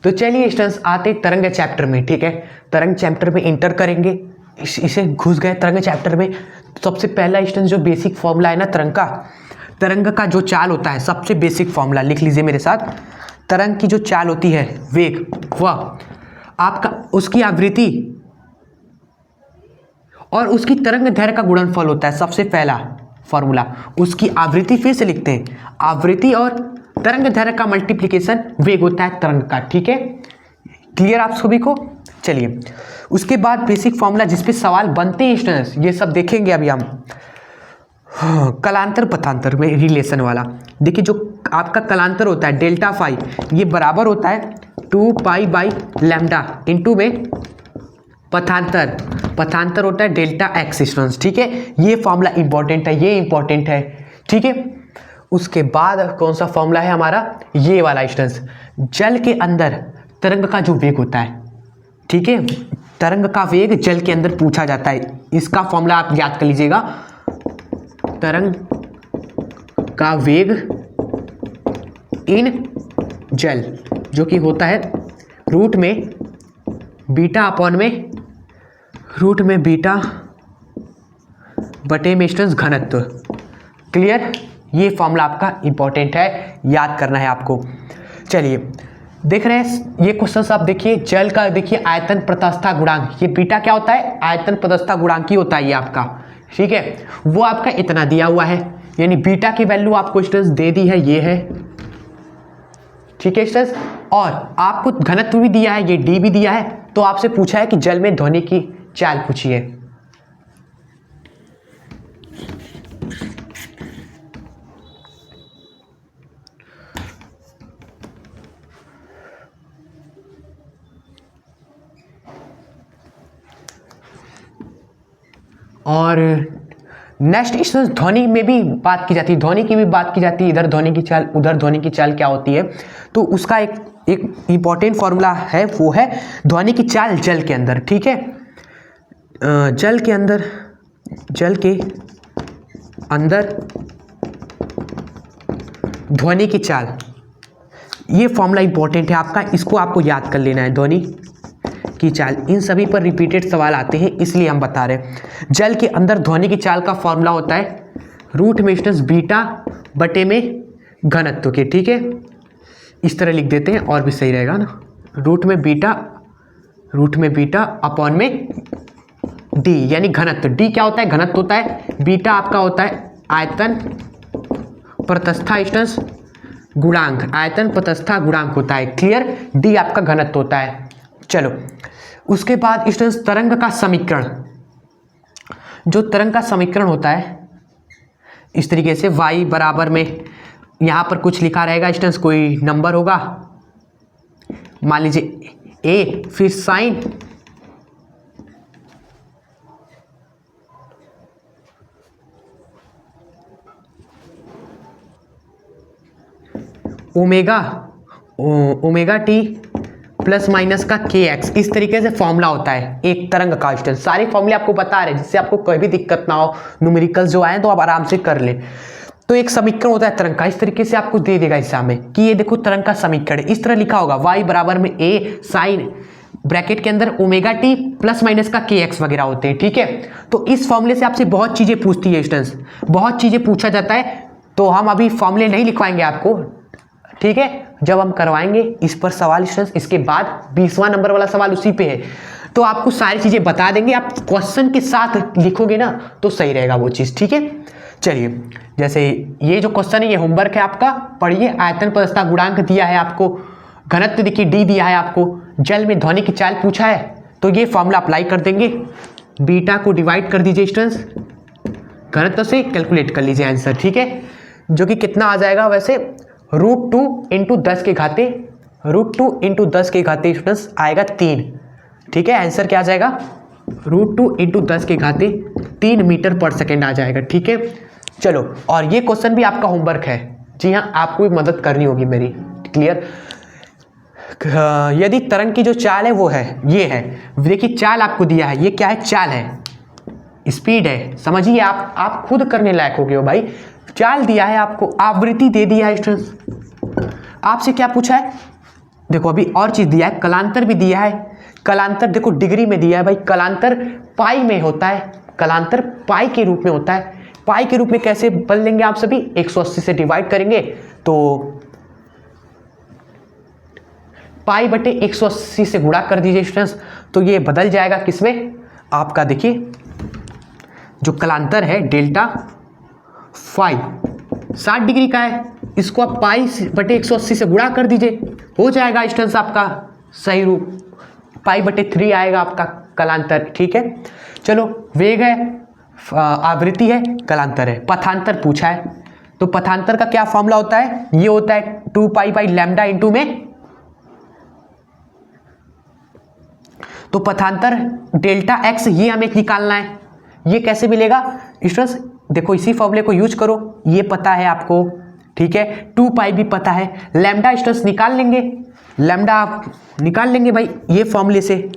तो चलिए स्टूडेंट्स आते तरंग चैप्टर में, ठीक है। तरंग चैप्टर में इंटर करेंगे, इसे घुस गए तरंग चैप्टर में। तो सबसे पहला स्टूडेंट्स जो बेसिक फॉर्मूला है ना तरंग का जो चाल होता है, सबसे बेसिक फॉर्मूला लिख लीजिए मेरे साथ। तरंग की जो चाल होती है वेग, वह आपका उसकी आवृत्ति और उसकी तरंग दैर्घ्य का गुणनफल होता है, सबसे पहला फॉर्मूला। उसकी आवृत्ति फिर से लिखते हैं, आवृत्ति और तरंग दैर्घ्य का मल्टीप्लिकेशन वेग होता है तरंग का, ठीक है। क्लियर आप सभी को। चलिए उसके बाद बेसिक फॉर्मूला जिस पे सवाल बनते हैं स्टूडेंट्स, ये सब देखेंगे अभी हम। कलांतर पथांतर में रिलेशन वाला, देखिए जो आपका कलांतर होता है डेल्टा फाई, ये बराबर होता है 2 पाई बाई लैम्डा इंटू में पथांतर होता है डेल्टा एक्स स्टूडेंट्स, ठीक है। ये फॉर्मूला इंपॉर्टेंट है, ये इंपॉर्टेंट है, ठीक है। उसके बाद कौन सा फॉर्मूला है हमारा, ये वाला स्टूडेंट्स, जल के अंदर तरंग का जो वेग होता है, ठीक है। तरंग का वेग जल के अंदर पूछा जाता है, इसका फॉर्मूला आप याद कर लीजिएगा, तरंग का वेग इन जल, जो कि होता है रूट में बीटा बटे में स्टूडेंट्स घनत्व, क्लियर। ये फॉर्मूला आपका इंपॉर्टेंट है, याद करना है आपको। चलिए देख रहे हैं ये क्वेश्चन आप देखिए, जल का देखिए आयतन प्रत्यास्थता गुणांक, ये बीटा क्या होता है, आयतन प्रत्यास्थता गुणांक ही होता है ये आपका, ठीक है। वो आपका इतना दिया हुआ है, यानी बीटा की वैल्यू आपको स्टूडेंट्स दे दी है, ये है, ठीक है स्टूडेंट्स। और आपको घनत्व भी दिया है, ये डी भी दिया है। तो आपसे पूछा है कि जल में ध्वनि की चाल पूछिए। और नेक्स्ट स्टूडेंट्स ध्वनि में भी बात की जाती है, ध्वनि की भी बात की जाती है, इधर ध्वनि की चाल उधर ध्वनि की चाल क्या होती है। तो उसका एक इंपॉर्टेंट फॉर्मूला है, वो है ध्वनि की चाल जल के अंदर, ठीक है। जल के अंदर ध्वनि की चाल ये फॉर्मूला इंपॉर्टेंट है आपका, इसको आपको याद कर लेना है। ध्वनि की चाल, इन सभी पर रिपीटेड सवाल आते हैं इसलिए हम बता रहे हैं। जल के अंदर ध्वनि की चाल का फॉर्मूला होता है रूट में स्टूडेंट्स बीटा बटे में घनत्व के, ठीक है। इस तरह लिख देते हैं और भी सही रहेगा ना, रूट में बीटा अपॉन में डी, यानी घनत्व। डी क्या होता है? घनत्व होता है। बीटा आपका होता है आयतन प्रतस्था स्टूडेंट्स गुणांक, आयतन प्रतस्था गुणांक होता है, क्लियर। डी आपका घनत्व होता है। चलो उसके बाद स्टूडेंट्स तरंग का समीकरण, जो तरंग का समीकरण होता है इस तरीके से y बराबर में यहाँ पर कुछ लिखा रहेगा स्टूडेंट्स, कोई नंबर होगा, मान लीजिए a, फिर sine omega T plus minus का के एक्स, इस तरीके से फॉर्मूला होता है एक तरंग का। स्टूडेंट सारे फॉर्मूले आपको बता रहे हैं जिससे आपको कोई भी दिक्कत ना हो, न्यूमेरिकल्स जो आए तो आप आराम से कर ले। तो एक समीकरण होता है तरंग का, इस तरीके से आपको दे देगा एग्जाम में कि ये देखो तरंग का समीकरण, इस तरह लिखा होगा y बराबर में a साइन ब्रैकेट के अंदर ओमेगा टी प्लस माइनस का के एक्स वगैरह होते हैं, ठीक है। तो इस फॉर्मूले से आपसे बहुत चीज़ें पूछती है स्टूडेंट्स, बहुत चीज़ें पूछा जाता है। तो हम अभी फॉर्मूले नहीं लिखवाएंगे आपको, ठीक है, जब हम करवाएंगे इस पर सवाल स्टूडेंट्स, इसके बाद 20वां नंबर वाला सवाल उसी पे है, तो आपको सारी चीज़ें बता देंगे। आप क्वेश्चन के साथ लिखोगे ना तो सही रहेगा वो चीज़, ठीक है। चलिए, जैसे ये जो क्वेश्चन है ये होमवर्क है आपका, पढ़िए। आयतन प्रतस्था गुणांक दिया है आपको, घनत्व देखिए डी दिया है आपको, जल में ध्वनि की चाल पूछा है, तो ये फॉर्मूला अप्लाई कर देंगे। बीटा को डिवाइड कर दीजिए स्टूडेंट्स, घनत्व से कैलकुलेट कर लीजिए आंसर, ठीक है, जो कि कितना आ जाएगा वैसे √2 इंटू 10 के घाते, √2 इंटू 10 के घाते स्टूडेंट्स आएगा 3, ठीक है। आंसर क्या आ जाएगा? √2 इंटू 10 के घाते 3 मीटर पर सेकेंड आ जाएगा, ठीक है। चलो, और ये क्वेश्चन भी आपका होमवर्क है, जी हाँ, आपको भी मदद करनी होगी मेरी, क्लियर। यदि तरंग की जो चाल है वो है, ये है, देखिए चाल आपको दिया है, ये क्या है? चाल है, स्पीड है, समझिए आप खुद करने लायक हो गए हो भाई। चाल दिया है आपको, आवृत्ति दे दिया है स्टूडेंट्स, आपसे क्या पूछा है? देखो अभी और चीज दिया है, कलांतर भी दिया है। कलांतर देखो डिग्री में दिया है भाई, कलांतर पाई में होता है, कलांतर पाई के रूप में होता है। पाई के रूप में कैसे बदल लेंगे आप सभी? 180 से डिवाइड करेंगे तो पाई बटे 180 से गुणा कर दीजिए स्टूडेंट्स, तो ये बदल जाएगा किसमें? आपका देखिए जो कलांतर है डेल्टा फाई 60 डिग्री का है, इसको आप पाई बटे 180 से गुणा कर दीजिए, हो जाएगा स्टूडेंट्स आपका सही रूप, पाई बटे 3 आएगा आपका कलांतर, ठीक है। चलो, वेग है, आवृत्ति है, कलांतर है, पथांतर पूछा है, तो पथांतर का क्या फॉर्मूला होता है? ये होता है 2 पाई बाई लैम्डा इंटू में, तो पथांतर डेल्टा एक्स ये हमें निकालना है। ये कैसे मिलेगा स्टूडेंट्स? देखो इसी फॉर्मूले को यूज करो, ये पता है आपको, ठीक है, 2 पाई भी पता है, लैम्डा स्टूडेंट्स निकाल लेंगे, लैम्डा आप निकाल लेंगे भाई ये फॉर्मूले से,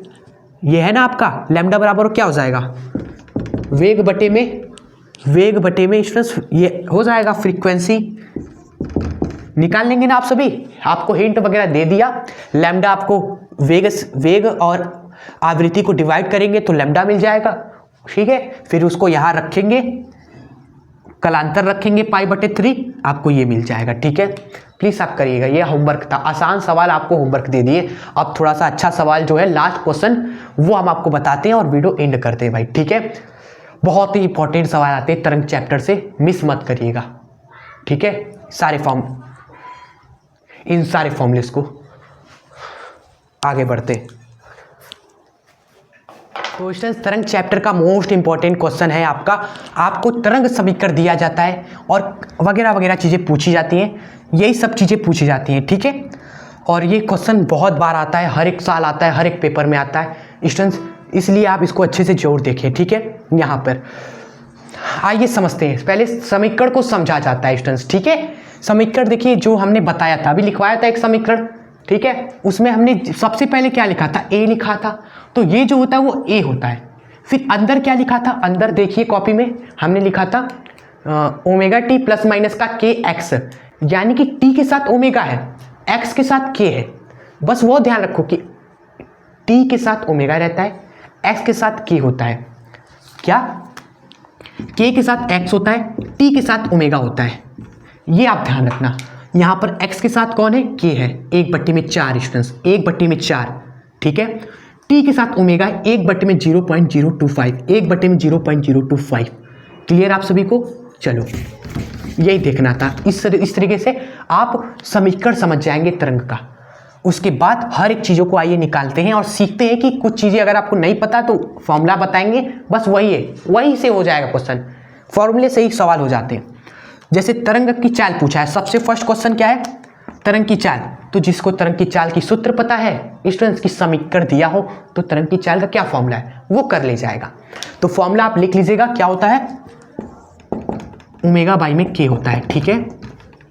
ये है ना आपका लैम्डा बराबर क्या हो जाएगा? वेग बटे में स्टूडेंट्स ये हो जाएगा फ्रीक्वेंसी, निकाल लेंगे ना आप सभी, आपको हिंट वगैरह दे दिया। लैम्डा आपको वेग और आवृत्ति को डिवाइड करेंगे तो लैम्डा मिल जाएगा, ठीक है। फिर उसको यहाँ रखेंगे, कलांतर रखेंगे पाई बटे 3, आपको ये मिल जाएगा, ठीक है। प्लीज़ आप करिएगा, ये होमवर्क था, आसान सवाल आपको होमवर्क दे दिए। अब थोड़ा सा अच्छा सवाल जो है लास्ट क्वेश्चन वो हम आपको बताते हैं और वीडियो एंड करते हैं भाई, ठीक है। बहुत ही इंपॉर्टेंट सवाल आते हैं तरंग चैप्टर से, मिस मत करिएगा, ठीक है। इन सारे फॉर्मूलेस को आगे बढ़ते। तो स्टूडेंट्स तरंग चैप्टर का मोस्ट इंपॉर्टेंट क्वेश्चन है आपका, आपको तरंग समीकरण दिया जाता है और वगैरह वगैरह चीज़ें पूछी जाती हैं, यही सब चीज़ें पूछी जाती हैं, ठीक है। और ये क्वेश्चन बहुत बार आता है, हर एक साल आता है, हर एक पेपर में आता है स्टूडेंट्स, इसलिए आप इसको अच्छे से जरूर देखें, ठीक है। यहाँ पर आइए समझते हैं, पहले समीकरण को समझा जाता है स्टूडेंट्स, ठीक है। समीकरण देखिए जो हमने बताया था, अभी लिखवाया था एक समीकरण, ठीक है, उसमें हमने सबसे पहले क्या लिखा था? ए लिखा था, तो ये जो होता है वो ए होता है। फिर अंदर क्या लिखा था? अंदर देखिए कॉपी में हमने लिखा था ओमेगा टी प्लस माइनस का के एक्स, यानी कि टी के साथ ओमेगा है, x के साथ k है, बस वो ध्यान रखो कि t के साथ ओमेगा रहता है, x के साथ k होता है। क्या k के साथ x होता है, t के साथ ओमेगा होता है, ये आप ध्यान रखना। यहाँ पर x के साथ कौन है, k है, 1/4 स्टूडेंट्स, 1/4, ठीक है। t के साथ ओमेगा 1/0.025, 1/0.025। क्लियर आप सभी को? चलो यही देखना था। इस तरीके से आप समीकरण समझ जाएंगे तरंग का। उसके बाद हर एक चीज़ों को आइए निकालते हैं और सीखते हैं कि कुछ चीज़ें अगर आपको नहीं पता तो फॉर्मूला बताएंगे, बस वही है, वही से हो जाएगा क्वेश्चन, फॉर्मूले से ही सवाल हो जाते हैं। जैसे तरंग की चाल पूछा है, सबसे फर्स्ट क्वेश्चन क्या है, तरंग की चाल। तो जिसको तरंग की चाल की सूत्र पता है, स्टूडेंट्स की समीकरण दिया हो तो तरंग की चाल का क्या फॉर्मूला है वो कर ले जाएगा। तो फॉर्मूला आप लिख लीजिएगा, क्या होता है, ओमेगा बाई में के होता है, ठीक है,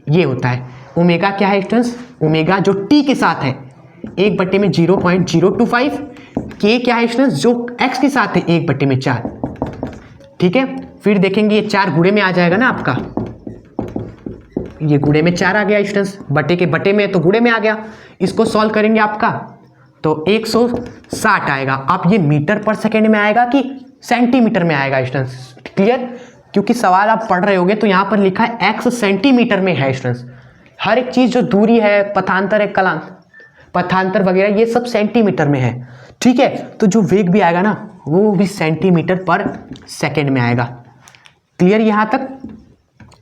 ये होता है। ओमेगा क्या है स्टूडेंट्स, ओमेगा जो टी के साथ है 1/0.025, के क्या है स्टूडेंट्स जो एक्स के साथ है 1/4, ठीक है। फिर देखेंगे ये 4 गुणे में आ जाएगा ना आपका, ये गुणे में 4 आ गया स्टूडेंट्स, बटे के बटे में तो गुणे में आ गया। इसको सॉल्व करेंगे आपका तो 160 आएगा। आप ये मीटर पर सेकेंड में आएगा कि सेंटीमीटर में आएगा स्टूडेंट्स, क्लियर? क्योंकि सवाल आप पढ़ रहे होगे तो यहाँ पर लिखा है x सेंटीमीटर में है स्टूडेंट्स। हर एक चीज़ जो दूरी है, पथांतर है, पथांतर वगैरह, ये सब सेंटीमीटर में है, ठीक है। तो जो वेग भी आएगा ना वो भी सेंटीमीटर पर सेकेंड में आएगा। क्लियर? यहाँ तक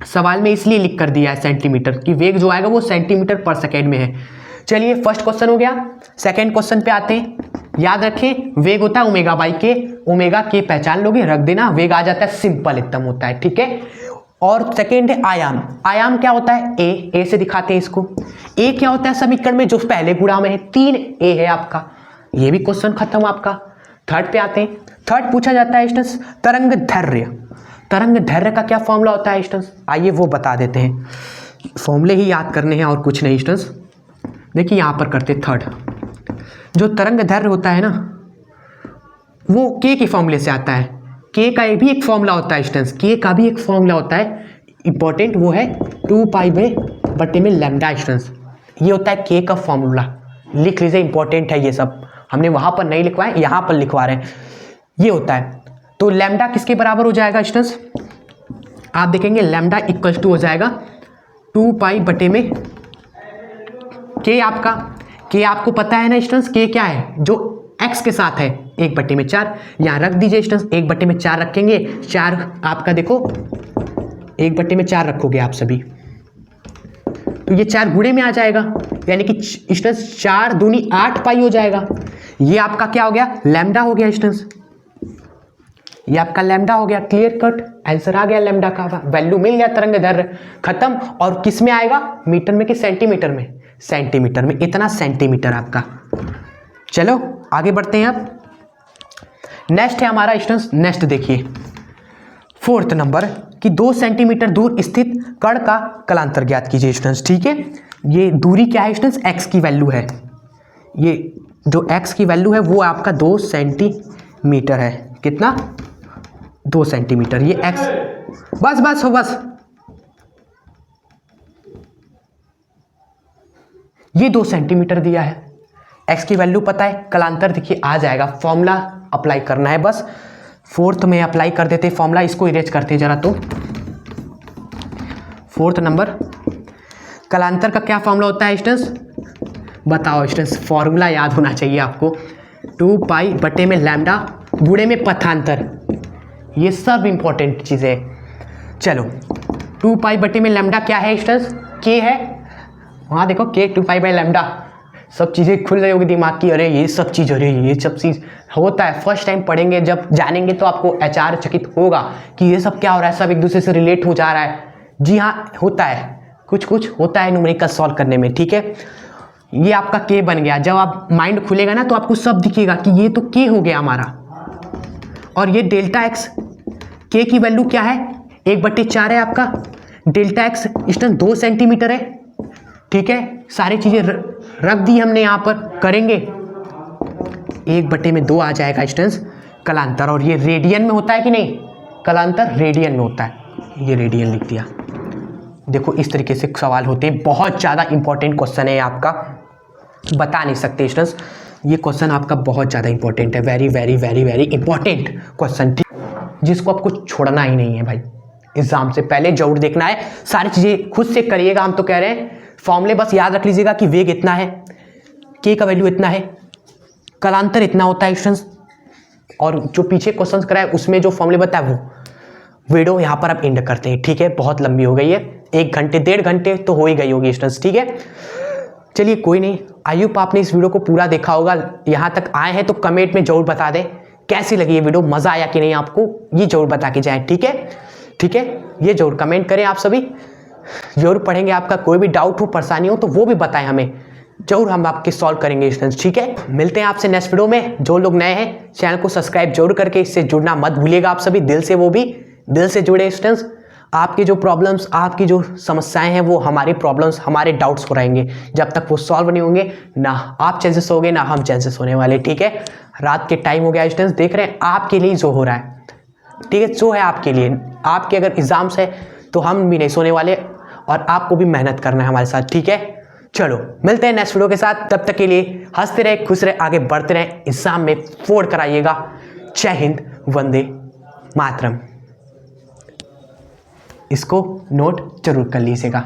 सवाल में इसलिए लिख कर दिया है सेंटीमीटर कि वेग जो आएगा वो सेंटीमीटर पर सेकेंड में है। चलिए फर्स्ट क्वेश्चन हो गया। सेकेंड क्वेश्चन पे आते हैं। याद रखें वेग होता है ओमेगा बाई के, ओमेगा के पहचान लोगे, रख देना, वेग आ जाता है, सिंपल एकदम होता है, ठीक है। और सेकेंड है आयाम। आयाम क्या होता है, ए से दिखाते हैं इसको। ए क्या होता है समीकरण में, जो पहले गुणा में है, 3a है आपका, ये भी क्वेश्चन खत्म आपका। थर्ड पे आते हैं। थर्ड पूछा जाता है स्टूडेंट्स तरंग दैर्ध्य। तरंग दैर्ध्य का क्या फॉर्मूला होता है स्टूडेंट्स, आइए वो बता देते हैं। फॉर्मूले ही याद करने हैं और कुछ नहीं स्टूडेंट्स। देखिए यहाँ पर करते थर्ड, जो तरंग दैर्ध्य होता है ना वो के के फॉर्मूले से आता है। के का भी एक फॉर्मूला होता है स्टूडेंट्स, के का भी एक फॉर्मूला होता है इंपॉर्टेंट, वो है 2π/बटे में लैम्डा स्टूडेंट्स। ये होता है के का फॉर्मूला, लिख लीजिए, इंपॉर्टेंट है ये सब। हमने वहाँ पर नहीं लिखवाए, यहाँ पर लिखवा रहे हैं। ये होता है, तो लैम्डा किसके बराबर हो जाएगा स्टूडेंट्स, आप देखेंगे लैम्डा इक्वल टू हो जाएगा 2π/, के आपका, के आपको पता है ना स्टूडेंट्स, के क्या है जो x के साथ है 1/4, यहाँ रख दीजिए स्टूडेंट्स, 1/4 रखेंगे, 4 आपका देखो 1/4 रखोगे आप सभी तो ये 4 गुणे में आ जाएगा, यानी कि स्टूडेंट्स 4 दूनी 8π हो जाएगा। ये आपका क्या हो गया, लैम्डा हो गया स्टूडेंट्स, ये आपका लैम्डा हो गया। क्लियर कट आंसर आ गया, लैम्डा का वैल्यू मिल गया, तरंग दैर्ध्य खत्म। और किस में आएगा, मीटर में कि सेंटीमीटर में, सेंटीमीटर में, इतना सेंटीमीटर आपका। चलो आगे बढ़ते हैं। अब नेक्स्ट है हमारा स्टूडेंट्स, नेक्स्ट देखिए फोर्थ नंबर कि 2 सेंटीमीटर दूर स्थित कण का कलांतर ज्ञात कीजिए स्टूडेंट्स, ठीक है। ये दूरी क्या है स्टूडेंट्स, x की वैल्यू है, ये जो x की वैल्यू है वो आपका 2 सेंटीमीटर है। कितना, 2 सेंटीमीटर, ये x, बस ये 2 सेंटीमीटर दिया है, x की वैल्यू पता है, कलांतर देखिए आ जाएगा, फॉर्मूला अप्लाई करना है बस। फोर्थ में अप्लाई कर देते हैं फॉर्मूला, इसको इरेज करते हैं जरा। तो फोर्थ नंबर कलांतर का क्या फॉर्मूला होता है स्टूडेंट्स, बताओ स्टूडेंट्स, फॉर्मूला याद होना चाहिए आपको। 2π/, में लैम्डा, गुणे में पथांतर, ये सब इंपॉर्टेंट चीज़ें हैं। चलो 2π/, में लैम्डा क्या है स्टूडेंट्स, के है, वहाँ देखो के 2π/λ, सब चीज़ें खुल रही होगी दिमाग की, अरे ये सब चीज़, अरे ये सब चीज़ होता है। फर्स्ट टाइम पढ़ेंगे, जब जानेंगे तो आपको चकित होगा कि ये सब क्या हो रहा है, सब एक दूसरे से रिलेट हो जा रहा है। जी हाँ, होता है, कुछ कुछ होता है न्यूमेरिकल सॉल्व करने में, ठीक है। ये आपका के बन गया, जब आप माइंड खुलेगा ना तो आपको सब दिखेगा कि ये तो के हो गया हमारा। और ये डेल्टा एक्स, के की वैल्यू क्या है, 1/4 है आपका, डेल्टा एक्स स्टूडेंट 2 सेंटीमीटर है, ठीक है। सारी चीज़ें रख दी हमने यहाँ पर, करेंगे 1/2 आ जाएगा स्टूडेंट्स कलांतर। और ये रेडियन में होता है कि नहीं, कलांतर रेडियन में होता है, ये रेडियन लिख दिया। देखो इस तरीके से सवाल होते हैं, बहुत ज़्यादा इंपॉर्टेंट क्वेश्चन है आपका, बता नहीं सकते स्टूडेंट्स। ये क्वेश्चन आपका बहुत ज़्यादा इंपॉर्टेंट है, very very very very important question, जिसको आपको छोड़ना ही नहीं है भाई। एग्जाम से पहले जरूर देखना है, सारी चीज़ें खुद से करिएगा। हम तो कह रहे हैं फॉर्मूले बस याद रख लीजिएगा कि वेग इतना है, के का वैल्यू इतना है, कालांतर इतना होता है स्टूडेंट्स, और जो पीछे क्वेश्चन कराए उसमें जो फॉर्मूले बताया वो वीडियो यहाँ पर आप एंड करते हैं। ठीक है, बहुत लंबी हो गई है, 1 घंटे 1.5 घंटे तो हो ही गई होगी स्टूडेंट्स। ठीक है, चलिए कोई नहीं, आई होप आपने इस वीडियो को पूरा देखा होगा। यहाँ तक आए हैं तो कमेंट में जरूर बता दें कैसी लगी ये वीडियो, मज़ा आया कि नहीं आपको, ये जरूर बता के जाएं। ठीक है, ठीक है, ये जरूर कमेंट करें। आप सभी जरूर पढ़ेंगे, आपका कोई भी डाउट हो परेशानी हो तो वो भी बताएं हमें, जरूर हम आपके सॉल्व करेंगे स्टूडेंट्स। ठीक है, मिलते हैं आपसे नेक्स्ट वीडियो में। जो लोग नए हैं चैनल को सब्सक्राइब जरूर करके इससे जुड़ना मत भूलिएगा। आप सभी दिल से, वो भी दिल से जुड़े स्टूडेंट्स। आपकी जो प्रॉब्लम्स, आपकी जो समस्याएं हैं वो हमारी प्रॉब्लम्स, हमारे डाउट्स हो रहेंगे। जब तक वो सॉल्व नहीं होंगे ना आप चैन से सोओगे ना हम चैन से सोने वाले। ठीक है, रात के टाइम हो गया स्टूडेंट्स, देख रहे हैं आपके लिए जो हो रहा है। ठीक है, जो है आपके लिए, आपके अगर एग्जाम्स है तो हम भी नहीं सोने वाले और आपको भी मेहनत करना है हमारे साथ। ठीक है, चलो मिलते हैं नेक्स्ट वीडियो के साथ। तब तक के लिए हंसते रहे, खुश रहे, आगे बढ़ते रहे, एग्जाम में फोड़ कराइएगा। जय हिंद, वंदे मातरम। इसको नोट जरूर कर लीजिएगा।